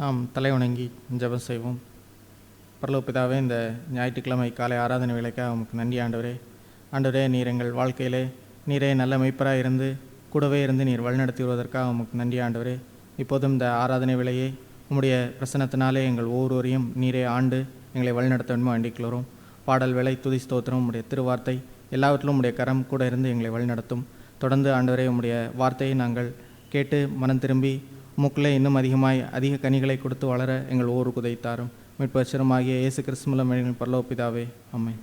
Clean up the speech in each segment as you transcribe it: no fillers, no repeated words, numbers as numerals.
நாம் தலை வணங்கி ஜெபம் செய்வோம். பரலோக பிதாவே, இந்த ஞாயிற்றுக்கிழமை காலை ஆராதனை வேலைக்காக உமக்கு நன்றி ஆண்டவரே. ஆண்டவரே, நீர் எங்கள் வாழ்க்கையிலே நீரே நல்ல மெய்ப்பராக இருந்து கூடவே இருந்து நீர் வழிநடத்தி வருவதற்காக உமக்கு நன்றி ஆண்டவரே. இப்போதும் இந்த ஆராதனை வேலையை உம்முடைய பிரசன்னத்தினாலே எங்கள் ஒவ்வொருவரையும் நீரே ஆண்டு எங்களை வழிநடத்த வேண்டுமா வேண்டிக்கிறோம். பாடல் வேலை, துதி ஸ்தோத்திரம், உம்முடைய திருவார்த்தை எல்லாவற்றிலும் உம்முடைய கரம் கூட இருந்து எங்களை வழிநடத்தும். தொடர்ந்து ஆண்டவரே, உம்முடைய வார்த்தையை நாங்கள் கேட்டு மனம் திரும்பி உமக்குள்ளே இன்னும் அதிக கனிகளை கொடுத்து வளர எங்கள் ஒவ்வொரு உதைத்தாரும். மீட்பரமாகிய இயேசு கிறிஸ்து மூலம் எங்கள் பரலோக பிதாவே, ஆமென்.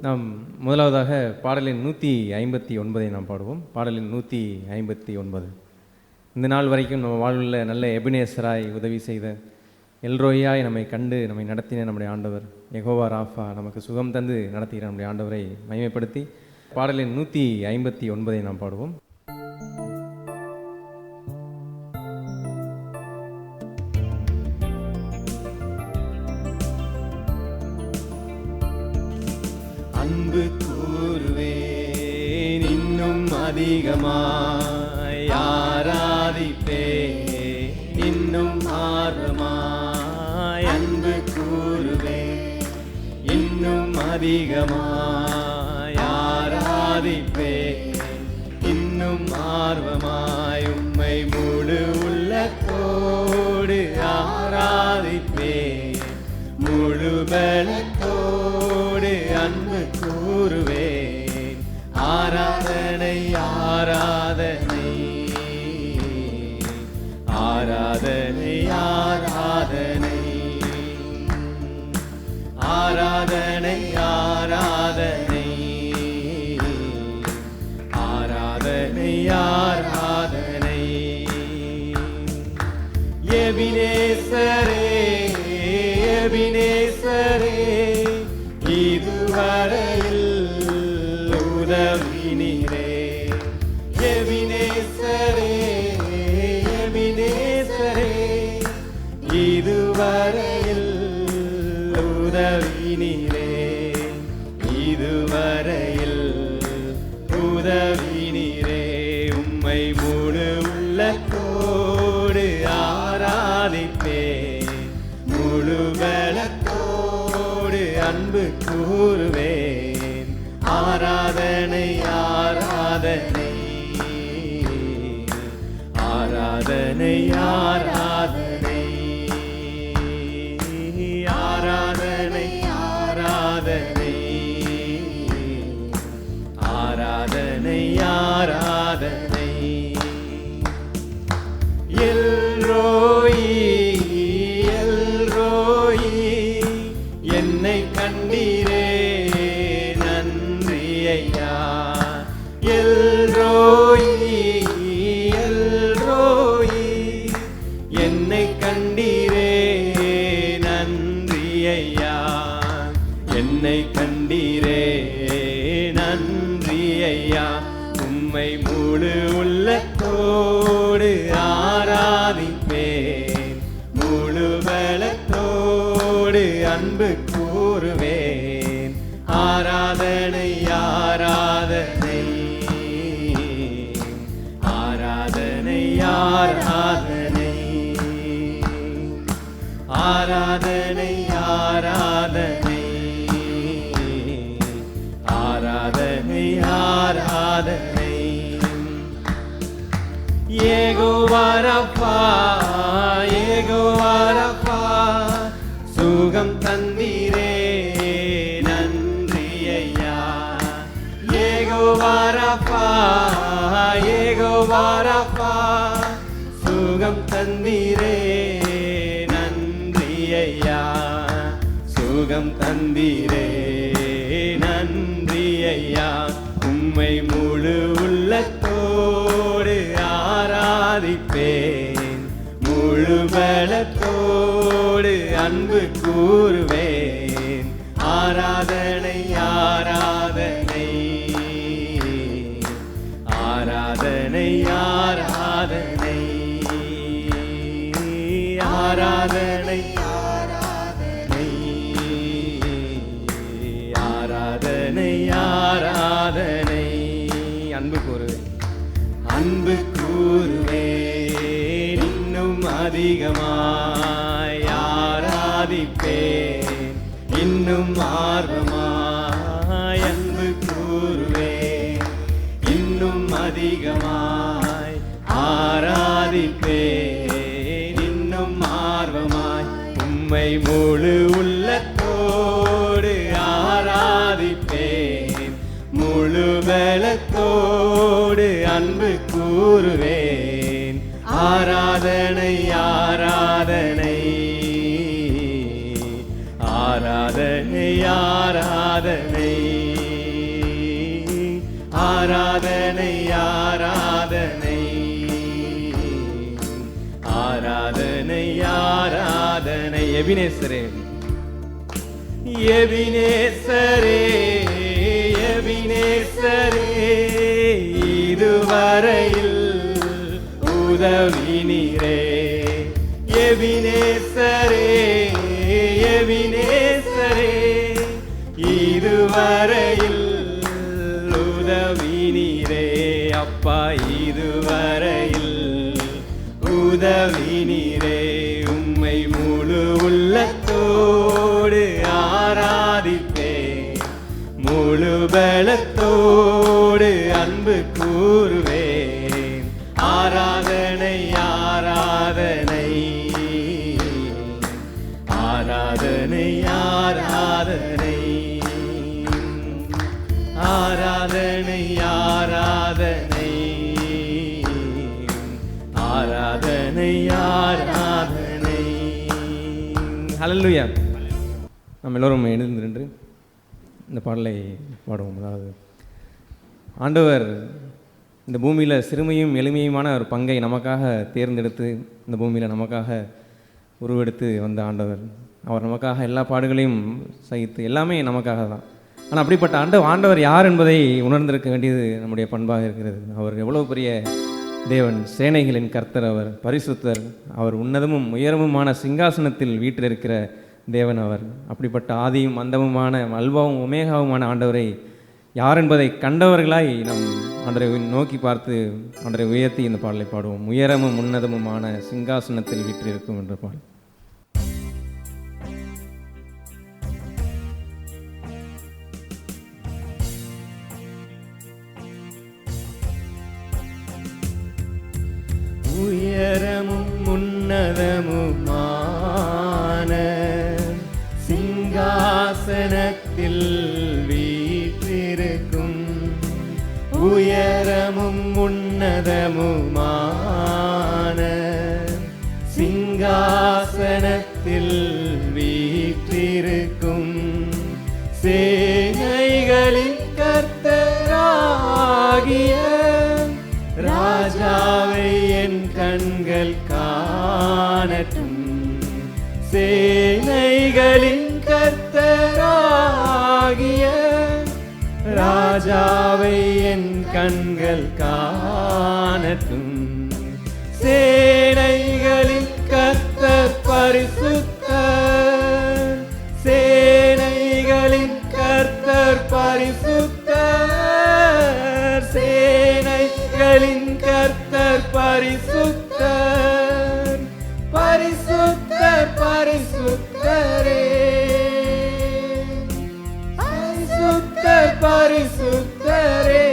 நாம் முதலாவதாக பாடலின் 159 நாம் பாடுவோம். பாடலின் 159. இந்த நாள் வரைக்கும் நம்ம வாழ்வில் நல்ல எபினேசராய் உதவி செய்த, எல்ரோயாய் நம்மை கண்டு நம்மை நடத்தின நம்முடைய ஆண்டவர் யெகோவா ராஃபா, நமக்கு சுகம் தந்து நடத்துகிற நம்முடைய ஆண்டவரை மகிமைப்படுத்தி பாடலின் 159 நாம் பாடுவோம். அன்பு கூறுவேன் இன்னும் அதிகமாய், ஆராதிப்பேன் இன்னும் ஆர்வமாய். அன்பு கூறுவேன் இன்னும் அதிகமாய், ஆராதிப்பேன் இன்னும் ஆர்வமாய். உம்மை முழு உள்ளத்தோடு ஆராதிப்பேன், முழு பலத்தோடு அன்பு கூறுவேன். ஆராதனை ஆராதனை ஆராதனை ஆராதனை ஆராதனை ஆராதனை ஆராதனை ஆராதனை. எபினேசரே எபினேசரே, இதுவரையில் உதவினீரே. எபினேசரே எபினேசரே, இதுவரையில் உதவினீரே. இதுவரையில் உதவினீரே. உம்மை முழு உள்ளத்தோடு ஆராதிப்பேன், முழு பலத்தோடு அன்பு கூறுவேன். ஆராதனை ஆராதனை ஆராதனை ஆராதனை ஆராதனை ஆராதனை ஆராதனை ஆராதனை. எல்ரோயி எல்ரோயி, என்னை கண்டீரே நன்றி ஐயா. எல்ரோயி எல்ரோயி, என்னை கண்டீரே நன்றி ஐயா. என்னை கண்டீரே நன்றி ஐயா. உம்மை முழு உள்ளத்தோடு ஆராதிப்பேன், முழு பலத்தோடு அன்பு கூறுவேன். ஆராதனை ஆராதனை ஆராதனை ஆராதனை ஆராதனை ஆராதனை ஆராதனை ஆராதனை. யெகோவா ராஃபா யெகோவா ராஃபா, சுகம் தந்தீரே நன்றி ஐயா. யெகோவா ராஃபா யெகோவா ராஃபா, சுகம் தந்தீரே நன்றி ஐயா. சுகம் தந்தீரே நன்றி ஐயா. உம்மை முழு உள்ளத்தோடு ஆராதிப்பேன், முழு பலத்தோடு அன்பு கூறுவேன். ஆராதனை ஆராதனை ஆராதனை ஆராதனை ஆராதனை ஆராதனை ஆராதனை ஆராதனை. அன்பு கூறுவேன் அன்பு கூறுவேன் இன்னும் அதிகமாய், அதிகமாய் ஆராதிப்பேன் இன்னும் ஆர்வமாய் உம்மை முழு உள்ளத்தோடு ஆராதிப்பேன் முழு பலத்தோடு அன்பு கூறுவேன் ஆராதனை ஆராதனை ஆராதனை ஆராதனை ஆராதனை ஆராதனை ஆராதனை ஆராதனை எபினேசரே எபினேசரே எபினேசரே இதுவரையில் உதவி நீரே எபினேசரே எபினேசரே இதுவரையில் உதவி நீரே அப்பா இதுவரையில் உதவி நீரே உம்மை முழு உள்ளத்தோடு ஆராதிப்பேன் முழு பலத்தோடு அன்பு கூறுவேன் ஆராதனை ஆராதனை ஆராதனை ஆராதனை ஆராதனை ஆராதனை ஆராதனை ஆராதனை. ஹல்லேலூயா. நம்ம எல்லோரும் எழுந்து நின்று இந்த பாடலை பாடுவோம். அதாவது ஆண்டவர் இந்த பூமியில் சிறுமையும் எளிமையுமான ஒரு பங்கை நமக்காக தேர்ந்தெடுத்து இந்த பூமியில் நமக்காக உருவெடுத்து வந்த ஆண்டவர். அவர் நமக்காக எல்லா பாடுகளையும் சகித்து எல்லாமே நமக்காக தான். ஆனால் அப்படிப்பட்ட ஆண்டவர் யார் என்பதை உணர்ந்திருக்க வேண்டியது நம்முடைய பண்பாக இருக்கிறது. அவர் எவ்வளோ பெரிய தேவன், சேனைகளின் கர்த்தர், அவர் பரிசுத்தர், அவர் உன்னதமும் உயரமுமான சிங்காசனத்தில் வீற்றிருக்கிற தேவன் அவர். அப்படிப்பட்ட ஆதியும் அந்தமுமான அல்பாவும் ஒமேகாவுமான ஆண்டவரை யார் என்பதை கண்டவர்களாய் நம் ஆண்டவரை நோக்கி பார்த்து ஆண்டவரை உயர்த்தி இந்த பாடலை பாடுவோம். உயரமும் உன்னதமுமான சிங்காசனத்தில் வீற்றிருக்கும் என்ற பாடல். உயரமும் உன்னதமுமான சிங்காசனத்தில் வீற்றிருக்கும் உயரமும் உன்னதமுமான சிங்காசனத்தில் வீற்றிருக்கும் சேனைகளின் கர்த்தராகிய ராஜாவை என் கண்கள் காணட்டும் சேனைகளின் கர்த்தராகிய ராஜாவை என் கண்கள் காணட்டும் சேனைகளின் கர்த்தர் பரிசுத்தர் சேனைகளின் கர்த்தர் பரிசுத்தர் சேனைகளின் கர்த்தர் பரிசுத்தர் பரிசுத்தர் பரிசுத்தரே பரிசுத்தர் பரிசுத்தரே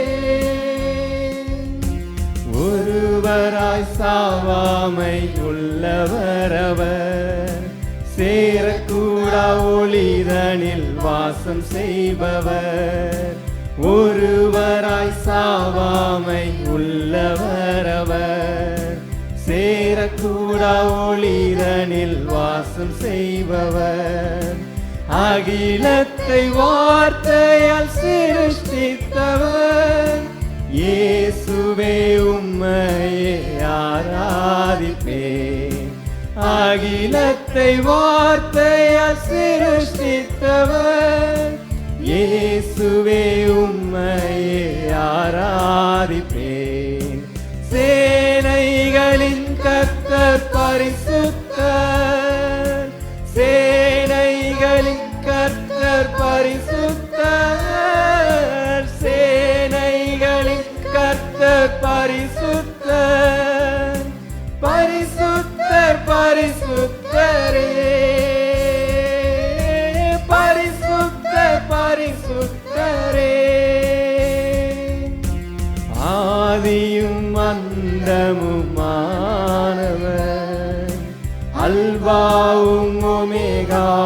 ஒருவராய் சாவாமை உள்ளவரவர் சேரக்கூடா ஒளிதனில் வாசம் செய்பவர் ஒருவராய் சாவாமை உள்ளவரவர் சேரக்கூடா ஒளிதனில் வாசம் செய்பவர் அகிலத்தை வார்த்தையால் சிருஷ்டித்தவர் இயேசுவே உம்மையே ஆராதிப்பேன் அகிலத்தை வார்த்தையால் சிருஷ்டித்தவர் இயேசுவே உம்மையே ஆராதிப்பேன் சேனைகளின் கர்த்தர் பரிசுத்தர் சேனைகளின் கர்த்தர் பரிசுத்தர் சேனைகளின் கர்த்தர் பரிசுத்தர் பரிசுத்தர் பரிசுத்தரே பரிசுத்தர் பரிசுத்தரே அந்தமுமானவர், அல்பாவும் ஒமேகாவுமானவர்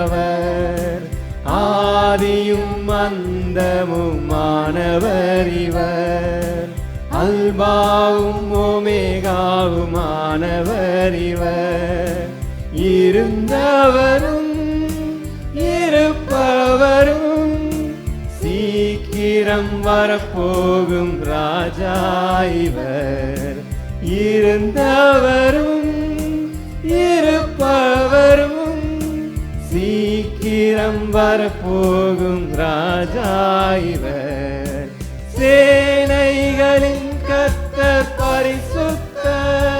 அவர், ஆதியும் அந்தமுமானவர் இவர், அல்பாவும் ஒமேகாவுமானவர் இவர், இருந்தவரும் இருப்பவரும் சீக்கிரம் வரப்போகும் ராஜா இவர், இருந்தவரும் இருப்பவரும் சீக்கிரம் வரப்போகும் ராஜா இவர், சேனைகளின் கர்த்தர் பரிசுத்தர்,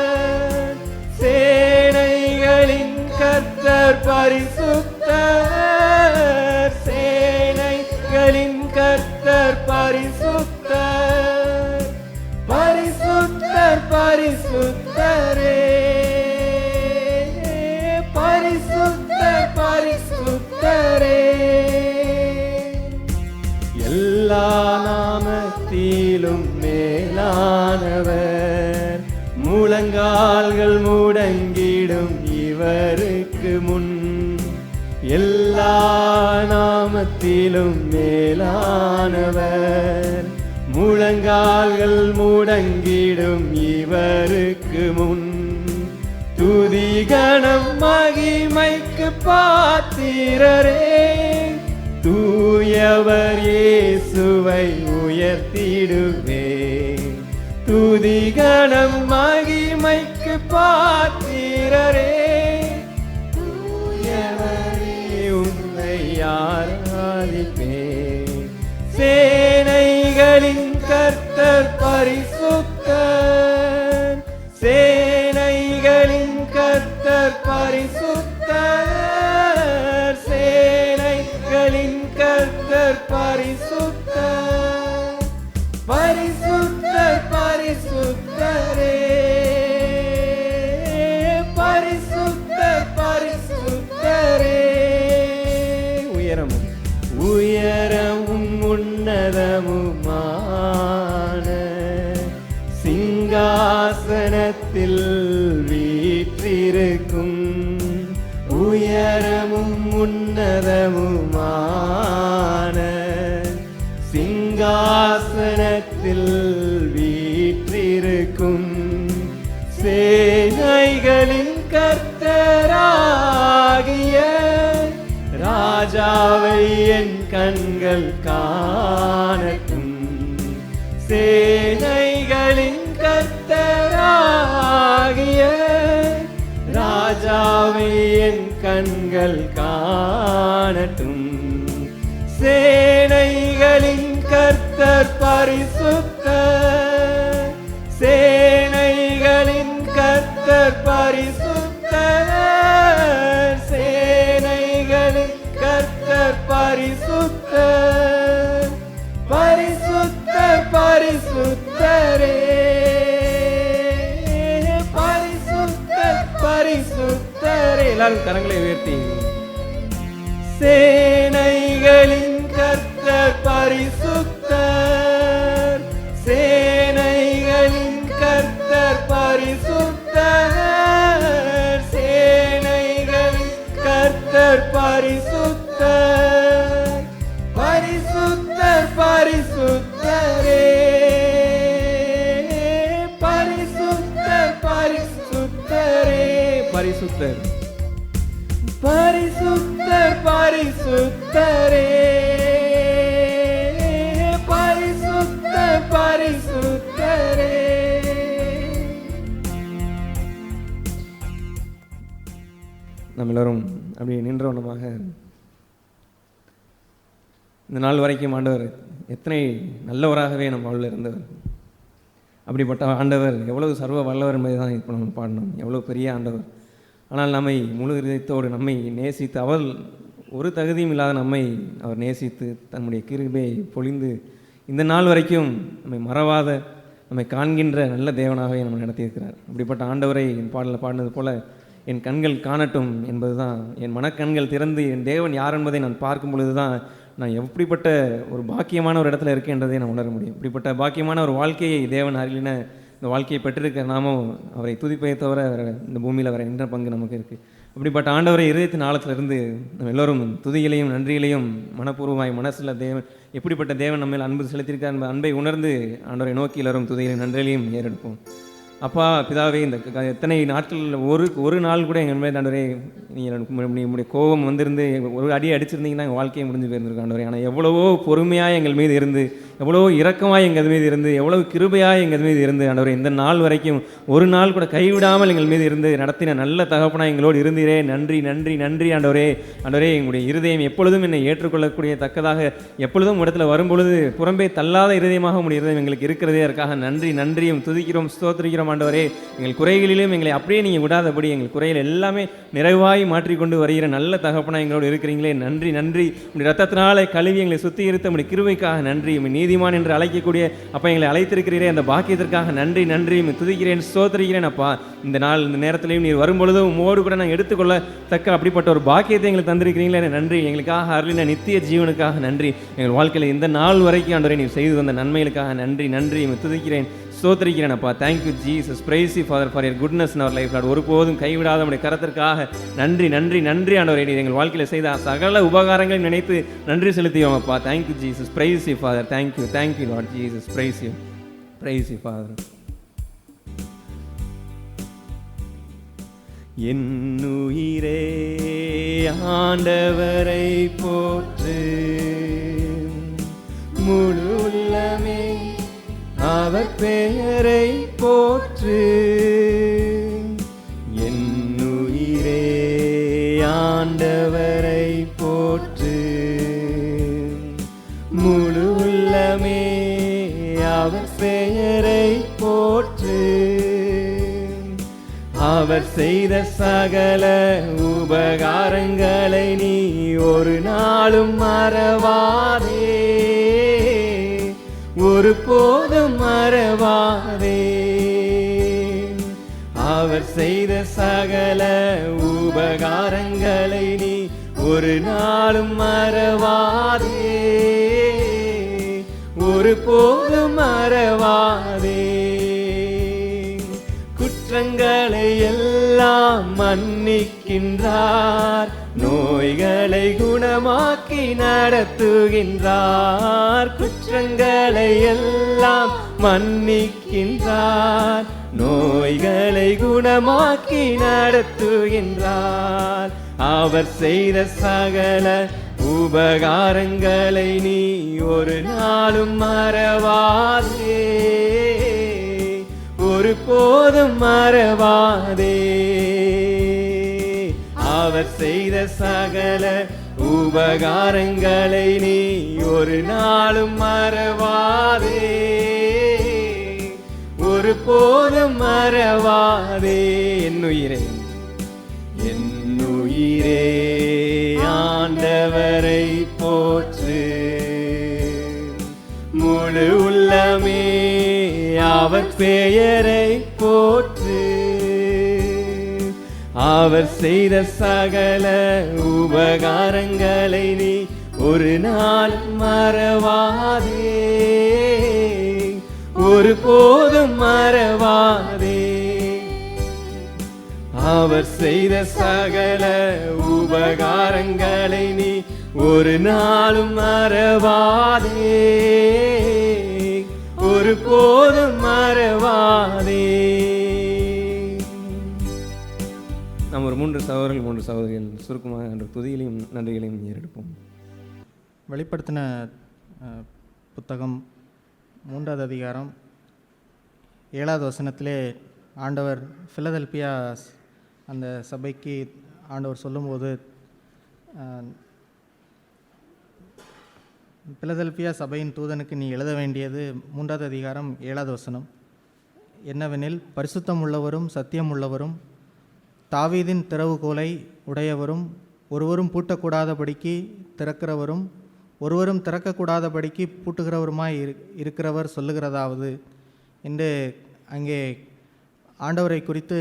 சேனைகளின் கர்த்தர் பரிசுத்தர், சேனைகளின் கர்த்தர் பரிசுத்தர், பரிசுத்தர் பரிசுத்தரே, பரிசுத்தர் பரிசுத்தரே. எல்லா நாமத்திலும் மேலானவர், முழங்கால்கள் முடங்கிடும் இவருக்கு முன், எல்லா நாமத்திலும் மேலானவர், முழங்கால்கள் முடங்கிடும் இவருக்கு முன், துதி கணம் மகிமைக்கு பாத்திரரே, தூயவர் இயேசுவை உயர்த்திடுவேன், துதி கணம் மகிமைக்கு பாத்திரரே, தூயவரே உன்னை ஆராதிப்பேன், சேனைகளின் கர்த்தர் பரிசுத்தர், சேனைகளின் கர்த்தர் பரிசுத்தர், சேனைகளின் கர்த்தர் பரிசுத்தர், பரிசுத்தர் பரிசுத்தரே, பரிசுத்தர் பரிசுத்தரே. உயரமும் உயரமும் உன்னதமுமான சிங்காசனத்தில் வீற்றிருக்கும், உயரமும் உன்னதமுமான சிங்காசனத்தில் வீற்றிருக்கும், சேனைகளின் கர்த்தராகிய ராஜாவை என் கண்கள் காணட்டும், சேனைகளின் கர்த்தராகிய ராஜாவை என் கண்கள் காணட்டும், சேனைகளின் கர்த்தர் பரிசுத்தர், சேனைகளின் கர்த்தர் பரிசுத்தர், சேனைகளின் கர்த்தர் பரிசுத்தர், பரிசுத்தர் பரிசுத்தரே, பரிசுத்தர் பரிசுத்தரே. எல்லாரும் கரங்களை உயர்த்தி, சேனைகளின் கர்த்தர் பரிசுத்தர், சேனைகளின் கர்த்தர் பரிசுத்தர், சேனைகளின் கர்த்தர் பரிசுத்தர், பரிசுத்தர் பரிசுத்தரே, பரிசுத்தர் பரிசுத்தரே, பரிசுத்தர் பரிசுத்தர் பரிசுத்தரே, பரிசுத்தர் பரிசுத்தரே. நம்ம எல்லோரும் அப்படி நின்றவனமாக இந்த நாள் வரைக்கும் ஆண்டவர் எத்தனை நல்லவராகவே நம்ம வாழ்வில் இருந்தவர், அப்படிப்பட்ட ஆண்டவர் எவ்வளவு சர்வ வல்லவர் என்பதை தான் இப்போ நம்ம பாடணும். எவ்வளோ பெரிய ஆண்டவர், ஆனால் நம்மை முழு இதயத்தோடு நம்மை நேசித்து, அவர் ஒரு தகுதியும் இல்லாத நம்மை அவர் நேசித்து தன்னுடைய கிருபையை பொழிந்து இந்த நாள் வரைக்கும் நம்மை மறவாத, நம்மை காண்கின்ற நல்ல தேவனாகவே நம்ம நடத்தியிருக்கிறார். அப்படிப்பட்ட ஆண்டவரை என் பாடலில் பாடினது போல என் கண்கள் காணட்டும் என்பது தான், என் மனக்கண்கள் திறந்து என் தேவன் யார் என்பதை நான் பார்க்கும் பொழுது தான் நான் எப்படிப்பட்ட ஒரு பாக்கியமான ஒரு இடத்துல இருக்கேன்றதை நான் உணர முடியும். இப்படிப்பட்ட பாக்கியமான ஒரு வாழ்க்கையை தேவன் அருளின இந்த வாழ்க்கையை பெற்றிருக்கிற நாமும் அவரை துதிப்பதை தவிர இந்த பூமியில் வர என்ற பங்கு நமக்கு இருக்குது. அப்படிப்பட்ட ஆண்டவரை இதயத்தின் ஆழத்திலிருந்து நம்ம எல்லோரும் துதிகளையும் நன்றிகளையும் மனப்பூர்வமாய் மனசில் தேவன் எப்படிப்பட்ட தேவன் நம்ம மேல் அன்பு செலுத்தியிருக்கார் அந்த அன்பை உணர்ந்து ஆண்டவரை நோக்கி எல்லோரும் துதிகளையும் நன்றிகளையும் ஏறெடுப்போம். அப்பா பிதாவே, இந்த எத்தனை நாட்கள் ஒரு நாள் கூட எங்கள் மேலே ஆண்டவரே உங்களுடைய கோபம் வந்திருந்து ஒரு அடி அடிச்சிருந்தீங்கன்னா எங்கள் வாழ்க்கையை முடிஞ்சு போயிருந்திருக்கும் ஆண்டவரே. ஆனால் எவ்வளவோ பொறுமையாக எங்கள் மீது இருந்து, எவ்வளோ இரக்கமாக எங்கள் மீது இருந்து, எவ்வளவு கிருபையாக எங்கள் மீது இருந்து ஆண்டவரே, இந்த நாள் வரைக்கும் ஒரு நாள் கூட கைவிடாமல் எங்கள் மீது இருந்து நடத்தின நல்ல தகப்பனாக எங்களோடு இருந்தீரே. நன்றி நன்றி நன்றி ஆண்டவரே. ஆண்டவரே, எங்களுடைய இருதயம் எப்பொழுதும் என்னை ஏற்றுக்கொள்ளக்கூடிய தக்கதாக எப்பொழுதும் இடத்துல வரும்பொழுது புறம்பே தள்ளாத இருதயமாக உங்களுடைய இருதயம் எங்களுக்கு இருக்கிறதே. அதற்காக நன்றி நன்றியும் துதிக்கிறோம், ஸ்தோத்திரிக்கிறோம் ஆண்டவரே. எங்கள் குறைகளிலும் எங்களை அப்படியே நீங்கள் விடாதபடி எங்கள் குறைகள் எல்லாமே நிறைவாய் மாற்றிக்கொண்டு வருகிற நல்ல தகப்பனாக எங்களோடு இருக்கிறீங்களே. நன்றி நன்றி. உங்களுடைய ரத்தத்தினாலே கழுவி எங்களை சுத்திகரித்த உங்களுடைய கிருபைக்காக நன்றி. நீதிமான் என்று அழைக்கக்கூடிய அப்பா எங்களை அழைத்திருக்கிறீரே, அந்த பாக்கியத்திற்காக நன்றி நன்றி. துதிக்கிறேன், ஸ்தோத்திரிக்கிறேன் அப்பா. இந்த நாள் இந்த நேரத்திலையும் நீர் வரும்பொழுதும் உம்மோடு கூட நாங்கள் எடுத்துக்கொள்ள தக்க அப்படிப்பட்ட ஒரு பாக்கியத்தை எங்களுக்கு தந்திருக்கிறீங்களே நன்றி. எங்களுக்காக அருளின நித்திய ஜீவனுக்காக நன்றி. எங்கள் வாழ்க்கையில் இந்த நாள் வரைக்கும் ஆண்டவரே நீர் செய்து வந்த நன்மைகளுக்காக நன்றி நன்றி. துதிக்கிறேன், ஸ்தோத்திரிக்கிறேன் அப்பா. Thank you Jesus. Praise you Father for your goodness in our life Lord. ஒருபோதும் கைவிடாத உடைய கரத்திற்காக நன்றி நன்றி நன்றி ஆண்டவரே. நீர் எங்கள் வாழ்க்கையில் செய்த சகல உபகாரங்களையும் நினைத்து நன்றி செலுத்தியோம் அப்பா. Thank you Jesus. Praise you Father. Thank you thank you Lord Jesus. Praise you Father. என்னுயிரே ஆண்டவரை போற்று, முழு உள்ளமே அவர் பெயரை போற்று. என்னுயிரே ஆண்டவரை போற்று, முழு உள்ளமே அவர் பெயரை போற்று. அவர் செய்த சகல உபகாரங்களை நீ ஒரு நாளும் மறவாதே, ஒரு போதும் மறவாதே. அவர் செய்த சகல உபகாரங்களை நீ ஒரு நாளும் மறவாதே, ஒரு போதும் மறவாதே. குற்றங்களை எல்லாம் மன்னிக்கின்றார், நோய்களை குணமாக்கி நடத்துகின்றார். குற்றங்களை எல்லாம் மன்னிக்கின்றார், நோய்களை குணமாக்கி நடத்துகின்றார். அவர் செய்த சகல உபகாரங்களை நீ ஒரு நாளும் மறவாதே, ஒரு போதும் மறவாதே. அவர் செய்த சகல உபகாரங்களை நீ ஒரு நாளும் மறவாதே, ஒரு போதும் மறவாதே. என்னுயிரே என்னுயிரே ஆண்டவரை போற்று, முழு உள்ளமே அவர் பெயரை போற்று. அவர் செய்த சகல உபகாரங்களை நீ ஒரு நாள் மறவாதே, ஒரு போதும் மறவாதே. அவர் செய்த சகல உபகாரங்களை நீ ஒரு நாளும் மறவாதே, ஒரு போதும் மறவாதே. நாம் ஒரு 3 சகோதரர்கள் 3 சகோதரிகள் சுருக்கமாக என்ற துதிகளையும் நன்றிகளையும் ஏறெடுப்போம். வெளிப்படுத்தின புத்தகம் 3வது அதிகாரம் 7வது வசனத்திலே ஆண்டவர் பிலதெல்பியா அந்த சபைக்கு ஆண்டவர் சொல்லும்போது, பிலதெல்பியா சபையின் தூதனுக்கு நீ எழுத வேண்டியது 3வது அதிகாரம் 7வது வசனம் என்னவெனில், பரிசுத்தம் உள்ளவரும் சத்தியம் உள்ளவரும் தாவீதின் திறவுகோலை உடையவரும் ஒருவரும் பூட்டக்கூடாதபடிக்கு திறக்கிறவரும் ஒருவரும் திறக்கக்கூடாதபடிக்கு பூட்டுகிறவருமாய் இருக்கிறவர் சொல்லுகிறதாவது என்று அங்கே ஆண்டவரை குறித்து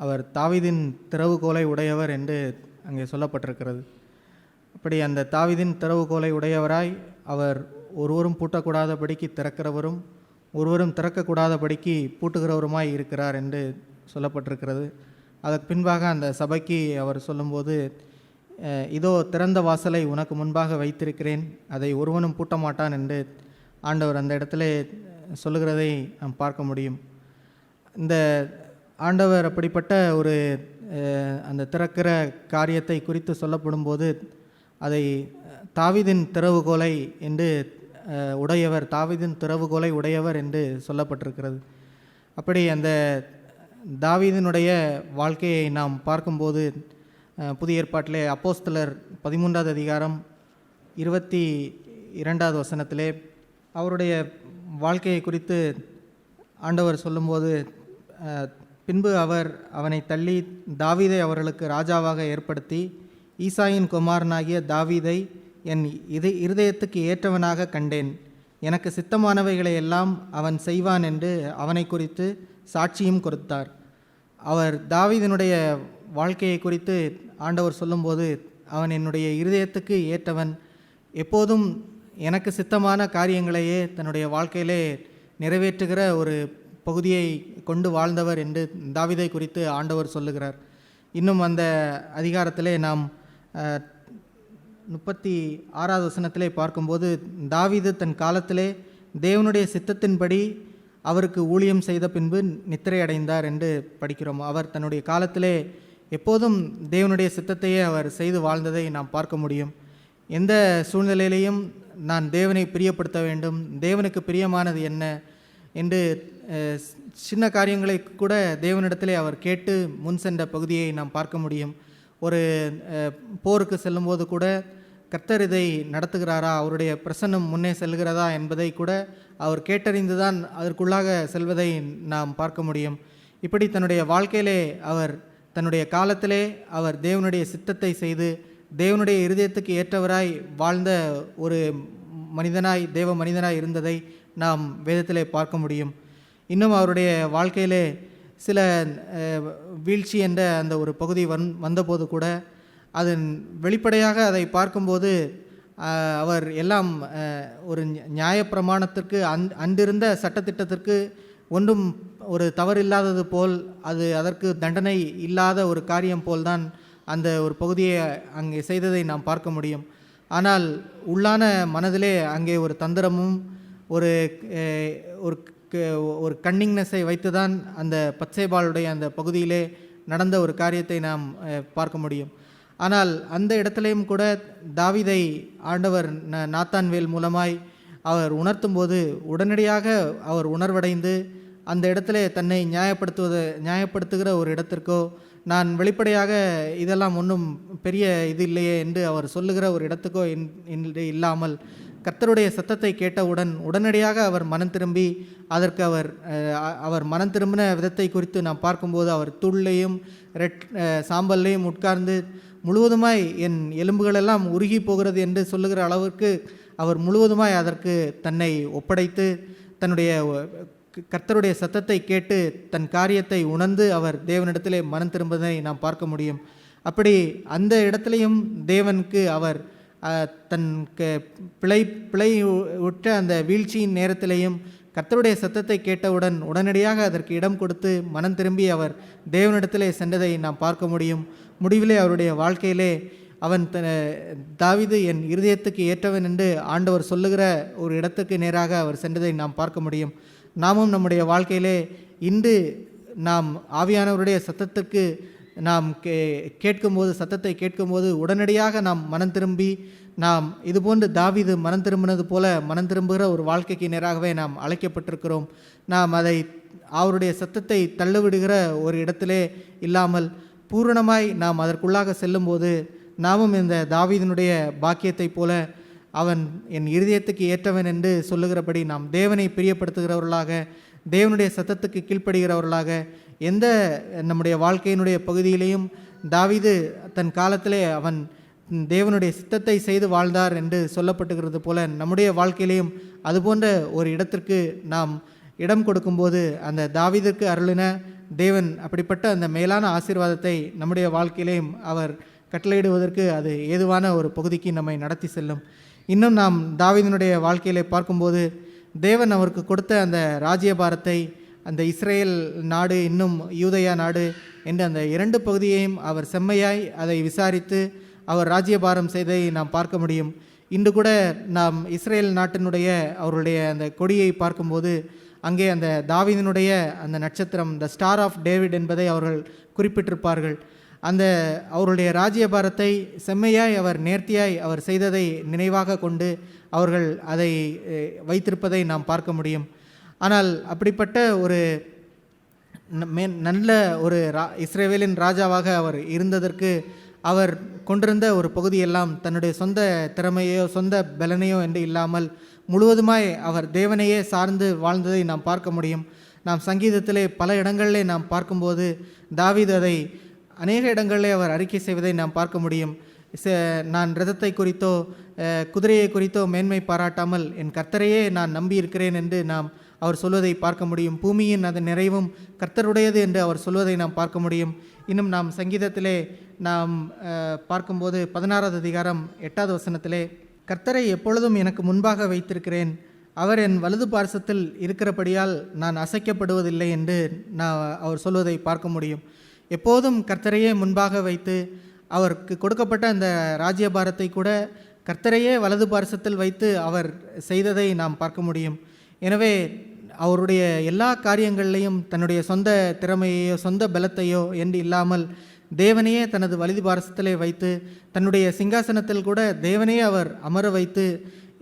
அவர் தாவீதின் திறவுகோலை உடையவர் என்று அங்கே சொல்லப்பட்டிருக்கிறது. அப்படி அந்த தாவீதின் திறவுகோலை உடையவராய் அவர் ஒருவரும் பூட்டக்கூடாதபடிக்கு திறக்கிறவரும் ஒருவரும் திறக்கக்கூடாதபடிக்கு பூட்டுகிறவருமாய் இருக்கிறார் என்று சொல்லப்பட்டிருக்கிறது. அதற்கு பின்பாக அந்த சபைக்கு அவர் சொல்லும்போது, இதோ திறந்த வாசலை உனக்கு முன்பாக வைத்திருக்கிறேன், அதை ஒருவனும் பூட்ட மாட்டான் என்று ஆண்டவர் அந்த இடத்துல சொல்லுகிறதை நாம் பார்க்க முடியும். இந்த ஆண்டவர் அப்படிப்பட்ட ஒரு அந்த திறக்கிற காரியத்தை குறித்து சொல்லப்படும்போது அதை தாவீதின் திறவுகோலை என்று உடையவர், தாவீதின் திறவுகோலை உடையவர் என்று சொல்லப்பட்டிருக்கிறது. அப்படி அந்த தாவீதினுடைய வாழ்க்கையை நாம் பார்க்கும்போது புதிய ஏற்பாட்டிலே அப்போஸ்தலர் 13வது அதிகாரம் 22வது வசனத்திலே அவருடைய வாழ்க்கையை குறித்து ஆண்டவர் சொல்லும்போது, பின்பு அவர் அவனை தள்ளி தாவீதை அவர்களுக்கு ராஜாவாக ஏற்படுத்தி ஈசாயின் குமாரனாகிய தாவீதை என் இருதயத்துக்கு ஏற்றவனாக கண்டேன், எனக்கு சித்தமானவைகளை எல்லாம் அவன் செய்வான் என்று அவனை குறித்து சாட்சியும் கொடுத்தார். அவர் தாவீதினுடைய வாழ்க்கையை குறித்து ஆண்டவர் சொல்லும்போது, அவன் என்னுடைய இருதயத்துக்கு ஏற்றவன், எப்போதும் எனக்கு சித்தமான காரியங்களையே தன்னுடைய வாழ்க்கையிலே நிறைவேற்றுகிற ஒரு பகுதியை கொண்டு வாழ்ந்தவர் என்று தாவீதை குறித்து ஆண்டவர் சொல்லுகிறார். இன்னும் அந்த அதிகாரத்திலே நாம் 36வது வசனத்திலே பார்க்கும்போது, தாவீது தன் காலத்திலே தேவனுடைய சித்தத்தின்படி அவருக்கு ஊழியம் செய்த பின்பு நித்திரை அடைந்தார் என்று படிக்கிறோம். அவர் தன்னுடைய காலத்திலே எப்போதும் தேவனுடைய சித்தத்தையே அவர் செய்து வாழ்ந்ததை நாம் பார்க்க முடியும். எந்த சூழ்நிலையிலையும் நான் தேவனை பிரியப்படுத்த வேண்டும், தேவனுக்கு பிரியமானது என்ன என்று சின்ன காரியங்களை கூட தேவனிடத்திலே அவர் கேட்டு முன் சென்ற பகுதியை நாம் பார்க்க முடியும். ஒரு போருக்கு செல்லும்போது கூட கர்த்தர் இதை நடத்துகிறாரா, அவருடைய பிரசன்னம் முன்னே செல்கிறதா என்பதை கூட அவர் கேட்டறிந்துதான் அதற்குள்ளாக செல்வதை நாம் பார்க்க முடியும். இப்படி தன்னுடைய வாழ்க்கையிலே அவர் தன்னுடைய காலத்திலே அவர் தேவனுடைய சித்தத்தை செய்து தேவனுடைய இருதயத்துக்கு ஏற்றவராய் வாழ்ந்த ஒரு மனிதனாய், தேவ மனிதனாய் இருந்ததை நாம் வேதத்திலே பார்க்க முடியும். இன்னும் அவருடைய வாழ்க்கையிலே சில வீழ்ச்சி என்ற அந்த ஒரு பகுதி வந்தபோது கூட அதன் வெளிப்படையாக அதை பார்க்கும்போது அவர் எல்லாம் ஒரு நியாயப்பிரமாணத்திற்கு அன்றிருந்த சட்டத்திட்டத்திற்கு ஒன்றும் ஒரு தவறு இல்லாதது போல், அது அதற்கு தண்டனை இல்லாத ஒரு காரியம் போல்தான் அந்த ஒரு பகுதியை அங்கே செய்ததை நாம் பார்க்க முடியும். ஆனால் உள்ளான மனதிலே அங்கே ஒரு தந்திரமும் ஒரு ஒரு கன்னிங்னஸை வைத்து தான் அந்த பத்சேபாளுடைய அந்த பகுதியிலே நடந்த ஒரு காரியத்தை நாம் பார்க்க முடியும். ஆனால் அந்த இடத்துலையும் கூட தாவீதை ஆண்டவர் நாத்தான்வேல் மூலமாய் அவர் உணர்த்தும் போது உடனடியாக அவர் உணர்வடைந்து அந்த இடத்துல தன்னை நியாயப்படுத்துகிற ஒரு இடத்திற்கோ, நான் வெளிப்படையாக இதெல்லாம் ஒன்றும் பெரிய இது இல்லையே என்று அவர் சொல்லுகிற ஒரு இடத்துக்கோ என்று இல்லாமல் கர்த்தருடைய சத்தத்தை கேட்டவுடன் உடனடியாக அவர் மனம் திரும்பி அதற்கு அவர் மனம் திரும்பின விதத்தை குறித்து நாம் பார்க்கும்போது அவர் தூள்லையும் சாம்பல்லையும் உட்கார்ந்து முழுவதுமாய் என் எலும்புகளெல்லாம் உருகி போகிறது என்று சொல்லுகிற அளவிற்கு அவர் முழுவதுமாய் அதற்கு தன்னை ஒப்படைத்து தன்னுடைய கர்த்தருடைய சத்தத்தை கேட்டு தன் காரியத்தை உணர்ந்து அவர் தேவனிடத்திலே மனம் திரும்புவதை நாம் பார்க்க முடியும். அப்படி அந்த இடத்துலையும் தேவனுக்கு அவர் தன் பிழை உற்ற அந்த வீழ்ச்சியின் நேரத்திலேயும் கர்த்தருடைய சத்தத்தை கேட்டவுடன் உடனடியாக அதற்கு இடம் கொடுத்து மனம் திரும்பி அவர் தேவனிடத்திலே சென்றதை நாம் பார்க்க முடியும். முடிவிலே அவருடைய வாழ்க்கையிலே அவன் தாவீது என் இருதயத்துக்கு ஏற்றவன் என்று ஆண்டவர் சொல்லுகிற ஒரு இடத்துக்கு நேராக அவர் சென்றதை நாம் பார்க்க முடியும். நாமும் நம்முடைய வாழ்க்கையிலே இன்று நாம் ஆவியானவருடைய சத்தத்துக்கு நாம் கேட்கும்போது, சத்தத்தை கேட்கும்போது உடனடியாக நாம் மனம் திரும்பி நாம் இதுபோன்று தாவீது மனம் திரும்பினது போல மனம் திரும்புகிற ஒரு வாழ்க்கைக்கு நேராகவே நாம் அழைக்கப்பட்டிருக்கிறோம். நாம் அதை அவருடைய சத்தத்தை தள்ளுவிடுகிற ஒரு இடத்திலே இல்லாமல் பூரணமாய் நாம் அதற்குள்ளாக செல்லும்போது நாமும் இந்த தாவீதினுடைய பாக்கியத்தை போல அவன் என் இருதயத்துக்கு ஏற்றவன் என்று சொல்லுகிறபடி நாம் தேவனை பிரியப்படுத்துகிறவர்களாக, தேவனுடைய சத்தத்துக்கு கீழ்ப்படுகிறவர்களாக எந்த நம்முடைய வாழ்க்கையினுடைய பகுதியிலையும் தாவீது தன் காலத்திலே அவன் தேவனுடைய சித்தத்தை செய்து வாழ்ந்தார் என்று சொல்லப்பட்டுகிறது போல நம்முடைய வாழ்க்கையிலையும் அதுபோன்ற ஒரு இடத்திற்கு நாம் இடம் கொடுக்கும்போது அந்த தாவீதிற்கு அருளின தேவன் அப்படிப்பட்ட அந்த மேலான ஆசீர்வாதத்தை நம்முடைய வாழ்க்கையிலையும் அவர் கட்டளையிடுவதற்கு அது ஏதுவான ஒரு பகுதிக்கு நம்மை நடத்தி செல்லும். இன்னும் நாம் தாவீதினுடைய வாழ்க்கையிலே பார்க்கும்போது தேவன் அவருக்கு கொடுத்த அந்த ராஜ்யபாரத்தை, அந்த இஸ்ரேல் நாடு இன்னும் யூதயா நாடு என்ற அந்த 2 பகுதியையும் அவர் செம்மையாய் அதை விசாரித்து அவர் ராஜ்யபாரம் செய்ததை நாம் பார்க்க முடியும். இன்று கூட நாம் இஸ்ரேல் நாட்டினுடைய அவருடைய அந்த கொடியை பார்க்கும்போது அங்கே அந்த தாவீதினுடைய அந்த நட்சத்திரம், த ஸ்டார் ஆஃப் டேவிட் என்பதை அவர்கள் குறிப்பிட்டிருப்பார்கள். அந்த அவருடைய ராஜ்யபாரத்தை செம்மையாய் அவர் நேர்த்தியாய் அவர் செய்ததை நினைவாக கொண்டு அவர்கள் அதை வைத்திருப்பதை நாம் பார்க்க முடியும். ஆனால் அப்படிப்பட்ட ஒரு நல்ல ஒரு இஸ்ரவேலின் ராஜாவாக அவர் இருந்ததற்கு அவர் கொண்டிருந்த ஒரு பகுதியெல்லாம் தன்னுடைய சொந்த திறமையோ சொந்த பலனையோ என்று இல்லாமல் முழுவதுமாய் அவர் தேவனையே சார்ந்து வாழ்ந்ததை நாம் பார்க்க முடியும். நாம் சங்கீதத்திலே பல இடங்களிலே நாம் பார்க்கும்போது தாவீது அதை அநேக இடங்களிலே அவர் அறிக்கை செய்வதை நாம் பார்க்க முடியும். நான் இரதத்தை குறித்தோ குதிரையை குறித்தோ மேன்மை பாராட்டாமல் என் கர்த்தரையே நான் நம்பியிருக்கிறேன் என்று நாம் அவர் சொல்வதை பார்க்க முடியும். பூமியின் அதன் நிறைவும் கர்த்தருடையது என்று அவர் சொல்வதை நாம் பார்க்க முடியும். இன்னும் நாம் சங்கீதத்திலே நாம் பார்க்கும்போது 16வது அதிகாரம் 8வது வசனத்திலே, கர்த்தரை எப்பொழுதும் எனக்கு முன்பாக வைத்திருக்கிறேன், அவர் என் வலது பார்சத்தில் இருக்கிறபடியால் நான் அசைக்கப்படுவதில்லை என்று அவர் சொல்வதை பார்க்க முடியும். எப்போதும் கர்த்தரையே முன்பாக வைத்து அவருக்கு கொடுக்கப்பட்ட அந்த ராஜ்யபாரத்தை கூட கர்த்தரையே வலது பார்சத்தில் வைத்து அவர் செய்ததை நாம் பார்க்க முடியும். எனவே அவருடைய எல்லா காரியங்கள்லையும் தன்னுடைய சொந்த திறமையோ சொந்த பலத்தையோ என்று இல்லாமல் தேவனையே தனது வலது பார்சத்திலே வைத்து தன்னுடைய சிங்காசனத்தில் கூட தேவனையே அவர் அமர வைத்து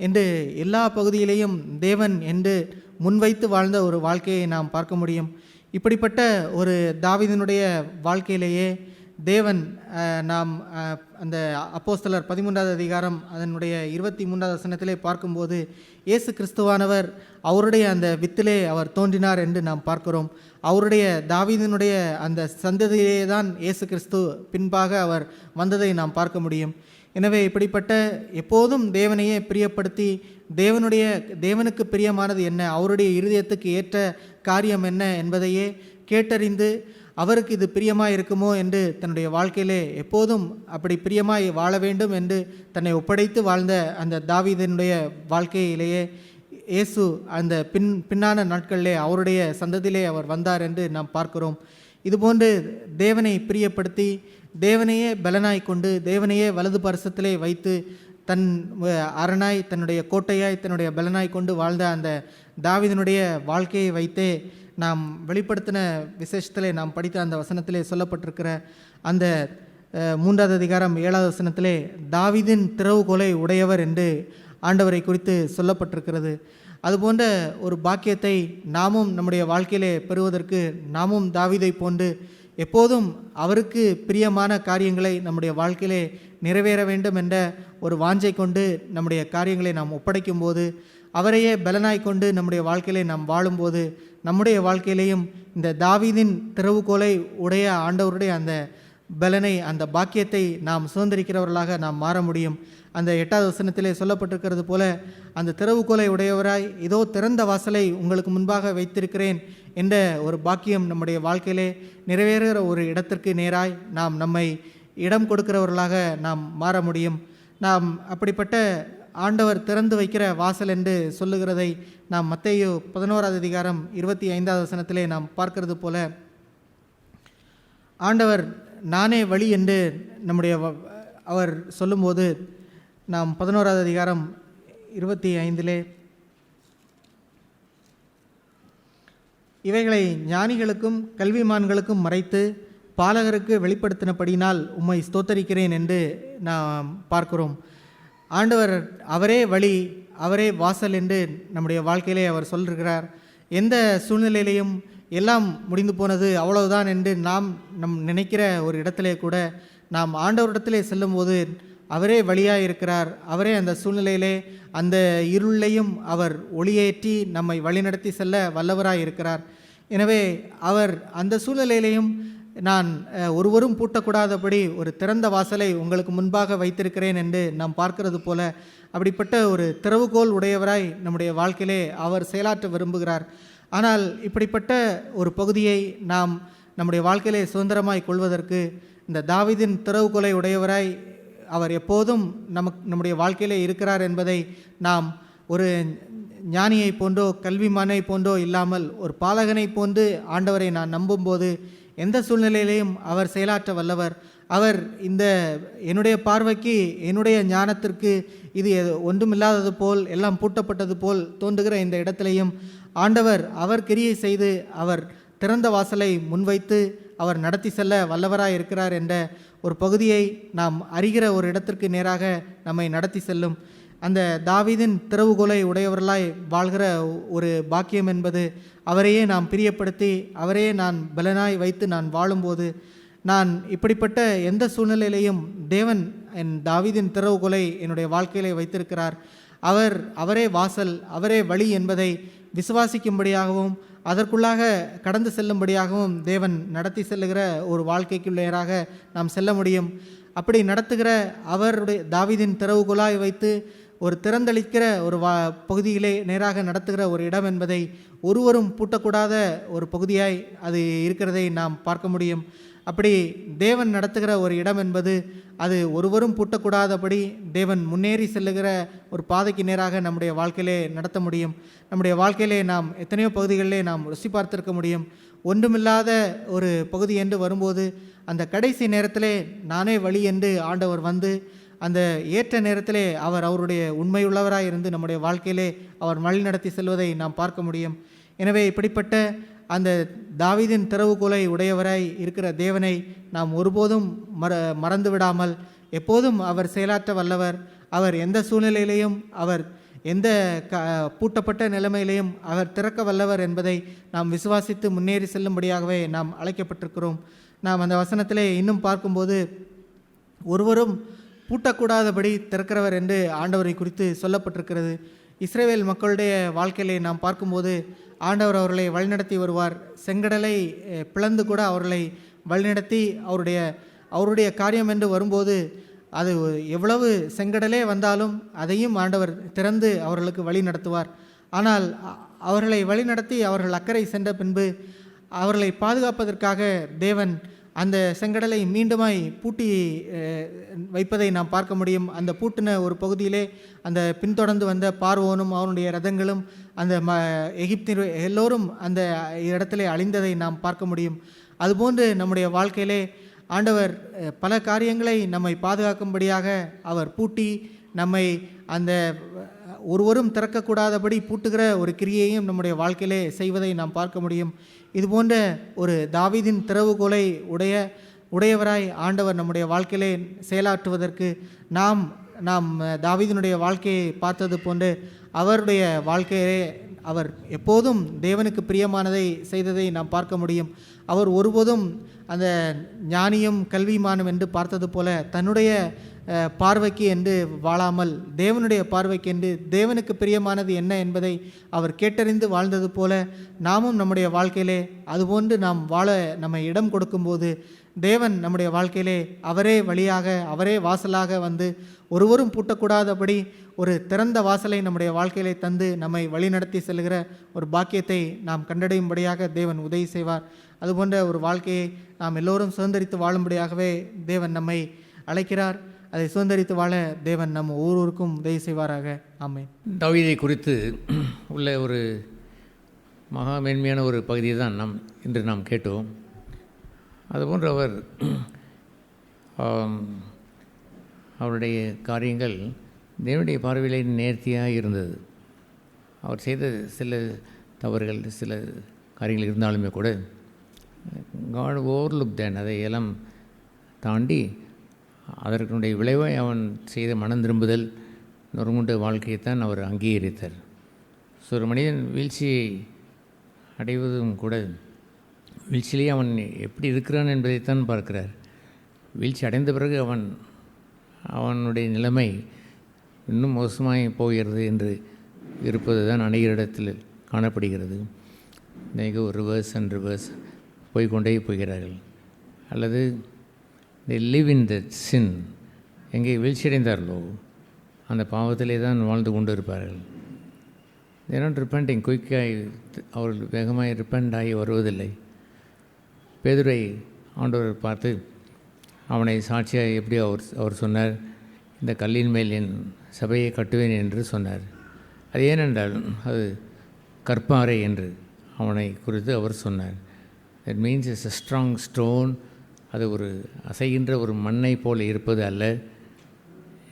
என்று எல்லா பகுதியிலேயும் தேவன் என்று முன்வைத்து வாழ்ந்த ஒரு வாழ்க்கையை நாம் பார்க்க முடியும். இப்படிப்பட்ட ஒரு தாவீதினுடைய வாழ்க்கையிலேயே தேவன் நாம் அந்த அப்போஸ்தலர் 13வது அதிகாரம் அதனுடைய 23வது வசனத்திலே பார்க்கும்போது இயேசு கிறிஸ்துவானவர் அவருடைய அந்த வித்திலே அவர் தோன்றினார் என்று நாம் பார்க்கிறோம். அவருடைய தாவீதினுடைய அந்த சந்ததியிலே தான் இயேசு கிறிஸ்து பின்பாக அவர் வந்ததை நாம் பார்க்க முடியும். எனவே இப்படிப்பட்ட எப்போதும் தேவனையே பிரியப்படுத்தி தேவனுக்கு பிரியமானது என்ன, அவருடைய இருதயத்துக்கு ஏற்ற காரியம் என்ன என்பதையே கேட்டறிந்து அவருக்கு இது பிரியமாக இருக்குமோ என்று தன்னுடைய வாழ்க்கையிலே எப்போதும் அப்படி பிரியமாய் வாழ வேண்டும் என்று தன்னை ஒப்படைத்து வாழ்ந்த அந்த தாவீதினுடைய வாழ்க்கையிலேயே இயேசு அந்த பின்னான நாட்களிலே அவருடைய சந்ததியிலே அவர் வந்தார் என்று நாம் பார்க்கிறோம். இதுபோன்று தேவனை பிரியப்படுத்தி தேவனையே பலனாய் கொண்டு தேவனையே வலது பரிசத்திலே வைத்து தன் அரணாய் தன்னுடைய கோட்டையாய் தன்னுடைய பலனாய் கொண்டு வாழ்ந்த அந்த தாவீதினுடைய வாழ்க்கையை வைத்தே நாம் வெளிப்படுத்தின விசேஷத்திலே நாம் படித்த அந்த வசனத்திலே சொல்லப்பட்டிருக்கிற அந்த 3வது அதிகாரம் 7வது வசனத்திலே தாவீதின் திறவுகோலை உடையவர் என்று ஆண்டவரை குறித்து சொல்லப்பட்டிருக்கிறது. அதுபோன்ற ஒரு பாக்கியத்தை நாமும் நம்முடைய வாழ்க்கையிலே பெறுவதற்கு நாமும் தாவீதை போன்று எப்போதும் அவருக்கு பிரியமான காரியங்களை நம்முடைய வாழ்க்கையிலே நிறைவேற வேண்டும் என்ற ஒரு வாஞ்சை கொண்டு நம்முடைய காரியங்களை நாம் ஒப்படைக்கும் போது அவரையே பலனாய் கொண்டு நம்முடைய வாழ்க்கையிலே நாம் வாழும்போது நம்முடைய வாழ்க்கையிலேயும் இந்த தாவீதின் திறவுகோலை உடைய ஆண்டவருடைய அந்த பலனை அந்த பாக்கியத்தை நாம் சுதந்திரிக்கிறவர்களாக நாம் மாற முடியும். அந்த 8வது வசனத்திலே சொல்லப்பட்டிருக்கிறது போல அந்த திறவுகோலை உடையவராய் இதோ திறந்த வாசலை உங்களுக்கு முன்பாக வைத்திருக்கிறேன் என்ற ஒரு பாக்கியம் நம்முடைய வாழ்க்கையிலே நிறைவேறுகிற ஒரு இடத்திற்கு நேராய் நாம் நம்மை இடம் கொடுக்கிறவர்களாக நாம் மாற முடியும். நாம் அப்படிப்பட்ட ஆண்டவர் திறந்து வைக்கிற வாசல் என்று சொல்லுகிறதை நாம் மத்தேயு 11வது அதிகாரம் 25வது வசனத்திலே நாம் பார்க்கிறது போல ஆண்டவர் நானே வழி என்று அவர் சொல்லும்போது நாம் 11வது அதிகாரம் 25 இவைகளை ஞானிகளுக்கும் கல்விமான்களுக்கும் மறைத்து பாலகருக்கு வெளிப்படுத்தினபடினால் உம்மை ஸ்தோத்தரிக்கிறேன் என்று நாம் பார்க்கிறோம். ஆண்டவர் அவரே வழி அவரே வாசல் என்று நம்முடைய வாழ்க்கையிலே அவர் சொல்கிறார். எந்த சூழ்நிலையிலையும் எல்லாம் முடிந்து போனது அவ்வளவுதான் என்று நாம் நினைக்கிற ஒரு இடத்திலே கூட நாம் ஆண்டவரிடத்திலே செல்லும்போது அவரே வழியாக இருக்கிறார். அவரே அந்த சூழ்நிலையிலே அந்த இருளையும் அவர் ஒளியேற்றி நம்மை வழிநடத்தி செல்ல வல்லவராய் இருக்கிறார். எனவே அவர் அந்த சூழ்நிலையிலையும் நான் ஒருவரும் பூட்டக்கூடாதபடி ஒரு திறந்த வாசலை உங்களுக்கு முன்பாக வைத்திருக்கிறேன் என்று நாம் பார்க்கிறது போல அப்படிப்பட்ட ஒரு திறவுகோல் உடையவராய் நம்முடைய வாழ்க்கையிலே அவர் செயலாற்ற விரும்புகிறார். ஆனால் இப்படிப்பட்ட ஒரு பகுதியை நாம் நம்முடைய வாழ்க்கையிலே சுதந்திரமாய் கொள்வதற்கு இந்த தாவீதின் திறவுகோலை உடையவராய் அவர் எப்போதும் நம்முடைய வாழ்க்கையிலே இருக்கிறார் என்பதை நாம் ஒரு ஞானியை போன்றோ கல்விமானை போன்றோ இல்லாமல் ஒரு பாலகனை போன்று ஆண்டவரை நான் நம்பும்போது எந்த சூழ்நிலையிலையும் அவர் செயலாற்ற வல்லவர். அவர் இந்த என்னுடைய பார்வைக்கு என்னுடைய ஞானத்திற்கு இது ஒன்றுமில்லாதது போல் எல்லாம் பூட்டப்பட்டது போல் தோன்றுகிற இந்த இடத்திலையும் ஆண்டவர் அவர் கிரியை செய்து அவர் திறந்த வாசலை முன்வைத்து அவர் நடத்தி செல்ல வல்லவராய் இருக்கிறார் என்ற ஒரு பகுதியை நாம் அறிகிற ஒரு இடத்திற்கு நேராக நம்மை நடத்தி செல்லும். அந்த தாவீதின் திறவுகோலை உடையவர்களாய் வாழ்கிற ஒரு பாக்கியம் என்பது அவரையே நாம் பிரியப்படுத்தி அவரையே நான் பலனாய் வைத்து நான் வாழும்போது நான் இப்படிப்பட்ட எந்த சூழ்நிலையிலையும் தேவன் என் தாவீதின் திறவுகோலை என்னுடைய வாழ்க்கையிலே வைத்திருக்கிறார், அவரே வாசல், அவரே வழி என்பதை விசுவாசிக்கும்படியாகவும் அதற்குள்ளாக கடந்து செல்லும்படியாகவும் தேவன் நடத்தி செல்லுகிற ஒரு வாழ்க்கைக்குள்ளேராக நாம் செல்ல முடியும். அப்படி நடத்துகிற அவருடைய தாவீதின் திறவுகோலாய் வைத்து ஒரு திறந்தளிக்கிற ஒரு பகுதியிலே நேராக நடத்துகிற ஒரு இடம் என்பதை ஒருவரும் பூட்டக்கூடாத ஒரு பகுதியாய் அது இருக்கிறதை நாம் பார்க்க முடியும். அப்படி தேவன் நடத்துகிற ஒரு இடம் என்பது அது ஒருவரும் பூட்டக்கூடாதபடி தேவன் முன்னேறி செல்லுகிற ஒரு பாதைக்கு நேராக நம்முடைய வாழ்க்கையிலே நடத்த முடியும். நம்முடைய வாழ்க்கையிலே நாம் எத்தனையோ பகுதிகளிலே நாம் ருசி பார்த்திருக்க முடியும். ஒன்றுமில்லாத ஒரு பகுதி என்று வரும்போது அந்த கடைசி நேரத்திலே நானே வழி என்று ஆண்டவர் வந்து அந்த ஏற்ற நேரத்திலே அவருடைய உண்மையுள்ளவராய் இருந்து நம்முடைய வாழ்க்கையிலே அவர் வழி நடத்தி செல்வதை நாம் பார்க்க முடியும். எனவே இப்படிப்பட்ட அந்த தாவீதின் திறவுகோலை உடையவராய் இருக்கிற தேவனை நாம் ஒருபோதும் மறந்து விடாமல் எப்போதும் அவர் செயலாற்ற வல்லவர். அவர் எந்த சூழ்நிலையிலையும் அவர் எந்த பூட்டப்பட்ட நிலைமையிலையும் அவர் திறக்க வல்லவர் என்பதை நாம் விசுவாசித்து முன்னேறி செல்லும்படியாகவே நாம் அழைக்கப்பட்டிருக்கிறோம். நாம் அந்த வசனத்திலே இன்னும் பார்க்கும்போது ஒருவரும் பூட்டக்கூடாதபடி திறக்கிறவர் என்று ஆண்டவரை குறித்து சொல்லப்பட்டிருக்கிறது. இஸ்ரவேல் மக்களுடைய வாழ்க்கையிலே நாம் பார்க்கும்போது ஆண்டவர் அவர்களை வழிநடத்தி வருவார். செங்கடலை பிளந்து கூட அவர்களை வழிநடத்தி அவருடைய காரியம் என்று வரும்போது அது எவ்வளவு செங்கடலே வந்தாலும் அதையும் ஆண்டவர் திறந்து அவர்களுக்கு வழி நடத்துவார். ஆனால் அவர்களை வழிநடத்தி அவர்கள் அக்கறை சென்ற பின்பு அவர்களை பாதுகாப்பதற்காக தேவன் அந்த செங்கடலை மீண்டுமாய் பூட்டி வைப்பதை நாம் பார்க்க முடியும். அந்த பூட்டின ஒரு பகுதியிலே அந்த பின்தொடர்ந்து வந்த பார்வோனும் அவனுடைய ரதங்களும் அந்த எகிப்தின் எல்லோரும் அந்த இடத்திலே அழிந்ததை நாம் பார்க்க முடியும். அதுபோன்று நம்முடைய வாழ்க்கையிலே ஆண்டவர் பல காரியங்களை நம்மை பாதுகாக்கும்படியாக அவர் பூட்டி நம்மை அந்த ஒருவரும் திறக்கக்கூடாதபடி பூட்டுகிற ஒரு கிரியையும் நம்முடைய வாழ்க்கையிலே செய்வதை நாம் பார்க்க முடியும். இதுபோன்ற ஒரு தாவீதின் திறவுகோலை உடையவராய் ஆண்டவர் நம்முடைய வாழ்க்கையிலே செயலாற்றுவதற்கு நாம் தாவீதினுடைய வாழ்க்கையை பார்த்தது போன்று அவருடைய வாழ்க்கையிலே அவர் எப்போதும் தேவனுக்கு பிரியமானதை செய்ததை நாம் பார்க்க முடியும். அவர் ஒருபோதும் அந்த ஞானியும் கல்விமானும் என்று பார்த்தது போல தன்னுடைய பார்வைக்கு என்று வாழாமல் தேவனுடைய பார்வைக்கு என்று தேவனுக்கு பிரியமானது என்ன என்பதை அவர் கேட்டறிந்து வாழ்ந்தது போல நாமும் நம்முடைய வாழ்க்கையிலே அதுபோன்று நாம் வாழ நம்மை இடம் கொடுக்கும்போது தேவன் நம்முடைய வாழ்க்கையிலே அவரே வழியாக அவரே வாசலாக வந்து ஒருவரும் பூட்டக்கூடாதபடி ஒரு திறந்த வாசலை நம்முடைய வாழ்க்கையிலே தந்து நம்மை வழிநடத்தி செல்கிற ஒரு பாக்கியத்தை நாம் கண்டடையும்படியாக தேவன் உதவி செய்வார். அதுபோன்ற ஒரு வாழ்க்கையை நாம் எல்லோரும் சுதந்திரித்து வாழும்படியாகவே தேவன் நம்மை அழைக்கிறார். அதை சுதந்திரித்து வாழ தேவன் நம்ம ஒவ்வொருவருக்கும் உதவி செய்வாராக. ஆமென். தாவீதை குறித்து உள்ள ஒரு மகா மேன்மையான ஒரு பகுதியை தான் இன்று நாம் கேட்டோம். அதுபோன்று அவருடைய காரியங்கள் தேவனுடைய பார்வையிலே நேர்த்தியாக இருந்தது. அவர் செய்த சில தவறுகள் சில காரியங்கள் இருந்தாலுமே கூட காட் ஓவர்லுக் தேன் அதை எல்லாம் தாண்டி அதற்குடைய விளைவை அவன் செய்த மனம் திரும்புதல் நொறுங்குண்ட வாழ்க்கையைத்தான் அவர் அங்கீகரித்தார். ஸோ ஒரு மனிதன் வீழ்ச்சியை அடைவதும் கூட வீழ்ச்சியிலே அவன் எப்படி இருக்கிறான் என்பதைத்தான் பார்க்கிறார். வீழ்ச்சி அடைந்த பிறகு அவனுடைய நிலைமை இன்னும் மோசமாக போகிறது என்று இருப்பது தான் அநேக இடத்தில் காணப்படுகிறது. அநேக ரிவர்ஸ் அண்ட் ரிவர்ஸ் போய்கொண்டே போகிறார்கள். அல்லது they live in that sin. எங்கே வீழ்ச்சியடைந்தார்களோ அந்த பாவத்திலே தான் வாழ்ந்து கொண்டு இருப்பார்கள். they are not repenting குயிக்காய் அவர்கள் வேகமாக ரிப்பெண்ட் ஆகி வருவதில்லை. பேதுரை ஆண்டவர் பார்த்து அவனை சாட்சியாக எப்படி அவர் சொன்னார், இந்த கல்லின் மேல் என் சபையை கட்டுவேன் என்று சொன்னார். அது ஏனென்றால் அது கற்பாறை என்று அவனை குறித்து அவர் சொன்னார். That means it's a strong stone. அது ஒரு அசைகின்ற ஒரு மண்ணை போல் இருப்பது அல்ல.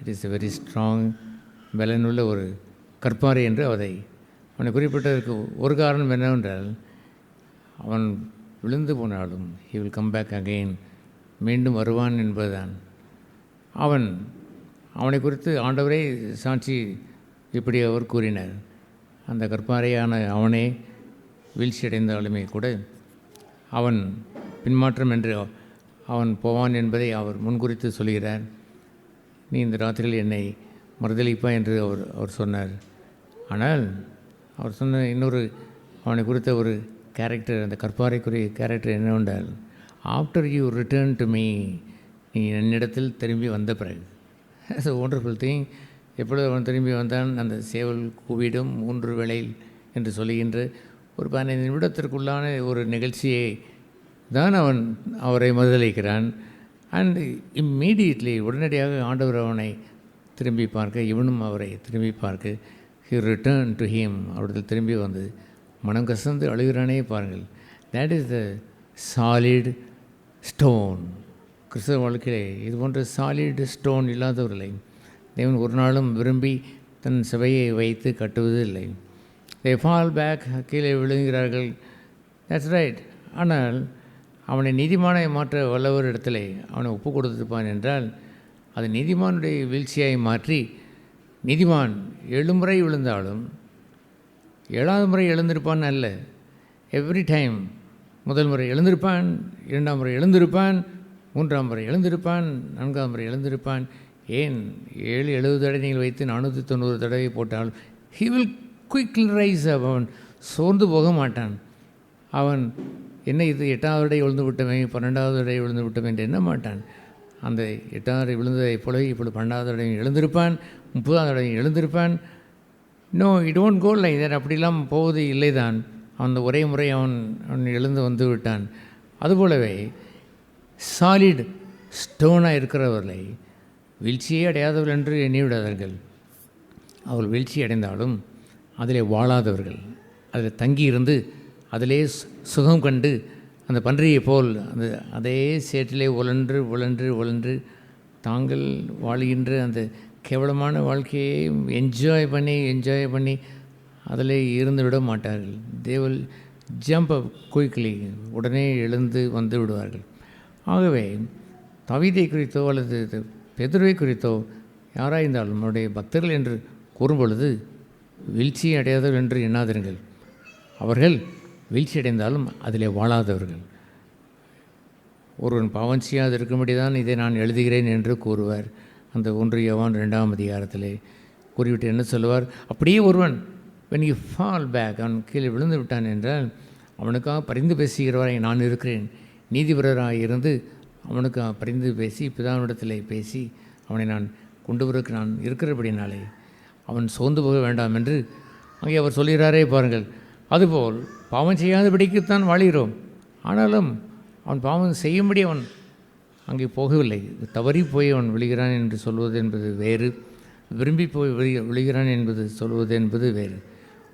It is a very strong, பலனுள்ள ஒரு கற்பாறை என்று அவனை குறிப்பிட்டதற்கு ஒரு காரணம் என்னவென்றால், அவன் விழுந்து போனாலும் he will come back again, மீண்டும் வருவான் என்பதுதான். அவனை குறித்து ஆண்டவரே சாட்சி இப்படி அவர் கூறினார். அந்த கற்பாறையான அவனே வீழ்ச்சி அடைந்தாலுமே கூட அவன் பின்மாற்றம் என்று அவன் போவான் என்பதை அவர் முன்குறித்து சொல்கிறார். நீ இந்த ராத்திரியில் என்னை மறுதளிப்பா என்று அவர் சொன்னார். ஆனால் அவர் சொன்ன இன்னொரு அவனை குறித்த ஒரு கேரக்டர், அந்த கற்பாறைக்குரிய கேரக்டர் என்னவென்றால், after you return to me, நீ என்னிடத்தில் திரும்பி வந்த பிறகு. It's a wonderful thing. எப்பொழுது அவன் திரும்பி வந்தான், அந்த சேவல் கூவிடும் 3 வேளையில் என்று சொல்லுகின்ற ஒரு 15 நிமிடத்திற்குள்ளான ஒரு நிகழ்ச்சியை தான் அவரை மறுதளிக்கிறான். அண்ட் இம்மீடியட்லி, உடனடியாக ஆண்டவர் அவனை திரும்பி பார்க்க, இவனும் அவரை திரும்பி பார்க்க, ஹி ரிட்டர்ன் டு ஹிம், அவரிடத்தில் திரும்பி வந்து மனம் கசந்து அழுகிறானே பாருங்கள். That is the solid stone. கிறிஸ்தவ வாழ்க்கையிலே இது போன்ற சாலிட் ஸ்டோன் இல்லாதவர்களை தேவன் ஒரு நாளும் விரும்பி தன் சபையை வைத்து கட்டுவது இல்லை. தே ஃபால் பேக், கீழே விழுகிறார்கள். That's right. ஆனால் அவனை நீதிமானை மாற்ற வல்லவர் இடத்திலே அவனை ஒப்பு கொடுத்துருப்பான் என்றால், அது நீதிமானுடைய வீழ்ச்சியை மாற்றி, நீதிமான் 7 முறை விழுந்தாலும் 7ஆவது முறை எழுந்திருப்பான் அல்ல. எவ்ரி டைம் முதல் முறை எழுந்திருப்பான், 2ஆம் முறை எழுந்திருப்பான், 3ஆம் முறை எழுந்திருப்பான், 4ஆம் முறை எழுந்திருப்பான். ஏன் 70 தடவை நீங்கள் வைத்து 490 தடவை போட்டால் he will quickly rise up. அவன் சோர்ந்து போக மாட்டான். அவன் என்ன இது 8ஆவது தடவை விழுந்து விட்டமே, 12ஆவது தடவை விழுந்து விட்டமே என்று எண்ண மாட்டான். அந்த 8ஆவது விழுந்ததை போலவே இப்பொழுது 12ஆவது தடவை எழுந்திருப்பான், 30ஆவது தடவை எழுந்திருப்பான். No, it don't go like that. அப்படிலாம் போவது இல்லை தான். அந்த ஒரே முறை அவன் எழுந்து வந்து விட்டான். அதுபோலவே சாலிட் ஸ்டோனாக இருக்கிறவர்களை வீழ்ச்சியே அடையாதவர்கள் என்று எண்ணிவிடாதவர்கள். அவர்கள் வீழ்ச்சி அடைந்தாலும் அதிலே வாழாதவர்கள், அதில் தங்கியிருந்து அதிலே சுகம் கண்டு அந்த பன்றியை போல் அதே சேற்றிலே உழன்று உழன்று உழன்று தாங்கள் வாழ்கின்ற அந்த கேவலமான வாழ்க்கையை என்ஜாய் பண்ணி அதில் இருந்து விட மாட்டார்கள். They will jump up quickly, உடனே எழுந்து வந்து விடுவார்கள். ஆகவே தாவீதை குறித்தோ அல்லது பேதுருவை குறித்தோ யாராயிருந்தாலும் அவருடைய பக்தர்கள் என்று கூறும்பொழுது வீழ்ச்சி அடையாதவர்கள் என்று எண்ணாதீர்கள். அவர்கள் வீழ்ச்சி அடைந்தாலும் அதிலே வாழாதவர்கள். ஒருவன் பாவம் செய்யாது இருக்கும்படி தான் இதை நான் எழுதுகிறேன் என்று கூறுவார். அந்த 1 யோவான் 2ஆம் அதிகாரத்திலே கூறிவிட்டு என்ன சொல்லுவார், அப்படியே ஒருவன் when you fall back, அவன் கீழே விழுந்து விட்டான் என்றால் அவனுக்காக பரிந்து பேசுகிறவரை நான் இருக்கிறேன். நீதிபரராக இருந்து அவனுக்காக பரிந்து பேசி பிதாவினிடத்தில் பேசி அவனை நான் கொண்டு வரக்கு நான் இருக்கிறபடினாலே அவன் சோர்ந்து போக வேண்டாம் என்று அங்கே அவர் சொல்கிறாரே பாருங்கள். அதுபோல் பாவம் செய்யாதபடிக்குத்தான் வாழ்கிறோம். ஆனாலும் அவன் பாவம் செய்யும்படி அவன் அங்கே போகவில்லை. தவறி போய் அவன் விழுகிறான் என்று சொல்வது என்பது வேறு, விரும்பி போய் விழுகிறான் என்பது சொல்வது என்பது வேறு.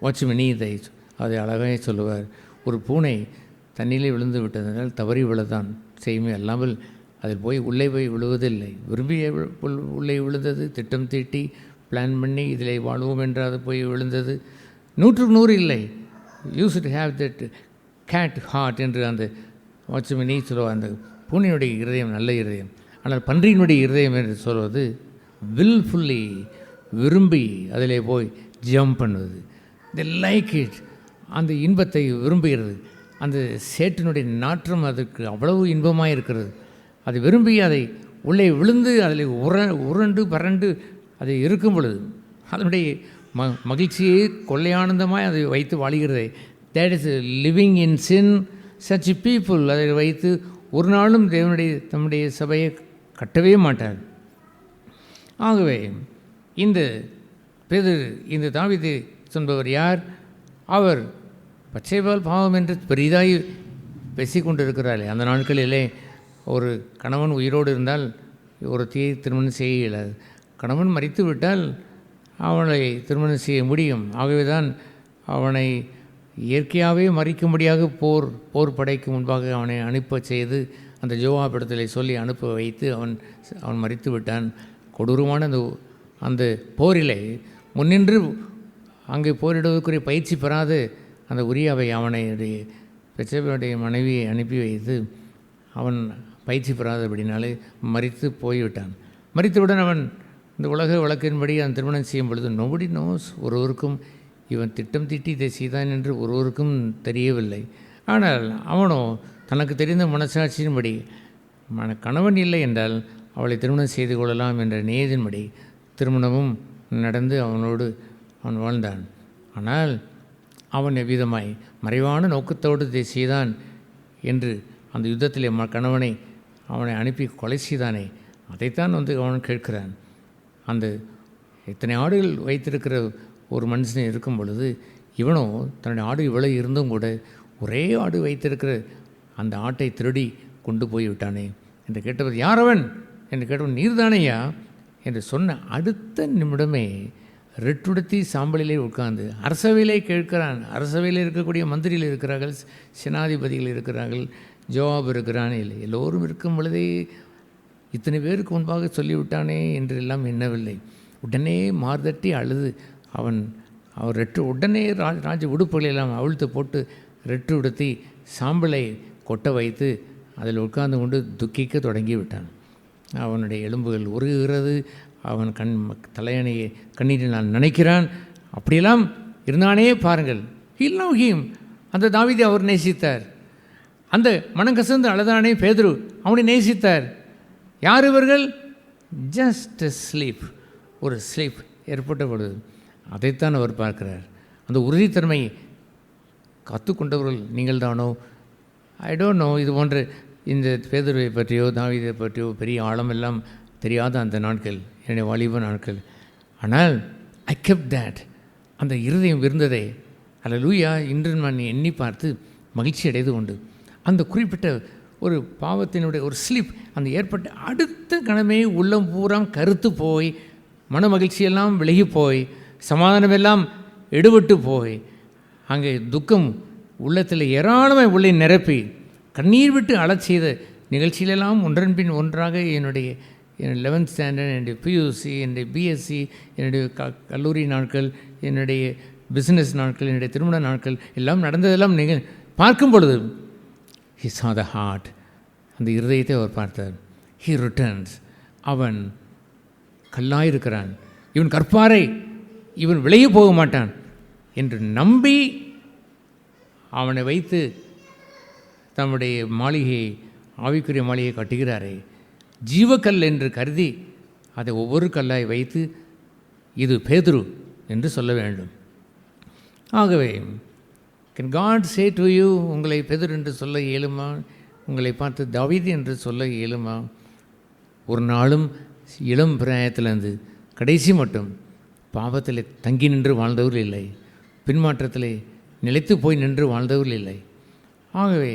வாட்ச்மணி அதை அழகாக சொல்லுவார். ஒரு பூனை தண்ணியிலே விழுந்து விட்டதனால் தவறி விழதான் செய்யுமே, அல்லாமல் அதில் போய் உள்ளே போய் விழுவதில்லை. விரும்பி உள்ளே விழுந்தது, திட்டம் தீட்டி பிளான் பண்ணி இதில் வாழ்வோம் என்று அது போய் விழுந்தது. 100க்கு 100 இல்லை. You should have that gate hard என்று அந்த வாட்ச்மணி சொல்லுவார். அந்த பூனையுடைய இருதயம் நல்ல இருதயம், ஆனால் பன்றியினுடைய இருதயம் என்று சொல்வது வில்ஃபுல்லி விரும்பி அதிலே போய் ஜம்ப் பண்ணுவது. தி லைக் இட், அந்த இன்பத்தை விரும்புகிறது. அந்த சேற்றினுடைய நாற்றம் அதுக்கு அவ்வளவு இன்பமாக இருக்கிறது. அது விரும்பி அதை உள்ளே விழுந்து அதில் உருண்டு பரண்டு அது இருக்கும் பொழுது அதனுடைய மகிழ்ச்சியே கொள்ளையானந்தமாக அதை வைத்து வாழ்கிறதே. That is living in sin. Such people அதை வைத்து ஒரு நாளும் தம்முடைய சபையை கட்டவே மாட்டார். ஆகவே இந்த தாவீது என்பவர் யார்? அவர் பச்சைபால் பாவம் என்று பெரிதாய் பேசிக்கொண்டிருக்கிறாரே. அந்த நாட்களிலே ஒரு கணவன் உயிரோடு இருந்தால் ஒரு தீயை திருமணம் செய்ய இயலாது. கணவன் மரித்து விட்டால் அவனை திருமணம் செய்ய முடியும். ஆகவே தான் அவனை இயற்கையாகவே மறிக்கும்படியாக போர் படைக்கு முன்பாக அவனை அனுப்ப செய்து அந்த ஜோவாப் இடத்திலே சொல்லி அனுப்ப வைத்து அவன் மரித்து விட்டான். கொடூரமான அந்த போரிலே முன்னின்று அங்கே போரிடுவதற்குரிய பயிற்சி பெறாது அந்த உரியாவை அவனுடைய பெச்சபையுடைய மனைவியை அனுப்பி வைத்து அவன் பயிற்சி பெறாதபடினாலே மரித்து போய்விட்டான். மரித்தவுடன் அவன் இந்த உலக வழக்கின்படி அவன் திருமணம் செய்யும் பொழுது நோபடி நோஸ், ஒருவருக்கும் இவன் திட்டம் தீட்டி இதை செய்தான் என்று ஒருவருக்கும் தெரியவில்லை. ஆனால் அவனோ தனக்கு தெரிந்த மனசாட்சியின்படி கணவன் இல்லை என்றால் அவளை திருமணம் செய்து கொள்ளலாம் என்ற நியதின்படி திருமணமும் நடந்து அவனோடு அவன் வாழ்ந்தான். ஆனால் அவன் எவ்விதமாய் மறைவான நோக்கத்தோடு இதை செய்தான் என்று அந்த யுத்தத்திலே கணவனை அவனை அனுப்பி கொலை செய்தானே, அதைத்தான் அவன் கேட்கிறான். அந்த இத்தனை ஆடுகள் வைத்திருக்கிற ஒரு மனுஷன் இருக்கும் பொழுது இவனோ தன்னுடைய ஆடு இவ்வளோ இருந்தும் கூட ஒரே ஆடு வைத்திருக்கிற அந்த ஆட்டை திருடி கொண்டு போய்விட்டானே என்று கேட்டவர், யார் அவன் என்று கேட்டவன், நீர்தானையா என்று சொன்ன அடுத்த நிமிடமே ரெட்டுடுத்தி சாம்பலிலே உட்கார்ந்து அரசவையிலே கேட்கிறான். அரசவையில் இருக்கக்கூடிய மந்திரிகள் இருக்கிறார்கள், சேனாதிபதிகள் இருக்கிறார்கள், ஜோவாப் இருக்கிறான், எல்லோரும் இருக்கும் பொழுதே இத்தனை பேருக்கு முன்பாக சொல்லிவிட்டானே என்றெல்லாம் எண்ணவில்லை. உடனே மார்தட்டி அழுது அவர் உடனே ராஜ உடுப்புகளெல்லாம் அவிழ்த்து போட்டு ரெட்டு உடுத்தி சாம்பலை கொட்ட வைத்து அதில் உட்கார்ந்து கொண்டு துக்கிக்க தொடங்கி விட்டான். அவனுடைய எலும்புகள் உருகுகிறது. அவன் தலையணையை கண்ணீரில் நான் நினைக்கிறான். அப்படியெல்லாம் இருந்தானே பாருங்கள். ஹீம் அந்த தாவீதை அவர் நேசித்தார். அந்த மனங்கசந்து அழுதானே பேதுரு, அவனை நேசித்தார். யார் இவர்கள்? ஜஸ்ட் ஸ்லீப், ஒரு ஸ்லீப் ஏற்பட்ட பொழுது அதைத்தான் அவர் பார்க்கிறார். அந்த உறுதித்தன்மை கற்றுக்கொண்டவர்கள் நீங்கள் தானோ? I don't know. இது போன்ற இந்த பேதுருவை பற்றியோ தாவீதை பற்றியோ பெரிய ஆழமெல்லாம் தெரியாத அந்த நாட்கள் என்னுடைய வாலிப நாட்கள். ஆனால் ஐ கெப்ட் தேட், அந்த இருதயம் இருந்ததே. அல்லேலூயா. இன்று நான் எண்ணி பார்த்து மகிழ்ச்சி அடைந்து கொண்டு அந்த குறிப்பிட்ட ஒரு பாவத்தினுடைய ஒரு ஸ்லிப் அந்த ஏற்பட்ட அடுத்த கணமே உள்ளம் பூராம் கருத்து போய் மன மகிழ்ச்சியெல்லாம் விலகி போய் சமாதானமெல்லாம் எடுபட்டு போய் அங்கே துக்கம் உள்ளத்தில் ஏராளமாக உள்ளே நிரப்பி கண்ணீர் விட்டு அழச் செய்த நிகழ்ச்சியிலெல்லாம் ஒன்றன் பின் ஒன்றாக என்னுடைய 11th ஸ்டாண்டர்ட், என்னுடைய பியூசி, என்னுடைய பிஎஸ்சி, என்னுடைய கல்லூரி நாட்கள், என்னுடைய பிஸ்னஸ் நாட்கள், என்னுடைய திருமண நாட்கள் எல்லாம் நடந்ததெல்லாம் நீங்கள் பார்க்கும் பொழுது he saw the heart, அந்த இருதயத்தை அவர் பார்த்தார். he returns, அவன் கல்லாயிருக்கிறான், இவன் கற்பாரை, இவன் விலகி போக மாட்டான் என்று நம்பி அவனை வைத்து தம்முடைய மாளிகையை, ஆவிக்குரிய மாளிகையை கட்டுகிறாரே, ஜீவக்கல் என்று கருதி அதை ஒவ்வொரு கல்லாய் வைத்து இது பேதுரு என்று சொல்ல வேண்டும். ஆகவே can God say to you, உங்களை பேதுரு என்று சொல்ல இயலுமா? உங்களை பார்த்து தாவீது என்று சொல்ல இயலுமா? ஒரு நாளும் இளம் பிராயத்திலிருந்து கடைசி மட்டும் பாவத்தில் தங்கி நின்று வாழ்ந்தவர்கள் இல்லை, பின்மாற்றத்தில் நிலைத்து போய் நின்று வாழ்ந்தவர்கள் இல்லை. ஆகவே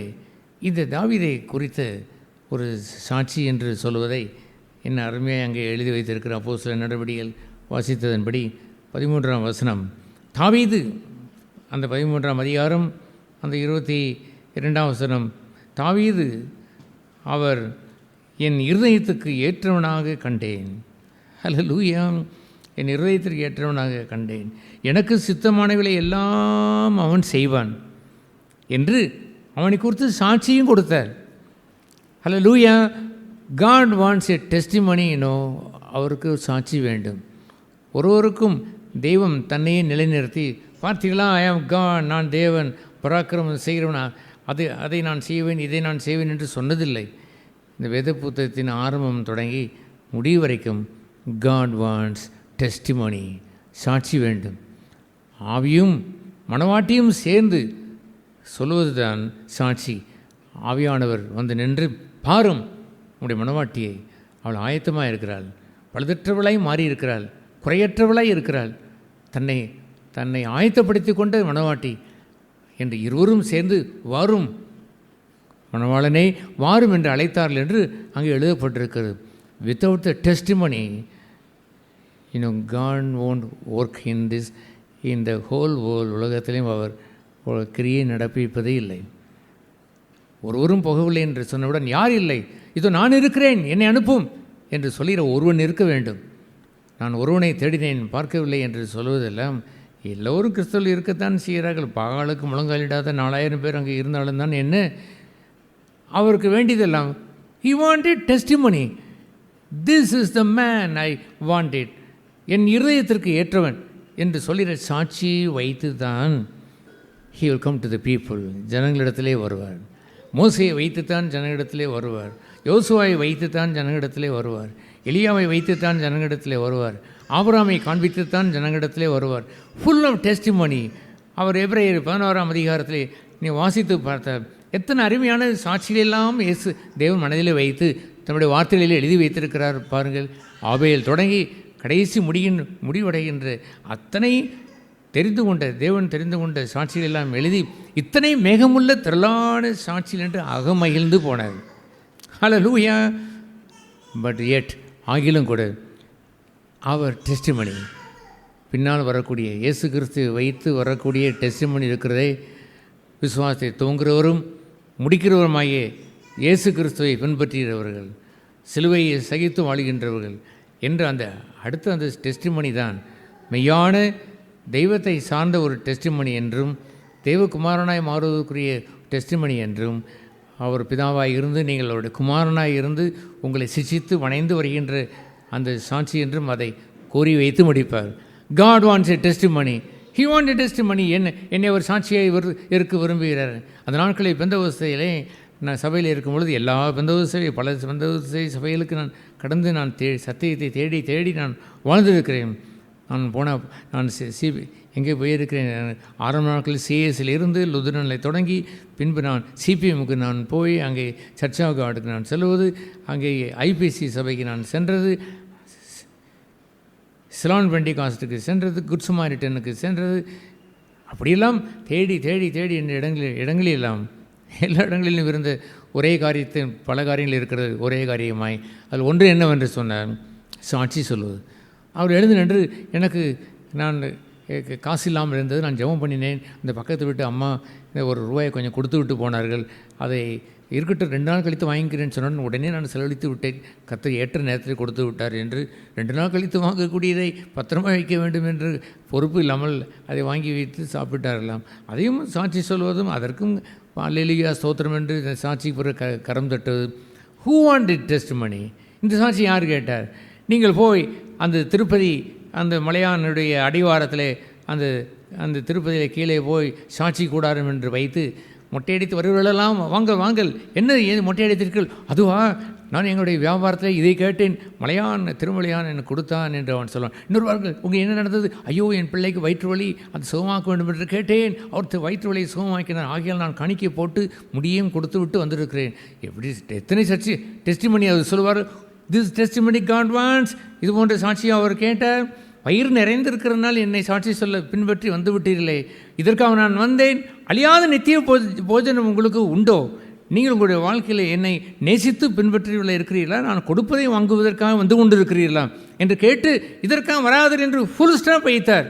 இந்த தாவீதை குறித்த ஒரு சாட்சி என்று சொல்வதை என்ன அருமையாக அங்கே எழுதி வைத்திருக்கிற அப்போஸ்தலர் நடவடிக்கைகள் வாசித்ததன்படி 13ஆம் வசனம், தாவீது அந்த 13ஆம் அதிகாரம் அந்த 22ஆம் வசனம், தாவீது அவர் என் இருதயத்துக்கு ஏற்றவனாக கண்டேன். ஹல்லேலூயா. என் இருதயத்திற்கு ஏற்றவனாக கண்டேன், எனக்கு சித்தமானவர்களை எல்லாம் அவன் செய்வான் என்று அவனை குறித்து சாட்சியும் கொடுத்தார். ஹல்லேலூயா. காட் வாண்ட்ஸ் எ டெஸ்டிமனி. அவருக்கு சாட்சி வேண்டும். ஒருவருக்கும் தெய்வம் தன்னையே நிலைநிறுத்தி, பார்த்தீங்களா, ஐ ஆம் காட், நான் தேவன், பராக்கிரமம் செய்கிறவனா, அதை நான் செய்வேன், இதை நான் செய்வேன் என்று சொன்னதில்லை. இந்த வேத புத்தகத்தின் ஆரம்பம் தொடங்கி முடிவு வரைக்கும் காட் வாண்ட்ஸ் டெஸ்டிமனி, சாட்சி வேண்டும். ஆவியும் மனவாட்டியும் சேர்ந்து சொல்வது தான் சாட்சி. ஆவியானவர் வந்து நின்று, பாரும் உங்களுடைய மனவாட்டியை, அவள் ஆயத்தமாக இருக்கிறாள், பழுதற்றவளாய் மாறி இருக்கிறாள், குறையற்றவளாய் இருக்கிறாள், தன்னை ஆயத்தப்படுத்தி கொண்ட மனவாட்டி என்று இருவரும் சேர்ந்து வாரும் மணவாளனை வாரும் என்று அழைத்தார்கள் என்று அங்கே எழுதப்பட்டிருக்கிறது. Without the testimony God won't work in this இந்த ஹோல் உலகத்திலையும் அவர் ஒரு கிரியை நடப்பிப்பதே இல்லை. ஒருவரும் போகவில்லை என்று சொன்னவுடன் யார் இல்லை, இதோ நான் இருக்கிறேன் என்னை அனுப்பும் என்று சொல்லுகிற ஒருவன் இருக்க வேண்டும். நான் ஒருவனை தேடினேன் பார்க்கவில்லை என்று சொல்வதெல்லாம் எல்லோரும் கிறிஸ்தவர்கள் இருக்கத்தான் செய்கிறார்கள். பாகாலுக்கு முழங்காலிடாத 4000 பேர் அங்கே இருந்தாலும் தான் என்ன அவருக்கு வேண்டியதெல்லாம் he wanted testimony. This is the man I wanted. என் இருதயத்திற்கு ஏற்றவன் என்று சொல்லிற சாட்சி வைத்து தான் he will come to the people. ஜனங்களிடத்திலே வருவார். மோசையை வைத்துத்தான் ஜனங்களிடத்திலே வருவார். யோசுவாவை வைத்துத்தான் ஜனங்களிடத்திலே வருவார். எலியாவை வைத்துத்தான் ஜனங்களிடத்திலே வருவார். ஆபிரகாமை காண்பித்துத்தான் ஜனங்களிடத்திலே வருவார். Full of testimony. அவர் எபிரேயர் 11ஆம் அதிகாரத்திலே நீ வாசித்து பார்த்தார். எத்தனை அருமையான சாட்சிகளெல்லாம் இயேசு தேவன் மனதிலே வைத்து தன்னுடைய வார்த்தைகளில் எழுதி வைத்திருக்கிறார் பாருங்கள். ஆபேல் தொடங்கி கடைசி முடிவடைகின்ற அத்தனை தேவன் தெரிந்து கொண்ட சாட்சிகள் எல்லாம் எழுதி இத்தனை மேகமுள்ள திரளான சாட்சிகள் என்று அகமகிழ்ந்து போனார். ஹல்லேலூயா. பட் எட் ஆகிலும் கூட அவர் டெஸ்டிமனி பின்னால் வரக்கூடிய இயேசு கிறிஸ்து வைத்து வரக்கூடிய டெஸ்டிமனி இருக்கிறதே, விசுவாசத்தை துவங்குகிறவரும் முடிக்கிறவருமாகிய இயேசு கிறிஸ்துவை பின்பற்றுகிறவர்கள், சிலுவையை சகித்து வாழ்கின்றவர்கள் என்று அந்த டெஸ்டிமனி தான் மெய்யான தெய்வத்தை சார்ந்த ஒரு டெஸ்டிமனி என்றும் தெய்வகுமாரனாய் மாறுவதற்குரிய டெஸ்டிமனி என்றும், அவர் பிதாவாய் இருந்து நீங்கள் அவருடைய குமாரனாய் இருந்து உங்களை சிச்சித்து வணைந்து வருகின்ற அந்த சாட்சி என்றும் அதை கோரி வைத்து முடிப்பார். God wants a testimony. He wants a testimony. என்னை அவர் சாட்சியை இருக்க விரும்புகிறார். அந்த நாட்களை பெந்தகோஸ்தையிலே நான் சபையில் இருக்கும் பொழுது எல்லா பல பெந்தகோஸ்தை சபைகளுக்கு நான் கடந்து நான் சத்தியத்தை தேடி நான் வாழ்ந்திருக்கிறேன். நான் எங்கே போயிருக்கிறேன். ஆரம்ப நாட்களில் சிஎஸ்சில் இருந்து லுதரனில் தொடங்கி பின்பு நான் சிபிஎம்முக்கு நான் போய் அங்கே சர்ச் ஆஃப் காடுக்கு நான் செல்வது, அங்கே ஐபிசி சபைக்கு நான் சென்றது, சிலான் பெண்டிகாஸ்டுக்கு சென்றது, குட் சமாரிட்டனுக்கு சென்றது, அப்படியெல்லாம் தேடி என்ற இடங்களெல்லாம் எல்லா இடங்களிலும் இருந்த ஒரே காரியத்தை பல காரியங்கள் இருக்கிறது ஒரே காரியமாய். அதில் ஒன்று என்னவென்று சொன்னார், சாட்சி சொல்வது. அவர் எழுந்து நின்று எனக்கு நான் காசு இல்லாமல் இருந்தது, நான் ஜெபம் பண்ணினேன். அந்த பக்கத்து விட்டு அம்மா ஒரு ரூபாயை கொஞ்சம் கொடுத்து விட்டு போனார்கள். அதை இருக்கட்டும் 2 நாள் கழித்து வாங்கிக்கிறேன்னு சொன்னால் உடனே நான் செலவழித்து விட்டேன். கர்த்தர் ஏற்ற நேரத்தில் கொடுத்து விட்டார் என்று 2 நாள் கழித்து வாங்கக்கூடியதை பத்திரமாக வைக்க வேண்டும் என்று பொறுப்பு இல்லாமல் அதை வாங்கி வைத்து சாப்பிட்டார்களாம். அதையும் சாட்சி சொல்வதும் அதற்கும் அல்லேலூயா ஸ்தோத்திரம் என்று சாட்சி கரம் தட்டுவது. Who wanted testimony? இந்த சாட்சி யார் கேட்டார்? நீங்கள் போய் அந்த திருப்பதி அந்த மலையானுடைய அடிவாரத்தில் அந்த திருப்பதியில் கீழே போய் சாட்சி கூடாரம் என்று வைத்து மொட்டையடித்து வருவர்களெல்லாம் வாங்கள் என்ன மொட்டையடித்தீர்கள்? அதுவா, நான் எங்களுடைய வியாபாரத்தில் இதை கேட்டேன், திருமலையான் எனக்கு கொடுத்தான் என்று அவன் சொல்லுவான். இன்னொருவார்கள் உங்கள் என்ன நடந்தது? ஐயோ என் பிள்ளைக்கு வயிற்று வலி அது சுகமாக்க வேண்டும் என்று கேட்டேன், அவர் வயிற்று வலியை சுகமாக்கினார், ஆகியால் நான் காணிக்கை போட்டு முடியும் கொடுத்து விட்டு வந்திருக்கிறேன். எப்படி எத்தனை சாட்சி டெஸ்டிமனி அது சொல்லுவார். This testimony God wants. இது போன்ற சாட்சியை அவர் கேட்டார். வயிறு நிறைந்திருக்கிறதுனால் என்னை சாட்சி சொல்ல பின்பற்றி வந்து விட்டீர்களே, இதற்காக நான் வந்தேன். அழியாத நித்திய போஜனம் உங்களுக்கு உண்டோ? நீங்கள் உங்களுடைய வாழ்க்கையில் என்னை நேசித்து பின்பற்றியுள்ள இருக்கிறீர்களா? நான் கொடுப்பதை வாங்குவதற்காக வந்து கொண்டு இருக்கிறீர்களா என்று கேட்டு இதற்காக வராதர் என்று ஃபுல் ஸ்டாப் வைத்தார்.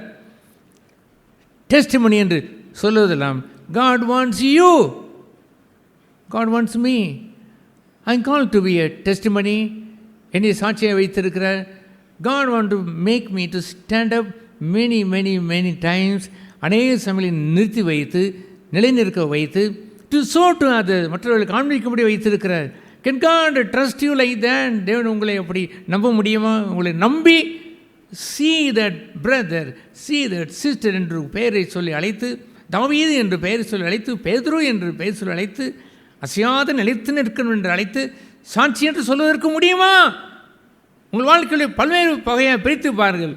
டெஸ்டிமனி என்று சொல்லுவதெல்லாம் God wants you. God wants me. I am called to be a testimony. என்னை சாட்சியை வைத்திருக்கிறார். God want to make me to stand up many times. அநேக சமயம் நிறுத்தி வைத்து நிலைநிற்க வைத்து to show to others, மற்றவர்கள் காண்பிக்கும்படி வைத்திருக்கிறார். Can God trust you like that? தேவன் உங்களை அப்படி நம்ப முடியுமா? உங்களை நம்பி see that brother, see that sister என்று பெயரை சொல்லி அழைத்து, தாவீது என்று பெயரை சொல்லி அழைத்து, பேதுரு என்று பெயர் சொல்லி அழைத்து, அசையாத நிலைத்து நிற்கணும் என்று அழைத்து சாட்சி என்று சொல்வதற்கு முடியுமா? உங்கள் வாழ்க்கையிலே பல்வேறு வகையாக பிரித்து பாருங்கள்.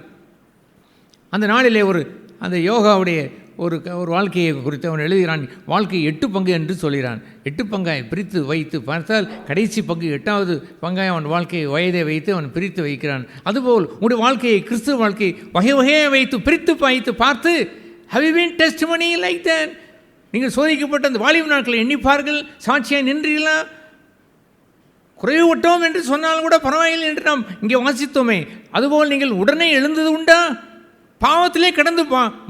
அந்த நாளிலே அந்த யோகாவுடைய ஒரு வாழ்க்கையை குறித்து அவன் எழுதுகிறான். வாழ்க்கை 8 பங்கு என்று சொல்கிறான். 8 பங்காய் பிரித்து வைத்து பார்த்தால் கடைசி பங்கு 8வது பங்காய் அவன் வாழ்க்கையை வயதை வைத்து அவன் பிரித்து வைக்கிறான். அதுபோல் உங்களுடைய வாழ்க்கையை கிறிஸ்துவ வாழ்க்கையை வகையாக வைத்து பிரித்து வைத்து பார்த்து have you been testimony like that? நீங்கள் சோதிக்கப்பட்ட அந்த வாலிப நாட்களை எண்ணிப்பார்கள். சாட்சியாக நின்றீர்களா? குறைவுட்டோம் என்று சொன்னாலும் கூட பரவாயில்லை என்று நாம் இங்கே வாசித்தோமே. அதுபோல் நீங்கள் உடனே எழுந்தது உண்டா? பாவத்திலே கடந்து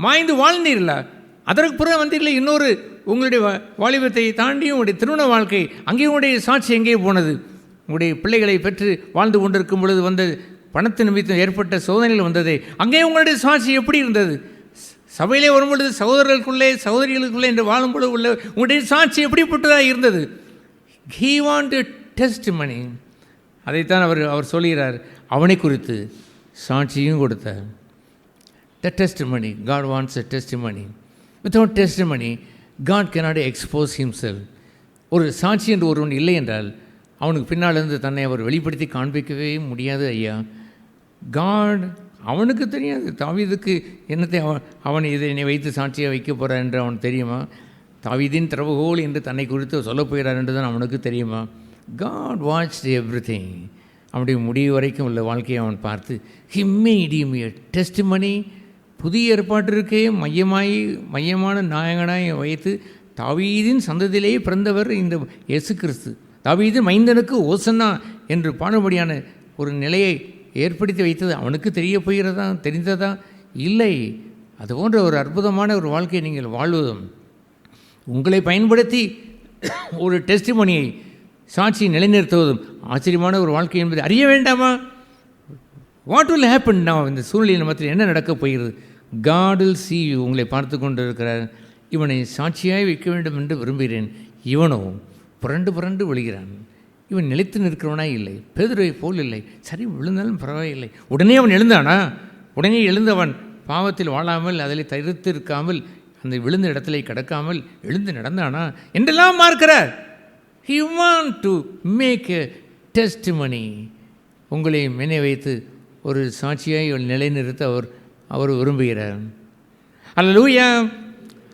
மாய்ந்து வாழ்ந்தீர்களா? அதற்கு பிறகு வந்தீர்களே இன்னொரு உங்களுடைய வாலிபத்தை தாண்டியும் உங்களுடைய திருமண வாழ்க்கை, அங்கே உங்களுடைய சாட்சி எங்கே போனது? உங்களுடைய பிள்ளைகளை பெற்று வாழ்ந்து கொண்டிருக்கும் பொழுது வந்த பணத்து நிமித்தம் ஏற்பட்ட சோதனைகள் வந்ததே, அங்கே உங்களுடைய சாட்சி எப்படி இருந்தது? சபையிலே வரும்பொழுது சகோதரர்களுக்குள்ளே சகோதரிகளுக்குள்ளே என்று வாழும் பொழுது உள்ள உங்களுடைய சாட்சி எப்படிப்பட்டதாக இருந்தது? He wanted testimony. அதைத்தான் அவர் சொல்கிறார். அவனை குறித்து சாட்சியும் கொடுத்தார். The testimony. God wants a testimony. Without testimony, God cannot expose himself. ஒரு சாட்சி என்று ஒருவன் இல்லை என்றால் அவனுக்கு பின்னாலிருந்து தன்னை அவர் வெளிப்படுத்தி காண்பிக்கவே முடியாது ஐயா. காட் அவனுக்கு தெரியாது. தாவீதுக்கு என்னத்தை அவன் இதை வைத்து சாட்சியாக வைக்க போகிறார் என்று அவனுக்கு தெரியுமா? தாவீதின் திறவுகோல் என்று தன்னை குறித்து சொல்லப் போகிறார் என்று தான் அவனுக்கு தெரியுமா? God watched everything. அவனுடைய முடிவு வரைக்கும் உள்ள வாழ்க்கையை அவன் பார்த்து he made him a testimony. புதிய ஏற்பாட்டிற்கே மையமான நாயகனாய் வைத்து தாவீதின் சந்ததியிலேயே பிறந்தவர் இந்த இயேசு கிறிஸ்து. தாவீதின் மைந்தனுக்கு ஓசன்னா என்று பாடும்படியான ஒரு நிலையை ஏற்படுத்தி வைத்தது அவனுக்கு தெரிந்ததா? இல்லை. அதுபோன்ற ஒரு அற்புதமான ஒரு வாழ்க்கையை நீங்கள் வாழ்வதும் உங்களை பயன்படுத்தி ஒரு டெஸ்டிமோனியை சாட்சி நிலைநிறுத்துவதும் ஆச்சரியமான ஒரு வாழ்க்கை என்பதை அறிய வேண்டாமா? வாட் வில் ஹேப்பன் நான் இந்த சூழ்நிலை மத்தியில் என்ன நடக்கப் போகிறது? God will see you. உங்களை பார்த்து கொண்டு இருக்கிறார். இவனை சாட்சியாய் வைக்க வேண்டும் என்று விரும்புகிறேன். இவனோ புரண்டு விழுகிறான். இவன் நிலைத்து நிற்கிறவனாய் இல்லை, பேதுருவை போல் இல்லை. சரி, விழுந்தாலும் பரவாயில்லை. உடனே அவன் எழுந்தானா? உடனே எழுந்தவன் பாவத்தில் வாழாமல் அதில் தரித்து இருக்காமல் அந்த விழுந்த இடத்துல கிடக்காமல் எழுந்து நடந்தானா என்றெல்லாம் பார்க்கிறார். He want to make a testimony. உங்களை மெனை வைத்து ஒரு சாட்சியாய் நிலைநிறுத்த அவர் விரும்புகிறார். அல்லேலூயா.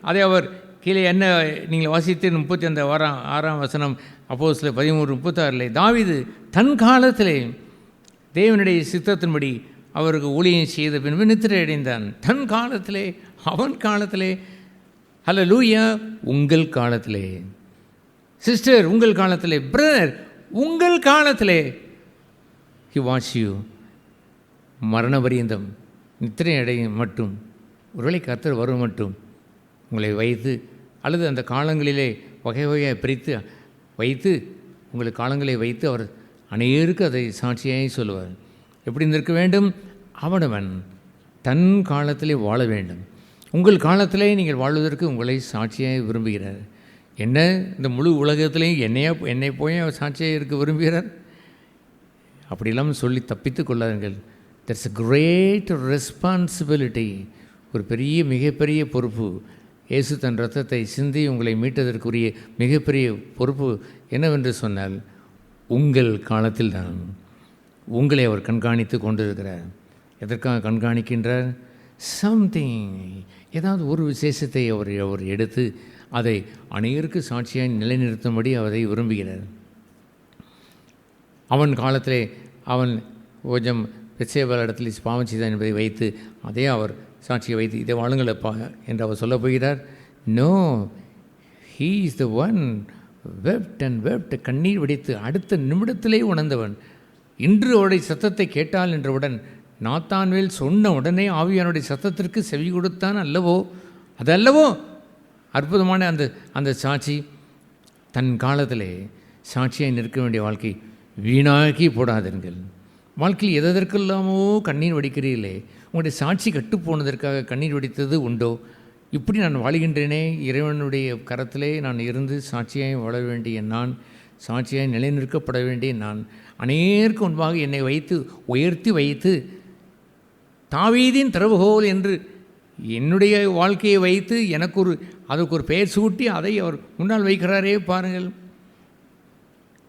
அதை அவர் கீழே என்ன நீங்கள் வாசித்து 36 வசனம் அப்போஸ்தலர் 13:36 தாவீது தன் காலத்திலே தேவனுடைய சித்தத்தின்படி அவருக்கு ஊழியம் செய்த பின்பு நித்திரை அடைந்தான். தன் காலத்திலே, அவன் காலத்திலே. அல்லேலூயா. உங்கள் காலத்திலே சிஸ்டர், உங்கள் காலத்திலே பிரதர், உங்கள் காலத்திலே He wants you. மரண பரியந்தம் நித்திரை அடையும் மட்டும், ஒருவேளை கர்த்தர் வரும் மட்டும் உங்களை வைத்து அல்லது அந்த காலங்களிலே வகை வகையாக பிரித்து வைத்து உங்களுக்கு காலங்களை வைத்து அவர் அநேருக்கு அதை சாட்சியாக சொல்லுவார். எப்படி இருந்திருக்க வேண்டும்? அவனவன் தன் காலத்திலே வாழ வேண்டும். உங்கள் காலத்திலே நீங்கள் வாழ்வதற்கு உங்களை சாட்சியாக விரும்புகிறார். என்ன இந்த முழு உலகத்திலேயும் என்னை போய் அவர் சாட்சியாக இருக்க விரும்புகிறார்? அப்படியெல்லாம் சொல்லி தப்பித்து கொள்ளாதீர்கள். That's a great responsibility. ஒரு மிகப்பெரிய பொறுப்பு. இயேசு தன் இரத்தத்தை சிந்தி உங்களை மீட்டதற்குரிய மிகப்பெரிய பொறுப்பு என்னவென்று சொன்னால், உங்கள் காலத்தில் தான் உங்களை அவர் கண்காணித்து கொண்டிருக்கிறார். எதற்காக கண்காணிக்கின்றார்? சம்திங், ஏதாவது ஒரு விசேஷத்தை அவர் எடுத்து அதை அநேகருக்கு சாட்சியாக நிலைநிறுத்தும்படி அவரை விரும்புகிறார். அவன் காலத்திலே அவன் கொஞ்சம் பெத்சேபா இடத்தில் பாவம் செய்தான் என்பதை வைத்து அதே அவர் சாட்சியை வைத்து இதை வாழுங்களப்பா என்று அவர் சொல்ல போகிறார். No, he is the one wept and wept. கண்ணீர் வடித்து அடுத்த நிமிடத்திலே உணர்ந்தவன். இன்று அவருடைய சத்தத்தை கேட்டால் என்றவுடன் நாத்தான்வேல் சொன்ன உடனே ஆவியானுடைய சத்தத்திற்கு செவி கொடுத்தான் அல்லவோ? அதல்லவோ அற்புதமான அந்த சாட்சி. தன் காலத்திலே சாட்சியாக நிற்க வேண்டிய வாழ்க்கை வீணாக்கி போடாதீர்கள். வாழ்க்கையில் எதற்கெல்லாமோ கண்ணீர் வடிக்கிறீர்களே, உங்களுடைய சாட்சி கட்டுப்போனதற்காக கண்ணீர் வடித்தது உண்டோ? இப்படி நான் வாழ்கின்றேனே, இறைவனுடைய கரத்திலே நான் இருந்து சாட்சியாய் வாழ வேண்டிய நான், சாட்சியாய் நிலைநிற்கப்பட வேண்டிய நான், அநேருக்கு முன்பாக என்னை வைத்து உயர்த்தி வைத்து தாவீதின் திறவுகோல் என்று என்னுடைய வாழ்க்கையை வைத்து அதற்கு ஒரு பெயர் சூட்டி அதை அவர் முன்னால் வைக்கிறாரே பாருங்கள்.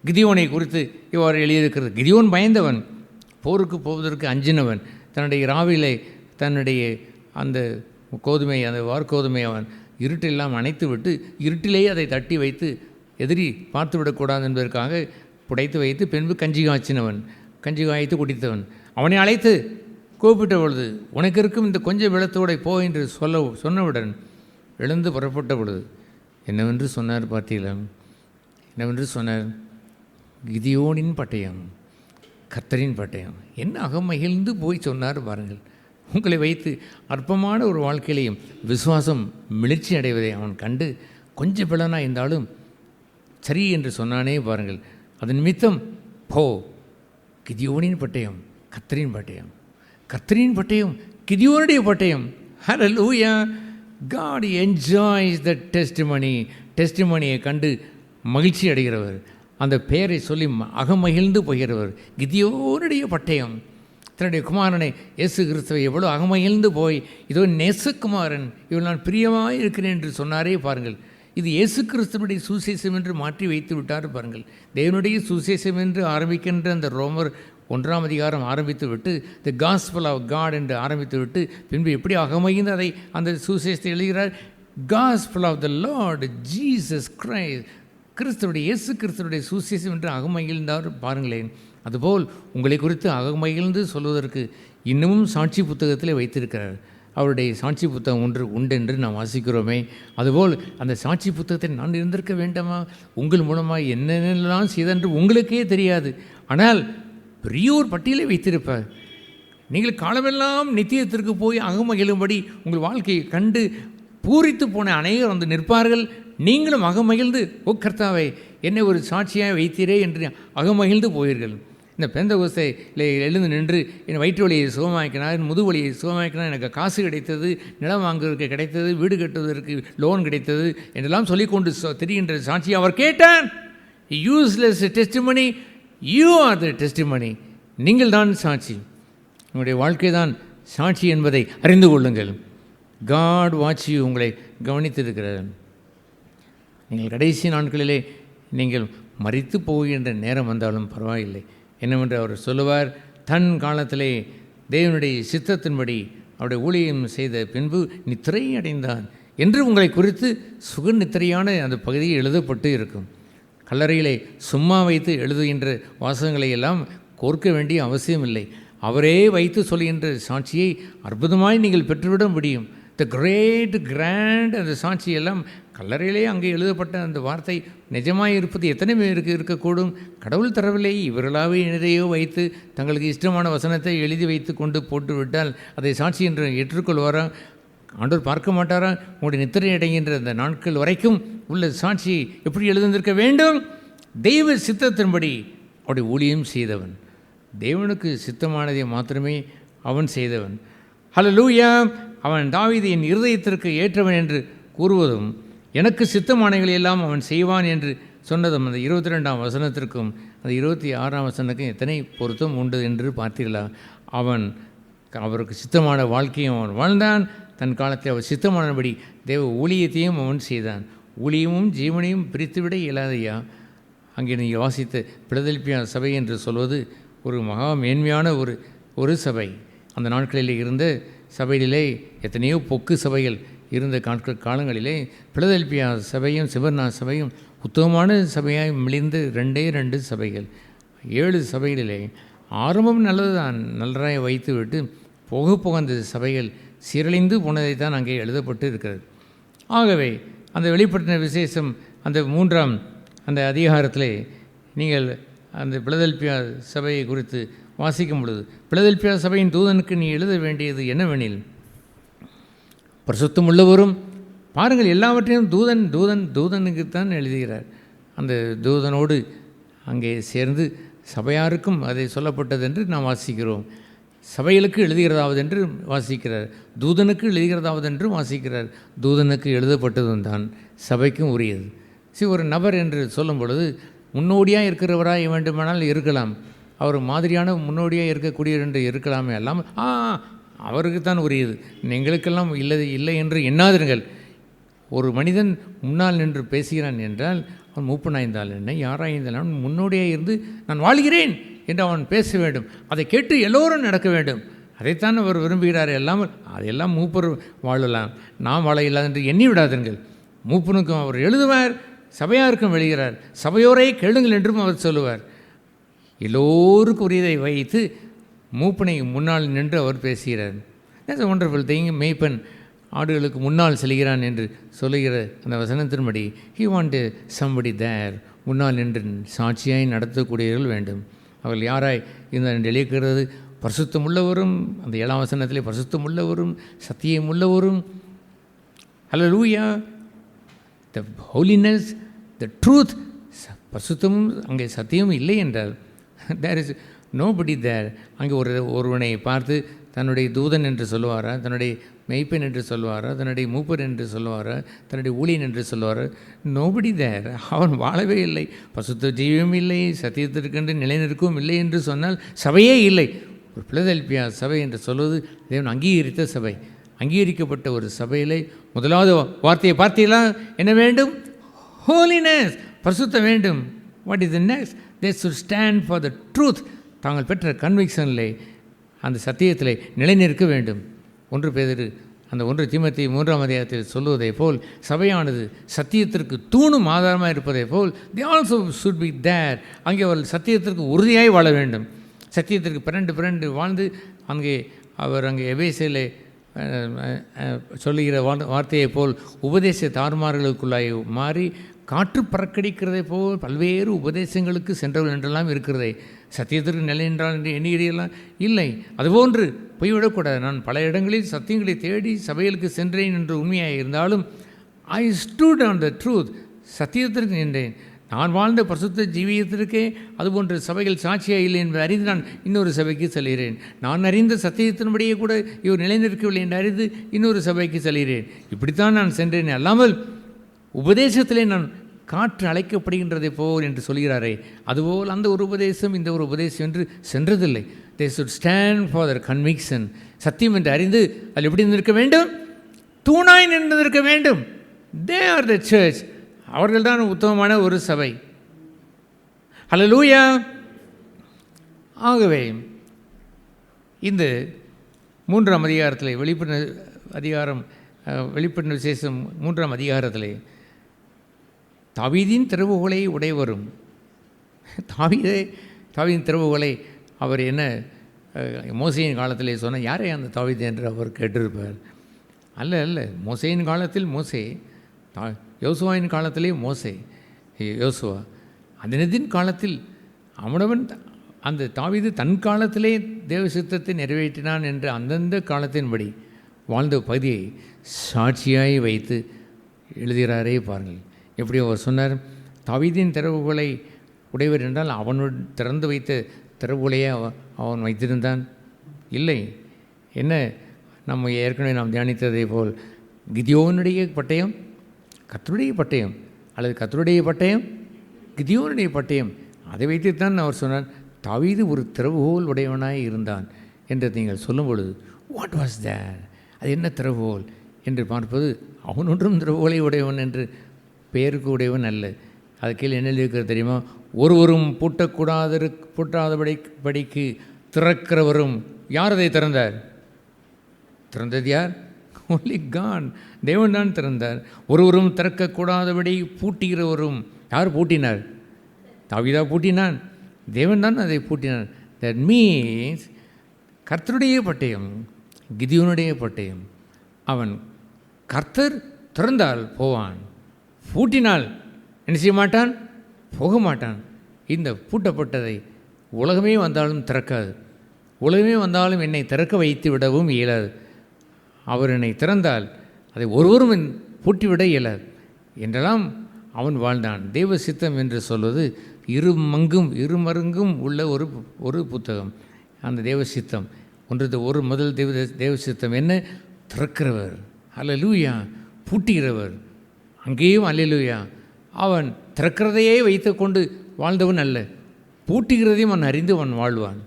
கிதியோனை குறித்து இவ்வாறு எழுதியிருக்கிறது. கிதியோன் பயந்தவன், போருக்கு போவதற்கு அஞ்சினவன். தன்னுடைய ராவிலே தன்னுடைய அந்த வார்கோதுமை அவன் இருட்டெல்லாம் அணைத்து விட்டு இருட்டிலேயே அதை தட்டி வைத்து எதிரி பார்த்து விடக்கூடாது என்பதற்காக புடைத்து வைத்து பின்பு கஞ்சி காய்த்து குடித்தவன். அவனை அழைத்து கூப்பிட்ட பொழுது, உனக்கு இருக்கும் இந்த கொஞ்சம் வெள்ளத்தோடை போ என்று சொன்னவுடன் எழுந்து புறப்பட்ட பொழுது என்னவென்று சொன்னார் பார்த்தீங்களா? என்னவென்று சொன்னார்? கிதியோனின் பட்டயம், கர்த்தரின் பட்டயம். என்ன அகமகிழ்ந்து போய் சொன்னார் பாருங்கள். உங்களை வைத்து அற்பமான ஒரு வாழ்க்கையிலையும் விசுவாசம் மிளிர்ச்சி அடைவதை அவன் கண்டு கொஞ்சம் பிளனா இருந்தாலும் சரி என்று சொன்னானே பாருங்கள். அதன் நிமித்தம் போ, கிதியோனின் பட்டயம், கர்த்தரின் பட்டயம், கர்த்தரின் பட்டயம், கிதியோனுடைய பட்டயம். ஹல்லேலூயா! God enjoys the testimony. டெஸ்டிமனியை கண்டு மகிழ்ச்சி அடைகிறவர், அந்த பெயரை சொல்லி அகமகிழ்ந்து போகிறவர். கிதியோனுடைய பட்டயம், தன்னுடைய குமாரனை இயேசு கிறிஸ்துவை எவ்வளோ அகமகிழ்ந்து போய், இதோ நேசகுமாரன், இவள் நான் பிரியமாக இருக்கிறேன் என்று சொன்னாரே பாருங்கள். இது இயேசு கிறிஸ்துவனுடைய சுசேஷம் என்று மாற்றி வைத்து விட்டார் பாருங்கள். தேவனுடைய சுசேஷம் என்று ஆரம்பிக்கின்ற அந்த ரோமர் 1ஆம் அதிகாரம் ஆரம்பித்து விட்டு தி காஸ்பல் ஆஃப் காட் என்று ஆரம்பித்து விட்டு பின்பு எப்படி அகமகிழ்ந்து அதை அந்த சுசேஷத்தை எழுதுகிறார். Gospel of the Lord Jesus Christ, கிறிஸ்துவனுடைய இயேசு கிறிஸ்துவனுடைய சுசேஷம் என்று அகமகிழ்ந்தார் பாருங்களேன். அதுபோல் உங்களை குறித்து அகமகிழ்ந்து சொல்வதற்கு இன்னமும் சாட்சி புத்தகத்தில் வைத்திருக்கிறார். அவருடைய சாட்சி புத்தகம் ஒன்று உண்டு என்று நாம் வாசிக்கிறோமே, அதுபோல் அந்த சாட்சி புத்தகத்தை நான் இருந்திருக்க வேண்டாமா? உங்கள் மூலமாக என்னென்னலாம் செய்தென்று உங்களுக்கே தெரியாது, ஆனால் பெரியோர் பட்டியலை வைத்திருப்பார். நீங்கள் காலமெல்லாம் நித்தியத்திற்கு போய் அகமகிழும்படி உங்கள் வாழ்க்கையை கண்டு பூரித்து போன அநேகர் வந்து நிற்பார்கள். நீங்களும் அகமகிழ்ந்து, ஓ கர்த்தாவே, என்னை ஒரு சாட்சியாக வைத்தீரே என்று அகமகிழ்ந்து போவீர்கள். இந்த பெந்தகோஸ்தையில் எழுந்து நின்று என் வயிற்று வலியை சுகமாக்கினார், என் முதுகு வலியை சுகமாக்கினார், எனக்கு காசு கிடைத்தது, நிலம் வாங்குவதற்கு கிடைத்தது, வீடு கட்டுவதற்கு லோன் கிடைத்தது என்றெல்லாம் சொல்லிக்கொண்டு தெரிகின்ற சாட்சி அவர் கேட்டார். Useless testimony, you are the testimony. நீங்கள் தான் சாட்சி, உங்களுடைய வாழ்க்கை தான் சாட்சி என்பதை அறிந்து கொள்ளுங்கள். காட் வாட்ச் யூ, உங்களை கவனித்திருக்கிறார். நீங்கள் கடைசி நாட்களிலே நீங்கள் மரித்து போகின்ற நேரம் வந்தாலும் பரவாயில்லை. என்னவென்று அவர் சொல்லுவார், தன் காலத்திலே தேவனுடைய சித்தத்தின்படி அவருடைய ஊழியம் செய்த பின்பு நித்திரை அடைந்தான் என்று உங்களை குறித்து சுக நித்திரையான அந்த பகுதியில் எழுதப்பட்டு இருக்கும். கல்லறையிலே சும்மா வைத்து எழுதுகின்ற வாசகங்களை எல்லாம் கோர்க்க வேண்டிய அவசியமில்லை. அவரே வைத்து சொல்கின்ற சாட்சியை அற்புதமாய் நீங்கள் பெற்றுவிட முடியும். த கிரேட் கிராண்ட் அந்த சாட்சியெல்லாம் கல்லறையிலே அங்கே எழுதப்பட்ட அந்த வார்த்தை நிஜமாக இருப்பது எத்தனை பேருக்கு இருக்கக்கூடும்? கடவுள் தரவில்லை, இவர்களாகவே எதையோ வைத்து தங்களுக்கு இஷ்டமான வசனத்தை எழுதி வைத்து கொண்டு போட்டு விட்டால் அதை சாட்சி என்று ஏற்றுக்கொள்வாரா? ஆண்டவர் பார்க்க மாட்டாரா? உங்களுடைய நித்திரை அடைகின்ற அந்த நாட்கள் வரைக்கும் உள்ள சாட்சி எப்படி எழுதியிருக்க வேண்டும்? தெய்வ சித்தத்தின்படி அவருடைய ஊழியம் செய்தவன், தேவனுக்கு சித்தமானதை மாத்திரமே அவன் செய்தவன். ஹல்லேலூயா! அவன் தாவீது என் இருதயத்திற்கு ஏற்றவன் என்று கூறுவதும், எனக்கு சித்தமானவைகளை எல்லாம் அவன் செய்வான் என்று சொன்னதும் அந்த 22ஆம் வசனத்திற்கும் அந்த 26ஆம் வசனத்துக்கும் எத்தனை பொருத்தம் உண்டு என்று பார்த்தீர்களா? அவருக்கு சித்தமான வாழ்க்கையும் அவன் வாழ்ந்தான். தன் காலத்தில் அவர் சித்தமானபடி தேவ ஊழியத்தையும் அவன் செய்தான். ஊழியமும் ஜீவனையும் பிரித்துவிட இயலாதையா? அங்கே நீங்கள் வாசித்த பிலதெல்பியா சபை என்று சொல்வது ஒரு மகா மேன்மையான ஒரு சபை. அந்த நாட்களில் இருந்த சபையிலே எத்தனையோ பொக்கு சபைகள் இருந்த காலங்களிலே பிலதெல்பியா சபையும் சிபர்னா சபையும் உத்தமமான சபையாய் மிளிர்ந்து 2 சபைகள். 7 சபைகளிலே ஆரம்பம் நல்லதுதான், நல்லராய் வைத்து விட்டு போக போக அந்த சபைகள் சீரழிந்து போனதை தான் அங்கே எழுதப்பட்டு இருக்கிறது. ஆகவே அந்த வெளிப்படுத்தின விசேஷம் அந்த 3ஆம் அந்த அதிகாரத்திலே நீங்கள் அந்த பிலதெல்பியா சபையை குறித்து வாசிக்கும் பொழுது, பிலதெல்பியா சபையின் தூதனுக்கு நீ எழுத வேண்டியது என்னவெனில், பரிசுத்தம் உள்ளவரும், பாருங்கள் எல்லாவற்றையும் தூதனுக்குத்தான் எழுதுகிறார். அந்த தூதனோடு அங்கே சேர்ந்து சபையாருக்கும் அதை சொல்லப்பட்டது என்று நாம் வாசிக்கிறோம். சபைகளுக்கு எழுதுகிறதாவது என்று வாசிக்கிறார், தூதனுக்கு எழுதுகிறதாவது என்று வாசிக்கிறார். தூதனுக்கு எழுதப்பட்டதும் தான் சபைக்கும் உரியது. ஒரு நபர் என்று சொல்லும் பொழுது முன்னோடியாக இருக்கிறவராக வேண்டுமானால் இருக்கலாம், அவர் மாதிரியான முன்னோடியாக இருக்கக்கூடியவர் என்று இருக்கலாமே, எல்லாம் அவருக்கு தான் உரியது, எங்களுக்கெல்லாம் இல்லை என்று எண்ணாதிருங்கள். ஒரு மனிதன் முன்னால் நின்று பேசுகிறான் என்றால் அவன் மூப்பனாய்ந்தால் என்ன, யாராய்ந்தால் அவன் முன்னோடியாக இருந்து நான் வாழ்கிறேன் என்று அவன் பேச வேண்டும். அதை கேட்டு எல்லோரும் நடக்க வேண்டும். அதைத்தான் அவர் விரும்புகிறார். எல்லாமல் அதெல்லாம் மூப்பர் வாழலாம், நாம் வாழ இல்லாது என்று எண்ணி விடாதீர்கள். மூப்பனுக்கும் அவர் எழுதுவார், சபையாருக்கும் எழுதுகிறார். சபையோரை கேளுங்கள் என்றும் அவர் சொல்லுவார். எல்லோருக்கும் உரியதை வைத்து மூப்பனை முன்னால் நின்று அவர் பேசுகிறார். Wonderful thing. மேய்ப்பன் ஆடுகளுக்கு முன்னால் செல்கிறான் என்று சொல்லுகிற அந்த வசனத்தின்படி he wanted somebody there, முன்னால் நின்று சாட்சியாய் நடத்தக்கூடியவர்கள் வேண்டும். அவர்கள் யாராய் இந்த எழுக்கிறது? பரிசுத்தம் உள்ளவரும், அந்த 7ஆம் வசனத்திலே பரிசுத்தம் உள்ளவரும், சத்தியம் உள்ளவரும். ஹல்லேலூயா. the holiness, the truth, பரிசுத்தமும் அங்கே சத்தியமும் இல்லை என்றால் there is nobody there. அங்கே ஒருவனை பார்த்து தன்னுடைய தூதன் என்று சொல்லுவாரா, தன்னுடைய மெய்ப்பெண் என்று சொல்லுவாரா, தன்னுடைய மூப்பர் என்று சொல்லுவாரா, தன்னுடைய ஊழியன் என்று சொல்லுவாரா? நோபடி தேர். அவன் வாழவே இல்லை, பரிசுத்த ஜீவமும் இல்லை, சத்தியத்திற்கென்று நிலைநிற்கவும் இல்லை என்று சொன்னால் சபையே இல்லை. ஒரு பிலதெல்பியா சபை என்று சொல்வது தேவன் அங்கீகரித்த சபை. அங்கீகரிக்கப்பட்ட ஒரு சபையிலே முதலாவது வார்த்தையை பார்த்தீங்களா? என்ன வேண்டும்? ஹோலினஸ், பரிசுத்தம் வேண்டும். What is the next? They should stand for the truth. தாங்கள் பெற்ற கன்விக்ஷனிலே, அந்த சத்தியத்திலே நிலைநிற்க வேண்டும். 1 பேதுரு அந்த 1 தீமோத்தேயு 3ஆம் அதிகாரத்தில் சொல்லுவதை போல் சபையானது சத்தியத்திற்கு தூணும் ஆதாரமாக இருப்பதை போல் they also should be there. அங்கே அவர்கள் சத்தியத்திற்கு உறுதியாய் வாழ வேண்டும். சத்தியத்திற்கு பிறண்டு வாழ்ந்து அங்கே எபேசிலே சொல்லுகிற வார்த்தையை போல் உபதேச தாறுமாறுகளுக்குள்ளாய் மாறி காற்று பறக்கடிக்கிறதை போல் பல்வேறு உபதேசங்களுக்கு சென்றவர்கள் என்றெல்லாம் இருக்கிறதே. சத்தியத்திற்கு நிலை என்றால் என்று எண்ணிகிறீர்களா? இல்லை. அதுபோன்று போய்விடக்கூடாது. நான் பல இடங்களில் சத்தியங்களை தேடி சபைகளுக்கு சென்றேன் என்று உண்மையாக இருந்தாலும் ஐ ஸ்டூட் ஆன் த ட்ரூத், சத்தியத்திற்கு நின்றேன். நான் வாழ்ந்த பரிசுத்த ஜீவியத்திற்கே அதுபோன்ற சபைகள் சாட்சியாக இல்லை என்பதை அறிந்து நான் இன்னொரு சபைக்கு செல்கிறேன். நான் அறிந்த சத்தியத்தின்படியே கூட இவர் நிலைநிற்கவில்லை என்று அறிந்து இன்னொரு சபைக்கு செல்கிறேன். இப்படித்தான் நான் சென்றேன். அல்லாமல் உபதேசத்திலே நான் காற்று அழைக்கப்படுகின்றதை போல் என்று சொல்கிறாரே, அதுபோல் அந்த ஒரு உபதேசம் இந்த ஒரு உபதேசம் என்று சென்றதில்லை. they should stand for their conviction. சத்தியம் என்று அறிந்து அதில் எப்படி நிற்க வேண்டும்? தூணாய் நின்று நிற்க வேண்டும். they are the church. அவர்கள்தான் உத்தமமான ஒரு சபை. ஹல்லேலூயா. ஆகவே இந்த 3ஆம் அதிகாரத்திலே வெளிப்படும் விசேஷம் 3ஆம் அதிகாரத்திலே தாவீதின் திறவுகோலை உடையவரும், தாவீதின் திறவுகோலை அவர் என்ன மோசேயின் காலத்திலே சொன்ன, யாரே அந்த தாவீது என்று அவர் கேட்டிருப்பார். அல்ல மோசேயின் காலத்தில் மோசே, யோசுவாவின் காலத்திலே மோசே யோசுவா, அதனதின் காலத்தில் அவனவன் அந்த தாவீது தன் காலத்திலே தேவ சித்தத்தை நிறைவேற்றினான் என்று அந்தந்த காலத்தின்படி வாழ்ந்த பகுதியை சாட்சியாய் வைத்து எழுதுகிறாரே பாருங்கள். எப்படி அவர் சொன்னார்? தாவீதின் திறவுகளை உடையவர் என்றால் அவனோடு திறந்து வைத்த திறவுகளையே அவன் வைத்திருந்தான்? இல்லை. என்ன, நம்ம ஏற்கனவே நாம் தியானித்ததை போல் கிதியோனுடைய பட்டயம் கர்த்தருடைய பட்டயம், அல்லது கர்த்தருடைய பட்டயம் கிதியோனுடைய பட்டயம், அதை வைத்துத்தான் அவர் சொன்னார் தாவீது ஒரு திறவுகோல் உடையவனாய் இருந்தான் என்று நீங்கள் சொல்லும் பொழுது வாட் வாஸ் தேர்? அது என்ன திறவுகோல் என்று பார்ப்பது, அவன் ஒன்றும் திறவுகோலை உடையவன் என்று பெயருக்கு உடையவன் அல்ல. அது கீழே என்ன இருக்கிறது தெரியுமா? ஒருவரும் பூட்டாதபடிக்கு திறக்கிறவரும். யார் அதை திறந்தார்? திறந்தது யார்? Only God. தேவன் தான் திறந்தார். ஒருவரும் திறக்கக்கூடாதபடி பூட்டுகிறவரும். யார் பூட்டினார்? தாவீதா பூட்டினான்? தேவன் தான் அதை பூட்டினார். தட் மீன்ஸ் கர்த்தருடைய பட்டயம், கிதியோனுடைய பட்டயம். அவன் கர்த்தர் திறந்தால் போவான், பூட்டினால் என்ன செய்ய மாட்டான்? போக மாட்டான். இந்த பூட்டப்பட்டதை உலகமே வந்தாலும் திறக்காது. உலகமே வந்தாலும் என்னை திறக்க வைத்து விடவும் இயலாது. அவர் என்னை திறந்தால் அதை ஒருவரும் பூட்டிவிட இயலாது என்றெல்லாம் அவன் வாழ்ந்தான். தேவ சித்தம் என்று சொல்வது இருமருங்கும் உள்ள ஒரு புத்தகம். அந்த தேவ சித்தம் ஒரு முதல் தேவ சித்தம் என்ன? திறக்கிறவர், அல்லேலூயா. பூட்டுகிறவர், அங்கேயும் அல்லேலூயா. அவன் திறக்கிறதையே வைத்து கொண்டு வாழ்ந்தவன் அல்ல, பூட்டுகிறதையும் அவன் அறிந்து அவன் வாழ்வான்.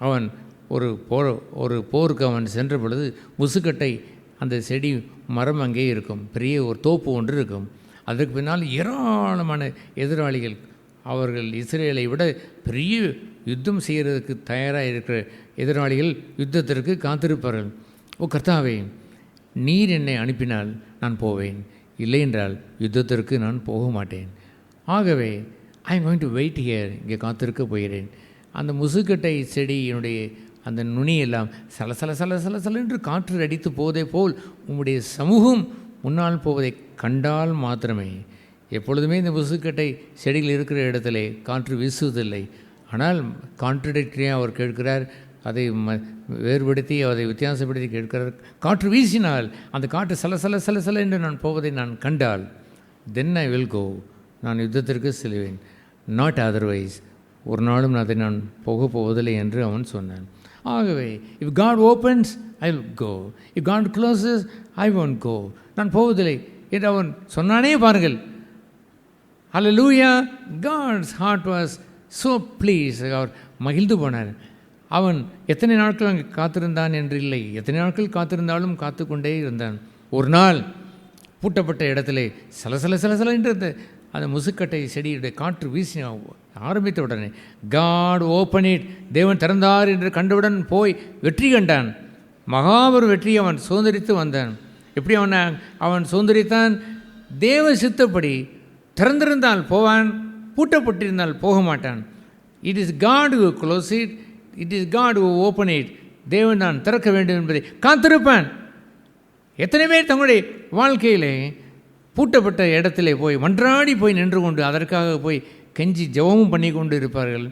அவன் ஒரு போருக்கு அவன் சென்ற பொழுது முசுக்கட்டை, அந்த செடி மரம் அங்கே இருக்கும், பெரிய ஒரு தோப்பு ஒன்று இருக்கும். அதற்கு பின்னால் ஏராளமான எதிராளிகள், அவர்கள் இஸ்ரேலை விட பெரிய யுத்தம் செய்கிறதுக்கு தயாராக இருக்கிற எதிராளிகள் யுத்தத்திற்கு காத்திருப்பார்கள். ஓ கர்த்தாவே, நீர் என்னை அனுப்பினால் நான் போவேன், இல்லை என்றால் யுத்தத்திற்கு நான் போக மாட்டேன். ஆகவே I am going to wait here, இங்கே காத்திருக்க போகிறேன். அந்த முசுக்கட்டை செடியினுடைய அந்த நுனியெல்லாம் சல என்று காற்று அடித்து போவதை போல் உம்முடைய சமூகம் முன்னால் போவதை கண்டால் மாத்திரமே. எப்பொழுதுமே இந்த முசுக்கட்டை செடிகள் இருக்கிற இடத்துல காற்று வீசுவதில்லை. ஆனால் கான்ட்ரடிக்டரியாக அவர் கேட்கிறார், அதை வேறுபடுத்தி அதை வித்தியாசப்படுத்தி கேட்கிறார். காற்று வீசினால் அந்த காற்று சல என்று நான் போவதை நான் கண்டால் தென் ஐ வில் கோ, நான் யுத்தத்திற்கு செல்வேன். நாட் அதர்வைஸ், ஒரு நாளும் அதை நான் போவதில்லை என்று அவன் சொன்னான். ஆகவே if God opens I will go, if God closes I won't go, நான் போவதில்லை என்று அவன் சொன்னானே பாருங்கள். ஹல்லேலூயா. God's heart was so pleased. அவர் மகிழ்ந்து போனார். அவன் எத்தனை நாட்கள் அங்கே காத்திருந்தான் என்று இல்லை, எத்தனை நாட்கள் காத்திருந்தாலும் காத்து கொண்டே இருந்தான். ஒரு நாள் பூட்டப்பட்ட இடத்துல சல என்று அந்த முசுக்கட்டை செடியுடைய காற்று வீசி ஆரம்பித்த உடனே காட் ஓப்பன் இட், தேவன் திறந்தார் என்று கண்டவுடன் போய் வெற்றி கண்டான். மகாபெரும் வெற்றி அவன் சுதந்திரித்து வந்தான். எப்படி அவன் சுதந்திரித்தான்? தேவ சித்தப்படி திறந்திருந்தால் போவான், பூட்டப்பட்டிருந்தால் போக மாட்டான். It is God who close it, it is God who open it. தேவன் தான் திறக்க வேண்டும் என்பதை காத்திருப்பான். எத்தனை பேர் தங்களுடைய வாழ்க்கையிலே பூட்டப்பட்ட இடத்திலே போய் மன்றாடி போய் நின்று கொண்டு அதற்காக போய் கெஞ்சி ஜெபமும் பண்ணி கொண்டு இருப்பார்கள்.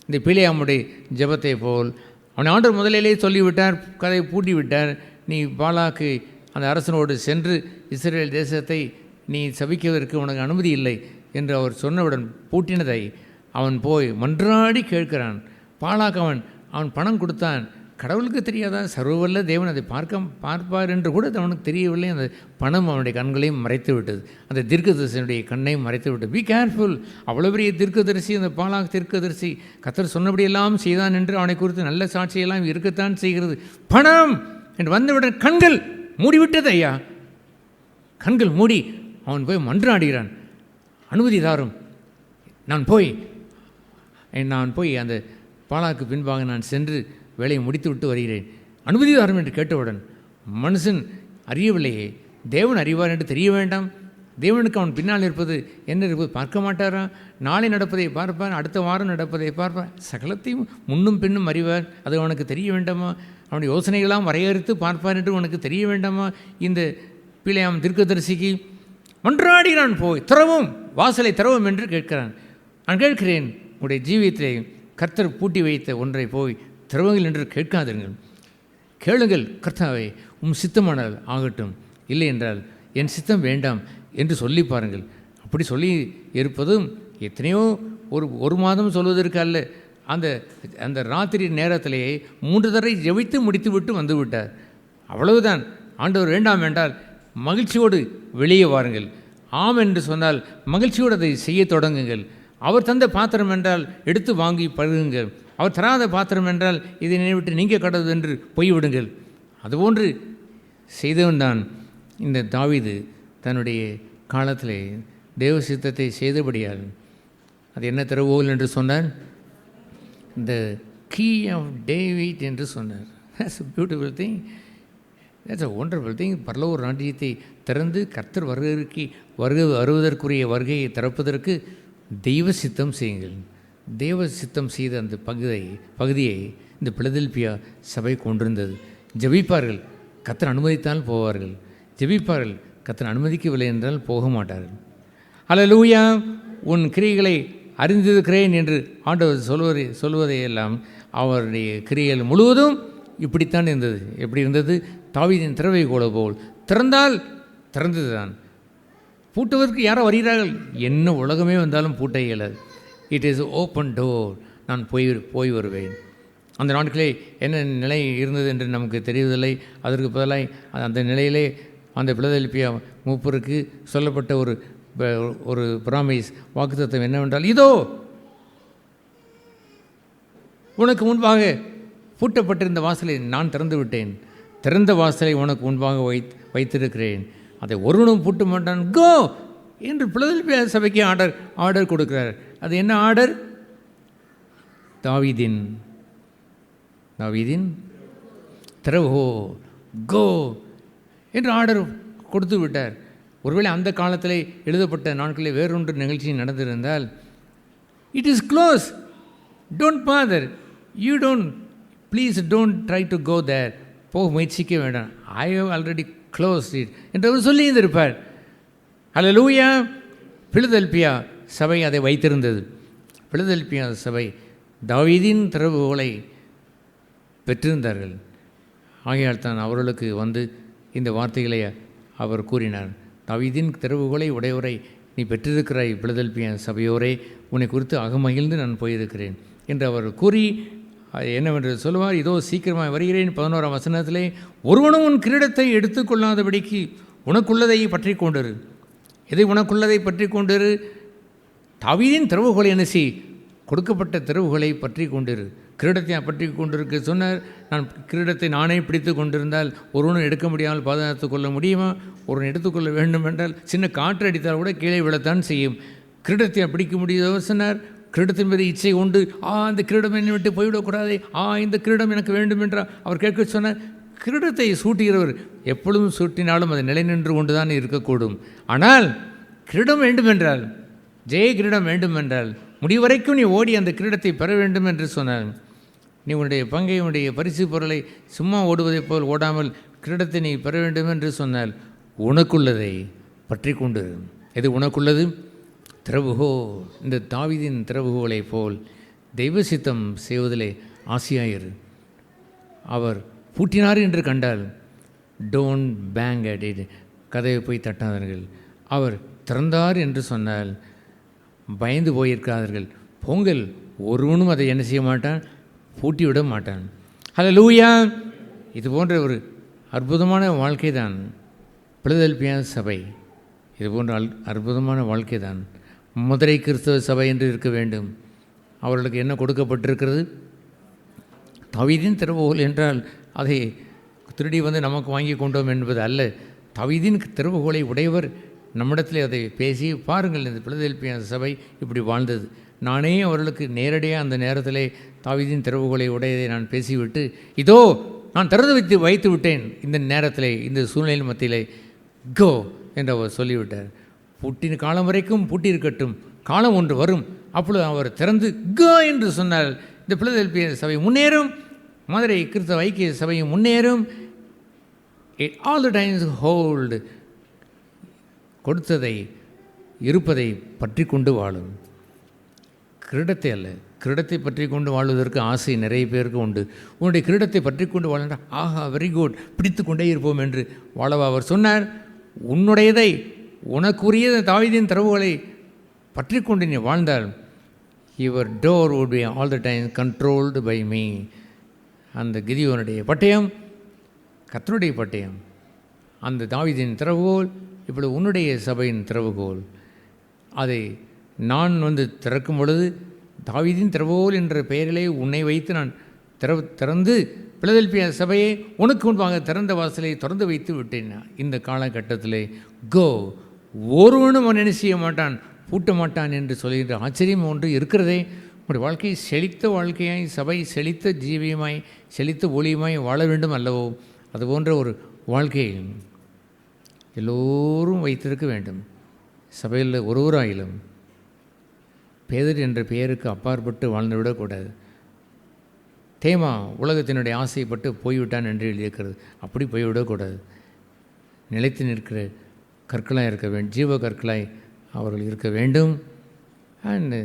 இந்த பிலேயாமுடைய ஜெபத்தை போல் அவன் ஆண்டவர் முதலிலே சொல்லிவிட்டார், கதை பூட்டி விட்டார். நீ பாலாக்கு அந்த அரசனோடு சென்று இஸ்ரேல் தேசத்தை நீ சபிக்கதற்கு உனக்கு அனுமதி இல்லை என்று அவர் சொன்னவுடன் பூட்டினதை அவன் போய் மன்றாடி கேட்கிறான். பாலாக்கு அவன் பணம் கொடுத்தான். கடவுளுக்கு தெரியாதா? சர்வவல்ல தேவன் அதை பார்ப்பார் என்று கூட அவனுக்கு தெரியவில்லை. அந்த பணம் அவனுடைய கண்களையும் மறைத்து விட்டது, அந்த தீர்க்கதரிசியினுடைய கண்ணையும் மறைத்து விட்டது. Be careful. அவ்வளோ பெரிய தீர்க்கதரிசி, அந்த பாலாக் தீர்க்கதரிசி கர்த்தர் சொன்னபடியெல்லாம் செய்தான் என்று அவனை குறித்து நல்ல சாட்சியெல்லாம் இருக்கத்தான் செய்கிறது. பணம் என்று வந்துவிட கண்கள் மூடிவிட்டது. ஐயா, கண்கள் மூடி அவன் போய் மன்றாடுகிறான், அனுமதி தாரும், நான் போய் அந்த பாலாக்கு பின்பாக நான் சென்று வேலையை முடித்து விட்டு வருகிறேன், அனுமதி தாரும் என்று கேட்டவுடன் மனுஷன் அறியவில்லையே, தேவன் அறிவார் என்று தெரிய வேண்டாம். தேவனுக்கு அவன் பின்னால் இருப்பது என்ன இருப்பது பார்க்க மாட்டாரா? நாளை நடப்பதை பார்ப்பார், அடுத்த வாரம் நடப்பதை பார்ப்பார், சகலத்தையும் முன்னும் பின்னும் அறிவார். அது அவனுக்கு தெரிய வேண்டாமா? அவனுடைய யோசனைகளாம் வரையறுத்து பார்ப்பார் என்று உனக்கு தெரிய வேண்டாமா? இந்த பிலேயாம் தீர்க்கதரிசிக்கு மன்றாடுகிறான், போய் திறவும், வாசலை திறவும் என்று கேட்கிறான். நான் கேட்கிறேன், உங்களுடைய ஜீவியத்திலே கர்த்தர் பூட்டி வைத்த ஒன்றை போய் திறவுங்கள் என்று கேட்காதீர்கள். கேளுங்கள், கர்த்தாவே உம் சித்தமானால் ஆகட்டும், இல்லை என்றால் என் சித்தம் வேண்டாம் என்று சொல்லி பாருங்கள். அப்படி சொல்லி இருப்பதும் எத்தனையோ ஒரு மாதம் சொல்வதற்கு அல்ல. அந்த ராத்திரி நேரத்திலேயே 3 தடவை ஜெபித்து முடித்து விட்டு வந்து விட்டார். அவ்வளவுதான். ஆண்டவர் வேண்டாம் என்றால் மகிழ்ச்சியோடு வெளியே வாருங்கள். ஆம் என்று சொன்னால் மகிழ்ச்சியோடு அதை செய்ய தொடங்குங்கள். அவர் தந்த பாத்திரம் என்றால் எடுத்து வாங்கி பருகுங்கள். அவர் தராத பாத்திரம் என்றால் இதை நினைவிட்டு நீங்கள் கடவுள் என்று போய்விடுங்கள். அதுபோன்று செய்தவன் தான் இந்த தாவீது. தன்னுடைய காலத்திலே தேவ சித்தத்தை செய்தபடியால் அது என்ன திறவுகோல் என்று சொன்னார்? இந்த கீ ஆஃப் டேவிட் என்று சொன்னார். That's a beautiful thing. That's a wonderful thing. பரலோக ராஜ்யத்தை திறந்து கர்த்தர் வருவதற்குரிய வருகையை திறப்பதற்கு தெய்வ சித்தம் செய்யுங்கள். தேவ சித்தம் செய்த அந்த பகுதியை இந்த பிலதெல்பியா சபை கொண்டிருந்தது. ஜெபிப்பார்கள், கர்த்தர் அனுமதித்தால் போவார்கள். ஜெபிப்பார்கள், கர்த்தர் அனுமதிக்கவில்லை என்றால் போக மாட்டார்கள். ஹல்லேலூயா. உன் கிரியைகளை அறிந்திருக்கிறேன் என்று ஆண்டவர் சொல்வதையெல்லாம் அவருடைய கிரியைகள் முழுவதும் இப்படித்தான் இருந்தது. எப்படி இருந்தது? தாவீதின் திறவை கோல போல் திறந்தால் திறந்தது தான். பூட்டுவதற்கு யாரோ வருகிறார்கள், என்ன உலகமே வந்தாலும் பூட்ட இயலாது. It is open door. நான் போய் வருவேன். அந்த நாட்களே என்ன நிலை இருந்தது என்று நமக்கு தெரியவில்லை. அதற்கு பதிலாக அந்த நிலையிலே அந்த பிலதெல்பியா மூப்பருக்கு சொல்லப்பட்ட ஒரு பிராமிஸ், வாக்குத்தத்தம் என்னவென்றால், இதோ உனக்கு முன்பாக பூட்டப்பட்டிருந்த வாசலை நான் திறந்து விட்டேன், திறந்த வாசலை உனக்கு முன்பாக வைத்திருக்கிறேன், அதை ஒருவனும் பூட்ட மாட்டான், கோ என்று பிலதெல்பியா சபைக்கு ஆர்டர் கொடுக்கிறார். அது என்ன ஆர்டர்? தாவீதின் திறவோ கோ என்று ஆர்டர் கொடுத்து விட்டார். ஒருவேளை அந்த காலத்தில் எழுதப்பட்ட நாட்களில் வேறொன்று நிகழ்ச்சி நடந்திருந்தால், it is close, don't bother, you don't please don't try to go there, போக முயற்சிக்க வேண்டாம், I have already close it என்று அவர் சொல்லியிருந்திருப்பார். அல்லேலூயா. பிலதெல்பியா சபை அதை வைத்திருந்தது. பிலதெல்பியா சபை தாவீதின் திறவுகோலை பெற்றிருந்தார்கள். ஆகையால் தான் அவர்களுக்கு வந்து இந்த வார்த்தைகளை அவர் கூறினார். தாவீதின் திறவுகோலை உடையவரை நீ பெற்றிருக்கிறாய் பிலதெல்பியா சபையோரே, உன்னை குறித்து அகமகிழ்ந்து நான் போயிருக்கிறேன் என்று அவர் கூறி என்னவென்று சொல்லுவார். இதோ சீக்கிரமாக வருகிறேன். 11ஆம் வசனத்திலே, ஒருவனும் உன் கிரீடத்தை எடுத்துக்கொள்ளாதபடிக்கு உனக்குள்ளதை பற்றி கொண்டிரு. எதை உனக்குள்ளதை பற்றி கொண்டிரு? தாவீதின் திறவுகோலை என்ன செய்? கொடுக்கப்பட்ட திறவுகளை பற்றி கொண்டிரு. கிரீடத்தை பற்றி கொண்டிருக்க சொன்னார். நான் கிரீடத்தை நானே பிடித்து கொண்டிருந்தால் ஒருவனும் எடுக்க முடியாமல் பாதுகாத்து கொள்ள முடியுமா? ஒருவன் எடுத்துக்கொள்ள வேண்டும் என்றால் சின்ன காற்று அடித்தால் கூட கீழே விழத்தான் செய்யும். கிரீடத்தை பிடிக்க முடியாதவர் சொன்னார். கிரீடத்தின் மீது இச்சை உண்டு. அந்த கிரீடம் என்னை விட்டு போய்விடக்கூடாதே, இந்த கிரீடம் எனக்கு வேண்டும் என்றால் அவர் கேட்க சொன்னார். கிரீடத்தை சூட்டுகிறவர் எப்பொழுதும் சூட்டினாலும் அது நிலை நின்று கொண்டு தான் இருக்கக்கூடும். ஆனால் கிரீடம் வேண்டுமென்றால், ஜெய கிரீடம் வேண்டுமென்றால் முடிவரைக்கும் நீ ஓடி அந்த கிரீடத்தை பெற வேண்டும் என்று சொன்னார். நீ உன்னுடைய பங்கை, உன்னுடைய பரிசு பொருளை சும்மா ஓடுவதைப் போல் ஓடாமல் கிரீடத்தை நீ பெற வேண்டும் என்று சொன்னால் உனக்குள்ளதை பற்றி கொண்டு. எது உனக்குள்ளது? திறவுகோல். இந்த தாவீதின் திறவுகோலை போல் தெய்வ சித்தம் செய்வதிலே ஆசையாயிரு. அவர் பூட்டினார் என்று கண்டால் டோன்ட் பேங் அட் இட், கதவை போய் தட்டாதீர்கள். அவர் திறந்தார் என்று சொன்னால் பயந்து போயிருக்காதீர்கள். பொங்கல் ஒருவனும் அதை என்ன செய்ய மாட்டான்? பூட்டிவிட மாட்டான். ஹல்லேலூயா. இது போன்ற ஒரு அற்புதமான வாழ்க்கை தான் பிலதெல்பியா சபை. இது போன்ற அற்புதமான வாழ்க்கை தான் மதுரை கிறிஸ்தவ சபை என்று இருக்க வேண்டும். அவர்களுக்கு என்ன கொடுக்கப்பட்டிருக்கிறது? தாவீதின் திறவுகோல் என்றால் அதை திருடி வந்து நமக்கு வாங்கி கொண்டோம் என்பது அல்ல. தாவீதின் திறவுகோலை உடையவர் நம்மிடத்தில் அதை பேசி பாருங்கள். இந்த பிலதெல்பியா சபை இப்படி வாழ்ந்தது. நானே அவர்களுக்கு நேரடியாக அந்த நேரத்திலே தாவீதின் திறவுகோலை உடையதை நான் பேசிவிட்டு, இதோ நான் திறந்து வைத்து விட்டேன் இந்த நேரத்திலே, இந்த சூழ்நிலை மத்தியிலே, கோ என்று அவர் சொல்லிவிட்டார். பூட்டின காலம் வரைக்கும் பூட்டியிருக்கட்டும், காலம் ஒன்று வரும், அப்பொழுது அவர் திறந்து கோ என்று சொன்னால் இந்த பிலதெல்பியா சபை முன்னேறும், மதுரை கிறிஸ்தவ ஐக்கிய சபையும் முன்னேறும். ஆல் த டைம்ஸ் ஹோல்டு, கொடுத்ததை இருப்பதை பற்றி கொண்டு வாழும். கிரீடத்தை அல்ல, கிரீடத்தை பற்றி கொண்டு வாழ்வதற்கு ஆசை நிறைய பேருக்கு உண்டு. உன்னுடைய கிரீடத்தை பற்றி கொண்டு வாழ்ந்தா ஆஹா வெரி குட், பிடித்து கொண்டே இருப்போம் என்று வாழவா அவர் சொன்னார். உன்னுடையதை, உனக்குரிய தாவீதின் திறவுகளை பற்றி கொண்டு நீ வாழ்ந்தால் your door would be all the time controlled by me. அந்த கிதியோனுடைய பட்டயம் கர்த்தருடைய பட்டயம், அந்த தாவீதின் திறவுகோல் இப்பொழுது உன்னுடைய சபையின் திறவுகோல். அதை நான் வந்து திறக்கும் பொழுது தாவீதின் திறவுகோல் என்ற பெயரிலே உன்னை வைத்து நான் திறந்து பிலதெல்பியா சபையை உனக்கு முன்பாக திறந்த வாசலை திறந்து வைத்து விட்டேன். இந்த காலகட்டத்திலே கோ, ஒருவனும் அவன் என்ன செய்ய மாட்டான், பூட்ட மாட்டான் என்று சொல்கின்ற ஆச்சரியம் ஒன்று இருக்கிறதே. உங்களுடைய வாழ்க்கை செழித்த வாழ்க்கையாய், சபை செழித்த ஜீவியமாய், செழித்த ஒளியுமாய் வாழ வேண்டும் அல்லவோ? அதுபோன்ற ஒரு வாழ்க்கையை எல்லோரும் வைத்திருக்க வேண்டும். சபையில் ஒருவராயிலும் பேதர் என்ற பெயருக்கு அப்பாற்பட்டு வாழ்ந்துவிடக்கூடாது. தேமா உலகத்தினுடைய ஆசைப்பட்டு போய்விட்டான் என்று எழுதியிருக்கிறது. அப்படி போய்விடக்கூடாது. நிலைத்து நிற்கிற கற்களாய் இருக்க வேண்டும், ஜீவ கற்களாய் அவர்கள் இருக்க வேண்டும். அண்ட்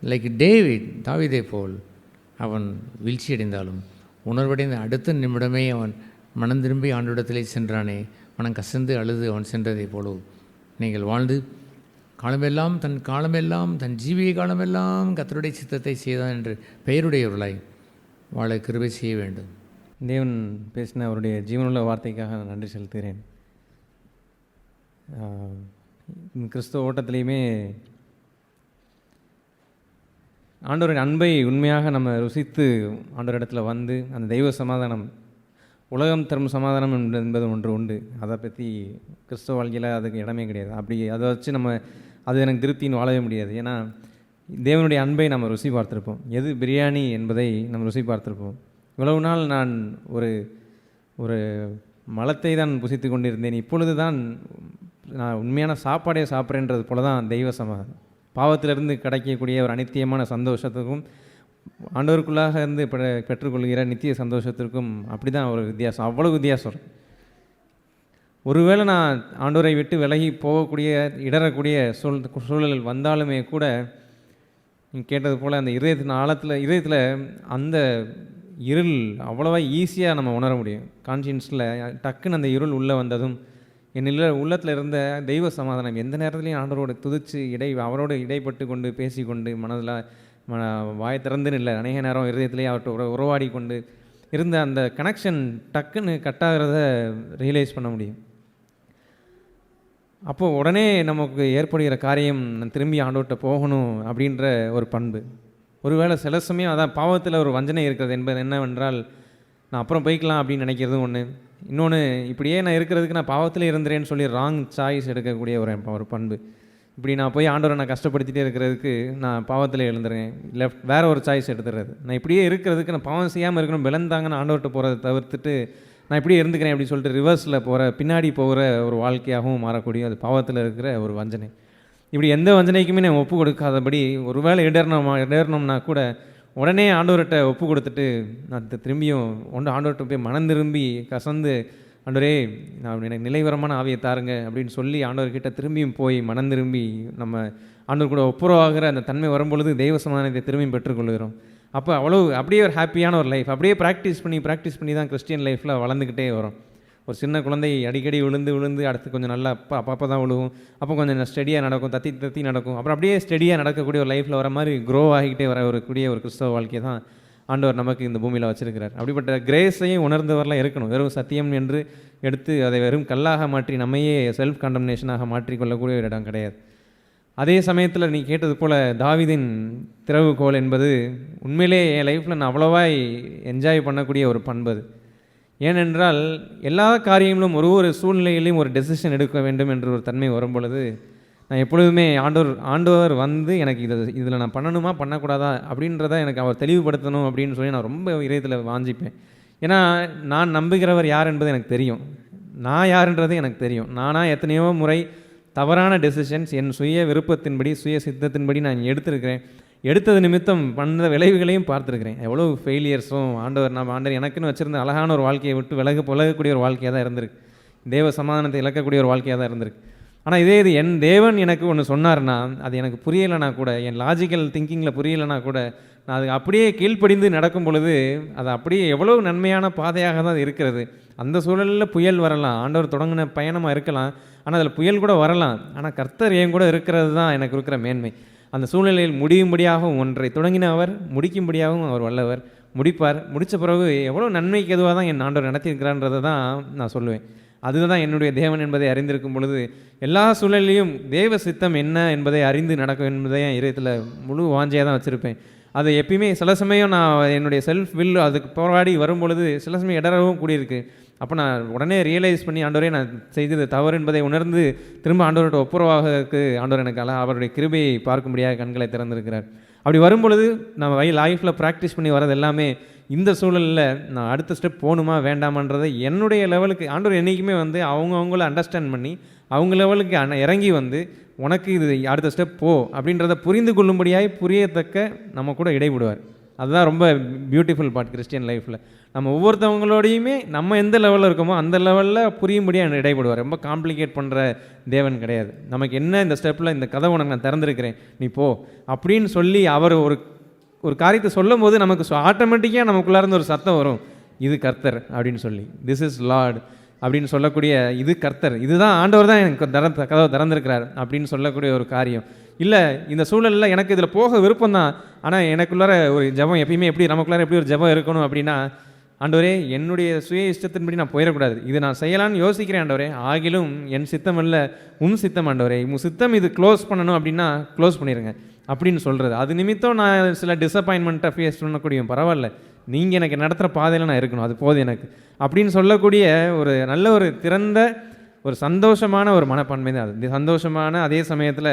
லைக் டேவிட், தாவீதை போல் அவன் வீழ்ச்சியடைந்தாலும் உணர்வடைந்த அடுத்த நிமிடமே அவன் மனம் திரும்பி ஆண்டவரிடத்திலே சென்றானே, மனம் கசந்து அழுது அவன் சென்றதை போலோ நீங்கள் வாழ்ந்து காலமெல்லாம் தன் ஜீவிய காலமெல்லாம் கர்த்தருடைய சித்தத்தை செய்தான் என்று பெயருடையவர்களாய் வாழ கிருபை செய்ய வேண்டும். தேவன் பேசின அவருடைய ஜீவனுள்ள வார்த்தைக்காக நான் நன்றி செலுத்துகிறேன். கிறிஸ்தவ ஓட்டத்திலையுமே ஆண்டவரின் அன்பை உண்மையாக நம்ம ருசித்து ஆண்டவரிடத்தில் வந்து அந்த தெய்வ சமாதானம், உலகம் தரும் சமாதானம் என்பது ஒன்று உண்டு. அதை பற்றி கிறிஸ்தவ வாழ்க்கையில் அதுக்கு இடமே கிடையாது. அப்படி அதை வச்சு நம்ம அது எனக்கு திருப்தின்னு வாழவே முடியாது. ஏன்னா தேவனுடைய அன்பை நம்ம ருசி பார்த்துருப்போம். எது பிரியாணி என்பதை நம்ம ருசி பார்த்துருப்போம். இவ்வளவு நாள் நான் ஒரு மலத்தை தான் புசித்து கொண்டிருந்தேன். இப்பொழுது தான் நான் உண்மையான சாப்பாடே சாப்பிட்றேன்றது போல தான் தெய்வ சமாதானம். பாவத்திலிருந்து கிடைக்கக்கூடிய ஒரு அனித்தியமான சந்தோஷத்துக்கும் ஆண்டவருக்குள்ளாக இருந்து பெற்றுக்கொள்கிற நித்திய சந்தோஷத்திற்கும் அப்படி தான் ஒரு வித்தியாசம், அவ்வளோ வித்தியாசம் இருக்கு. ஒருவேளை நான் ஆண்டவரை விட்டு விலகி போகக்கூடிய இடறக்கூடிய சூழல் வந்தாலுமே கூட நீங்கள் கேட்டது போல் அந்த இதயத்தில் அந்த இருள் அவ்வளோவா ஈஸியாக நம்ம உணர முடியும். கான்ஷியன்ஸில் டக்குன்னு அந்த இருள் உள்ளே வந்ததும் என் உள்ளத்தில் இருந்த தெய்வ சமாதானம் எந்த நேரத்துலையும் ஆண்டவரோட துதிச்சு அவரோடு இடைப்பட்டு கொண்டு பேசிக்கொண்டு மனதில் வாய் திறந்துன்னு இல்லை, அநேக நேரம் இருதயத்திலேயே அவர்கிட்ட உறவாடி கொண்டு இருந்த அந்த கனெக்ஷன் டக்குன்னு கட்டாகிறத ரியலைஸ் பண்ண முடியும். அப்போது உடனே நமக்கு ஏற்படுகிற காரியம் திரும்பி ஆண்டவர்கிட்ட போகணும் அப்படின்ற ஒரு பண்பு. ஒருவேளை சில சமயம் அதான் பாவத்தில் ஒரு வஞ்சனை இருக்கிறது என்பது என்னவென்றால், நான் அப்புறம் போய்க்கலாம் அப்படின்னு நினைக்கிறதும் ஒன்று. இன்னொன்று, இப்படியே நான் இருக்கிறதுக்கு நான் பாவத்தில் இருந்துறேன்னு சொல்லி ராங் சாய்ஸ் எடுக்கக்கூடிய ஒரு பண்பு. இப்படி நான் போய் ஆண்டவரை நான் கஷ்டப்படுத்திட்டே இருக்கிறதுக்கு நான் பாவத்தில் எழுந்துறேன், வேறு ஒரு சாய்ஸ் எடுத்துடுறது. நான் இப்படியே இருக்கிறதுக்கு நான் பாவம் செய்யாமல் இருக்கணும், பிளந்தாங்கன்னு ஆண்டவர்கிட்ட போகிறத தவிர்த்துட்டு நான் இப்படியே இருந்துக்கிறேன் அப்படின்னு சொல்லிட்டு ரிவர்ஸில் பின்னாடி போகிற ஒரு வாழ்க்கையாகவும் மாறக்கூடிய அது பாவத்தில் இருக்கிற ஒரு வஞ்சனை. இப்படி எந்த வஞ்சனைக்குமே நான் ஒப்பு கொடுக்காதபடி ஒருவேளை இடர்னோம்னா கூட உடனே ஆண்டவர்கிட்ட ஒப்பு கொடுத்துட்டு நான் திரும்பியும் ஆண்டவர்கிட்ட போய் மனம் திரும்பி கசந்து, ஆண்டவரே நான் எனக்கு நிலைவரமான ஆவியை தாருங்க அப்படின்னு சொல்லி ஆண்டவர்கிட்ட திரும்பியும் போய் மனம் திரும்பி நம்ம ஆண்டவர் கூட ஒப்புரவாகிற அந்த தன்மை வரும்பொழுது தெய்வ சமாதானத்தை திரும்பியும் பெற்றுக்கொள்கிறோம். அப்போ அப்படியே ஒரு ஹாப்பியான ஒரு லைஃப் அப்படியே ப்ராக்டிஸ் பண்ணி தான் கிறிஸ்டியன் லைஃப்பில் வளர்ந்துக்கிட்டே வரும். ஒரு சின்ன குழந்தை அடிக்கடி விழுந்து அடுத்து கொஞ்சம் நல்லா அப்போ தான் விழுவும், அப்போ கொஞ்சம் ஸ்டடியாக நடக்கும், தத்தி நடக்கும், அப்புறம் அப்படியே ஸ்டடியாக நடக்கக்கூடிய ஒரு லைஃப்பில் வர மாதிரி க்ரோ ஆகிக்கிட்டே ஒரு கிறிஸ்தவ வாழ்க்கையை தான் ஆண்டவர் நமக்கு இந்த பூமியில் வச்சிருக்கிறார். அப்படிப்பட்ட கிரேஸையும் உணர்ந்தவரெலாம் இருக்கணும். வெறும் சத்தியம் என்று எடுத்து அதை வெறும் கல்லாக மாற்றி நம்மையே செல்ஃப் கண்டம்னேஷனாக மாற்றிக்கொள்ளக்கூடிய ஒரு இடம் கிடையாது. அதே சமயத்தில் நீ கேட்டது போல் தாவீதின் திறவுகோல் என்பது உண்மையிலே என் லைஃப்பில் நான் அவ்வளோவா என்ஜாய் பண்ணக்கூடிய ஒரு பண்பு அது. ஏனென்றால் எல்லா காரியங்களும் ஒரு சூழ்நிலையிலையும் ஒரு டெசிஷன் எடுக்க வேண்டும் என்ற ஒரு தன்மை வரும் பொழுது நான் எப்பொழுதுமே ஆண்டவர் வந்து எனக்கு இதில் நான் பண்ணணுமா பண்ணக்கூடாதா அப்படின்றத எனக்கு அவர் தெளிவுபடுத்தணும் அப்படின்னு சொல்லி நான் ரொம்ப இதயத்தில் வாஞ்சிப்பேன். ஏன்னா நான் நம்புகிறவர் யார் என்பது எனக்கு தெரியும், நான் யாருன்றது எனக்கு தெரியும். நானாக எத்தனையோ முறை தவறான டெசிஷன்ஸ் என் சுய விருப்பத்தின்படி சுய சித்தத்தின்படி நான் எடுத்தது நிமித்தம் பண்ண விளைவுகளையும் பார்த்துருக்கிறேன். எவ்வளோ ஃபெயிலியர்ஸும் ஆண்டவர் எனக்குன்னு வச்சுருந்த அழகான ஒரு வாழ்க்கையை விட்டு விலகக்கூடிய ஒரு வாழ்க்கையாக தான் இருந்திருக்கு, தேவ சமாதானத்தை இழக்கக்கூடிய ஒரு வாழ்க்கையாக தான் இருந்திருக்கு. ஆனால் இது என் தேவன் எனக்கு ஒன்று சொன்னார்னா அது எனக்கு புரியலைனா கூட, என் லாஜிக்கல் திங்கிங்கில் புரியலைனா கூட நான் அது அப்படியே கீழ்ப்படிந்து நடக்கும் பொழுது அது அப்படியே எவ்வளோ நன்மையான பாதையாக தான் அது இருக்கிறது. அந்த சூழலில் புயல் வரலாம், ஆண்டவர் தொடங்கின பயணமாக இருக்கலாம், ஆனால் அதில் புயல் கூட வரலாம், ஆனால் கர்த்தர் என் கூட இருக்கிறது தான் எனக்கு இருக்கிற மேன்மை. அந்த சூழ்நிலையில் முடியும்படியாகவும் ஒன்றை தொடங்கின அவர் முடிக்கும்படியாகவும் அவர் வல்லவர், முடிப்பார். முடித்த பிறகு எவ்வளோ நன்மைக்கு எதுவாக தான் என் ஆண்டவர் நடத்தியிருக்கிறான்றதை தான் நான் சொல்லுவேன். அதுதான் என்னுடைய தேவன் என்பதை அறிந்திருக்கும் பொழுது எல்லா சூழலிலையும் தேவ சித்தம் என்ன என்பதை அறிந்து நடக்கும் என்பதை என் இதயத்தில் முழு வாஞ்சையாக தான் வச்சுருப்பேன். அது எப்பயுமே சில சமயம் நான் என்னுடைய செல்ஃப் வில் அதுக்கு போராடி வரும் பொழுது சில சமயம் இடரவும் கூடியிருக்கு. அப்போ நான் உடனே ரியலைஸ் பண்ணி ஆண்டவரே நான் செய்தது தவறு என்பதை உணர்ந்து திரும்ப ஆண்டவர்கிட்ட ஒப்புரவாகிறதுக்கு ஆண்டவர் எனக்கு அவருடைய கிருபையை பார்க்கும்படியாக கண்களை திறந்திருக்கிறார். அப்படி வரும்பொழுது நம்ம லைஃப்பில் ப்ராக்டிஸ் பண்ணி வரது எல்லாமே இந்த சூழலில் நான் அடுத்த ஸ்டெப் போகணுமா வேண்டாமன்றதை என்னுடைய லெவலுக்கு ஆண்டவர் என்றைக்குமே வந்து அவங்கள அண்டர்ஸ்டாண்ட் பண்ணி அவங்க லெவலுக்கு இறங்கி வந்து உனக்கு இது அடுத்த ஸ்டெப் போ அப்படின்றத புரிந்து கொள்ளும்படியாய் புரியத்தக்க நம்ம கூட இடைவிடுவார். அதுதான் ரொம்ப பியூட்டிஃபுல் பார்ட் கிறிஸ்டியன் லைஃப்பில். நம்ம ஒவ்வொருத்தவங்களோடையுமே நம்ம எந்த லெவலில் இருக்கோமோ அந்த லெவலில் புரியும்படியாக இடைபடுவார். ரொம்ப காம்ப்ளிகேட் பண்ணுற தேவன் கிடையாது. நமக்கு என்ன இந்த ஸ்டெப்பில் இந்த கதை உனக்கு நான் திறந்துருக்கிறேன் நீ போ அப்படின்னு சொல்லி அவர் ஒரு காரியத்தை சொல்லும் போது நமக்கு ஆட்டோமேட்டிக்காக நமக்குள்ளார்ந்து ஒரு சத்தம் வரும், இது கர்த்தர் அப்படின்னு சொல்லி, திஸ் இஸ் லார்ட் அப்படின்னு சொல்லக்கூடிய, இது கர்த்தர், இதுதான் ஆண்டவர் தான் எனக்கு கதவை திறந்திருக்கிறார் அப்படின்னு சொல்லக்கூடிய ஒரு காரியம். இல்லை இந்த சூழலில் எனக்கு இதில் போக விருப்பம் தான், ஆனால் எனக்குள்ளார ஒரு ஜெபம் எப்பயுமே நமக்குள்ளார எப்படி ஒரு ஜெபம் இருக்கணும் அப்படின்னா, ஆண்டவரே என்னுடைய சுய இஷ்டத்தின்படி நான் போயிடக்கூடாது, இது நான் செய்யலான்னு யோசிக்கிறேன் ஆண்டவரே, ஆகிலும் என் சித்தம் அல்ல உன் சித்தம் ஆண்டவரே, உன் சித்தம் இது க்ளோஸ் பண்ணணும் அப்படின்னா க்ளோஸ் பண்ணிடுங்க அப்படின்னு சொல்கிறது. அது நிமித்தம் நான் சில டிசப்பாயின்மெண்ட்டை ஃபேஸ் பண்ணக்கூடிய, பரவாயில்ல நீங்கள் எனக்கு நடத்துகிற பாதையில் நான் இருக்கணும், அது போதும் எனக்கு அப்படின்னு சொல்லக்கூடிய ஒரு நல்ல ஒரு திறந்த ஒரு சந்தோஷமான ஒரு மனப்பான்மை தான் அது. சந்தோஷமான அதே சமயத்தில்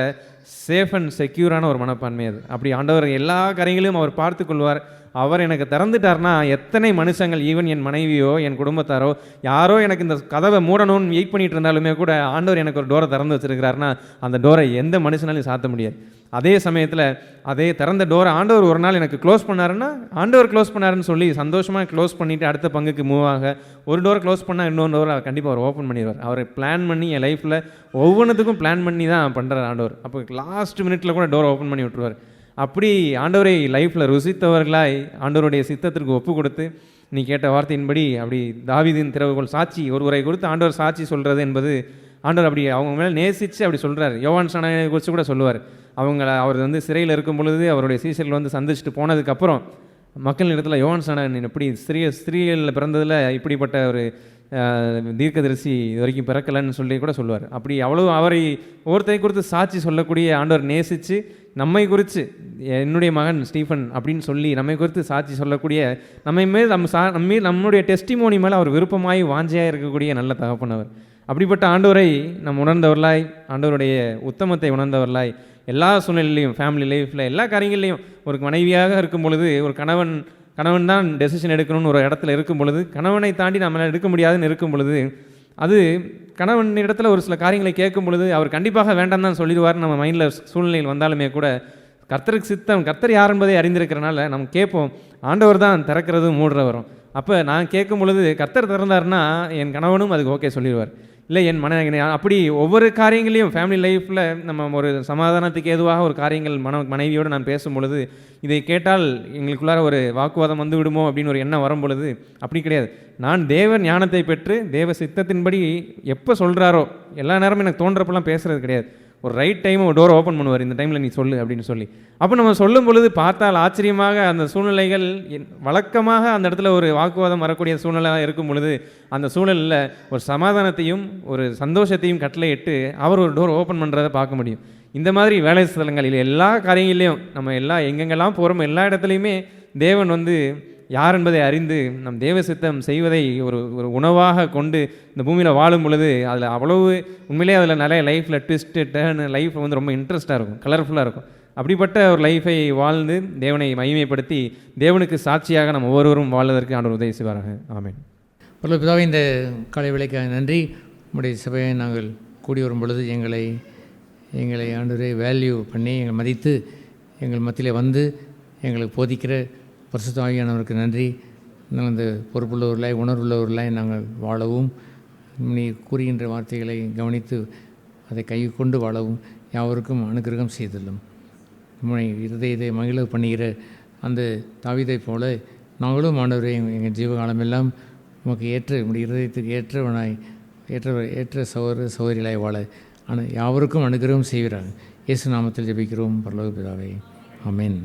சேஃப் அண்ட் செக்யூரான ஒரு மனப்பான்மை அது. அப்படி ஆண்டவர் எல்லா காரியங்களையும் அவர் பார்த்து கொள்வார். அவர் எனக்கு திறந்துட்டார்னா எத்தனை மனுஷங்கள், ஈவன் என் மனைவியோ என் குடும்பத்தாரோ யாரோ எனக்கு இந்த கதவை மூடணும்னு வெயிட் பண்ணிட்டு இருந்தாலுமே கூட ஆண்டவர் எனக்கு ஒரு டோரை திறந்து வச்சிருக்கிறாருன்னா அந்த டோரை எந்த மனுஷனாலையும் சாத்த முடியாது. அதே சமயத்தில் அதே திறந்த டோரை ஆண்டவர் ஒரு நாள் எனக்கு க்ளோஸ் பண்ணாருன்னா ஆண்டவர் க்ளோஸ் பண்ணாருன்னு சொல்லி சந்தோஷமாக க்ளோஸ் பண்ணிவிட்டு அடுத்த பங்குக்கு மூவ் ஆக, ஒரு டோரை க்ளோஸ் பண்ணால் இன்னொரு டோரை கண்டிப்பாக அவர் ஓப்பன் பண்ணிடுவார். அவர் பிளான் பண்ணி என் லைஃப்பில் ஒவ்வொன்றுத்துக்கும் பிளான் பண்ணி தான் பண்ணுறார் ஆண்டவர். அப்போ லாஸ்ட் மினிட்ல கூட டோரை ஓப்பன் பண்ணி விட்டுருவார். அப்படி ஆண்டவரை லைஃப்பில் ருசித்தவர்களாய் ஆண்டவருடைய சித்தத்திற்கு ஒப்பு கொடுத்து நீ கேட்ட வார்த்தையின்படி அப்படி தாவீதின் திறவுகோல் சாட்சி ஒருவரை கொடுத்து ஆண்டவர் சாட்சி சொல்கிறது என்பது ஆண்டவர் அப்படி அவங்க மேலே நேசித்து அப்படி சொல்கிறார். யோவான் ஸ்நானனை குறித்து கூட சொல்லுவார். அவர் வந்து சிறையில் இருக்கும் பொழுது அவருடைய சீசர்கள் வந்து சந்திச்சுட்டு போனதுக்கப்புறம் மக்கள் இடத்துல யோவான் ஸ்நானன் எப்படி ஸ்திரீகளில் பிறந்ததில் இப்படிப்பட்ட ஒரு தீர்க்கதரிசி இது வரைக்கும் பிறக்கலைன்னு சொல்லி கூட சொல்லுவார். அப்படி அவ்வளோ அவரை ஒருத்தரை குறித்து சாட்சி சொல்லக்கூடிய ஆண்டவர் நேசித்து நம்மை குறித்து என்னுடைய மகன் ஸ்டீஃபன் அப்படின்னு சொல்லி நம்மை குறித்து சாட்சி சொல்லக்கூடிய நம்முடைய டெஸ்டிமோனி மேலே அவர் விருப்பமாய் வாஞ்சையாக இருக்கக்கூடிய நல்ல தகப்பனவர். அப்படிப்பட்ட ஆண்டவரை நம் உணர்ந்தவர்களாய், ஆண்டவருடைய உத்தமத்தை உணர்ந்தவர்களாய் எல்லா சூழ்நிலையிலையும், ஃபேமிலி லைஃப்பில் எல்லா காரியங்கள்லையும் ஒரு மனைவியாக இருக்கும் பொழுது ஒரு கணவன் தான் டெசிஷன் எடுக்கணும்னு ஒரு இடத்துல இருக்கும் பொழுது, கணவனை தாண்டி நம்மளால் எடுக்க முடியாதுன்னு இருக்கும் பொழுது, அது கணவன் இடத்துல ஒரு சில காரியங்களை கேட்கும் பொழுது அவர் கண்டிப்பாக வேண்டாம் தான் சொல்லிடுவார். நம்ம மைண்டில் சூழ்நிலையில் வந்தாலுமே கூட கர்த்தருக்கு சித்தம், கர்த்தர் யார் என்பதை அறிந்திருக்கிறனால நம்ம கேட்போம். ஆண்டவர் தான் திறக்கிறது மூடுறவரும். அப்போ நான் கேட்கும் பொழுது கர்த்தர் திறந்தாருன்னா என் கணவனும் அதுக்கு ஓகே சொல்லிடுவார். இல்லை என் அப்படி ஒவ்வொரு காரியங்களையும் ஃபேமிலி லைஃப்பில் நம்ம ஒரு சமாதானத்துக்கு ஏதுவாக ஒரு காரியங்கள் மனைவியோடு நான் பேசும் பொழுது இதை கேட்டால் எங்களுக்குள்ளார ஒரு வாக்குவாதம் வந்து விடுமோ அப்படின்னு ஒரு எண்ணம் வரும் பொழுது அப்படி கிடையாது. நான் தேவ ஞானத்தை பெற்று தேவ சித்தத்தின்படி எப்போ சொல்கிறாரோ எல்லா நேரமும் எனக்கு தோன்றப்பெல்லாம் பேசுகிறது கிடையாது. ஒரு ரைட் டைம் ஒரு டோர் ஓப்பன் பண்ணுவார், இந்த டைமில் நீ சொல்லு அப்படின்னு சொல்லி. அப்போ நம்ம சொல்லும் பொழுது பார்த்தால் ஆச்சரியமாக அந்த சூழ்நிலைகள் வழக்கமாக அந்த இடத்துல ஒரு வாக்குவாதம் வரக்கூடிய சூழ்நிலையாக இருக்கும் பொழுது அந்த சூழலில் ஒரு சமாதானத்தையும் ஒரு சந்தோஷத்தையும் கட்டளையிட்டு அவர் ஒரு டோர் ஓப்பன் பண்ணுறதை பார்க்க முடியும். இந்த மாதிரி வேலை ஸ்தலங்களில் எல்லா காரியங்களையும் நம்ம எங்கெங்கெல்லாம் போகிறோமோ எல்லா இடத்துலையுமே தேவன் வந்து யார் என்பதை அறிந்து நம் தேவ சித்தம் செய்வதை ஒரு உணவாக கொண்டு இந்த பூமியில் வாழும் பொழுது அதில் அவ்வளவு உண்மையிலே அதில் நிறைய லைஃப்பில் ட்விஸ்ட்டு டேர்னு லைஃப் வந்து ரொம்ப இன்ட்ரெஸ்ட்டாக இருக்கும், கலர்ஃபுல்லாக இருக்கும். அப்படிப்பட்ட ஒரு லைஃபை வாழ்ந்து தேவனை மகிமைப்படுத்தி தேவனுக்கு சாட்சியாக நம்ம ஒவ்வொருவரும் வாழ்வதற்கு ஆண்டவர் உதவி செய்வார்கள். ஆமென். பிதாவே, இந்த காலை வேளைக்காக நன்றி. நம்முடைய சபையை நாங்கள் கூடி வரும் பொழுது எங்களை ஆண்டவரே வேல்யூ பண்ணி எங்களை மதித்து எங்கள் மத்தியில் வந்து எங்களுக்கு போதிக்கிற பரிசுத்த ஆவியானவருக்கு நன்றி. நாங்கள் அந்த பொறுப்புள்ளவர்களாய் உணர்வுள்ளவர்களாய் நாங்கள் வாழவும், நீ கூறுகின்ற வார்த்தைகளை கவனித்து அதை கை கொண்டு வாழவும் யாவருக்கும் அனுகிரகம் செய்துள்ளோம். நம்முடைய இருதயத்தை மகிழ பண்ணுகிற அந்த தாவீதை போல நாங்களும் ஆண்டவரை எங்கள் ஜீவகாலமெல்லாம் நமக்கு நம்முடைய இருதயத்துக்கு ஏற்ற சகோதரிகளாய் வாழ யாவருக்கும் அனுகிரகம் செய்கிறாங்க. இயேசு நாமத்தில் ஜெபிக்கிறோம் பரலோக பிதாவே. ஆமென்.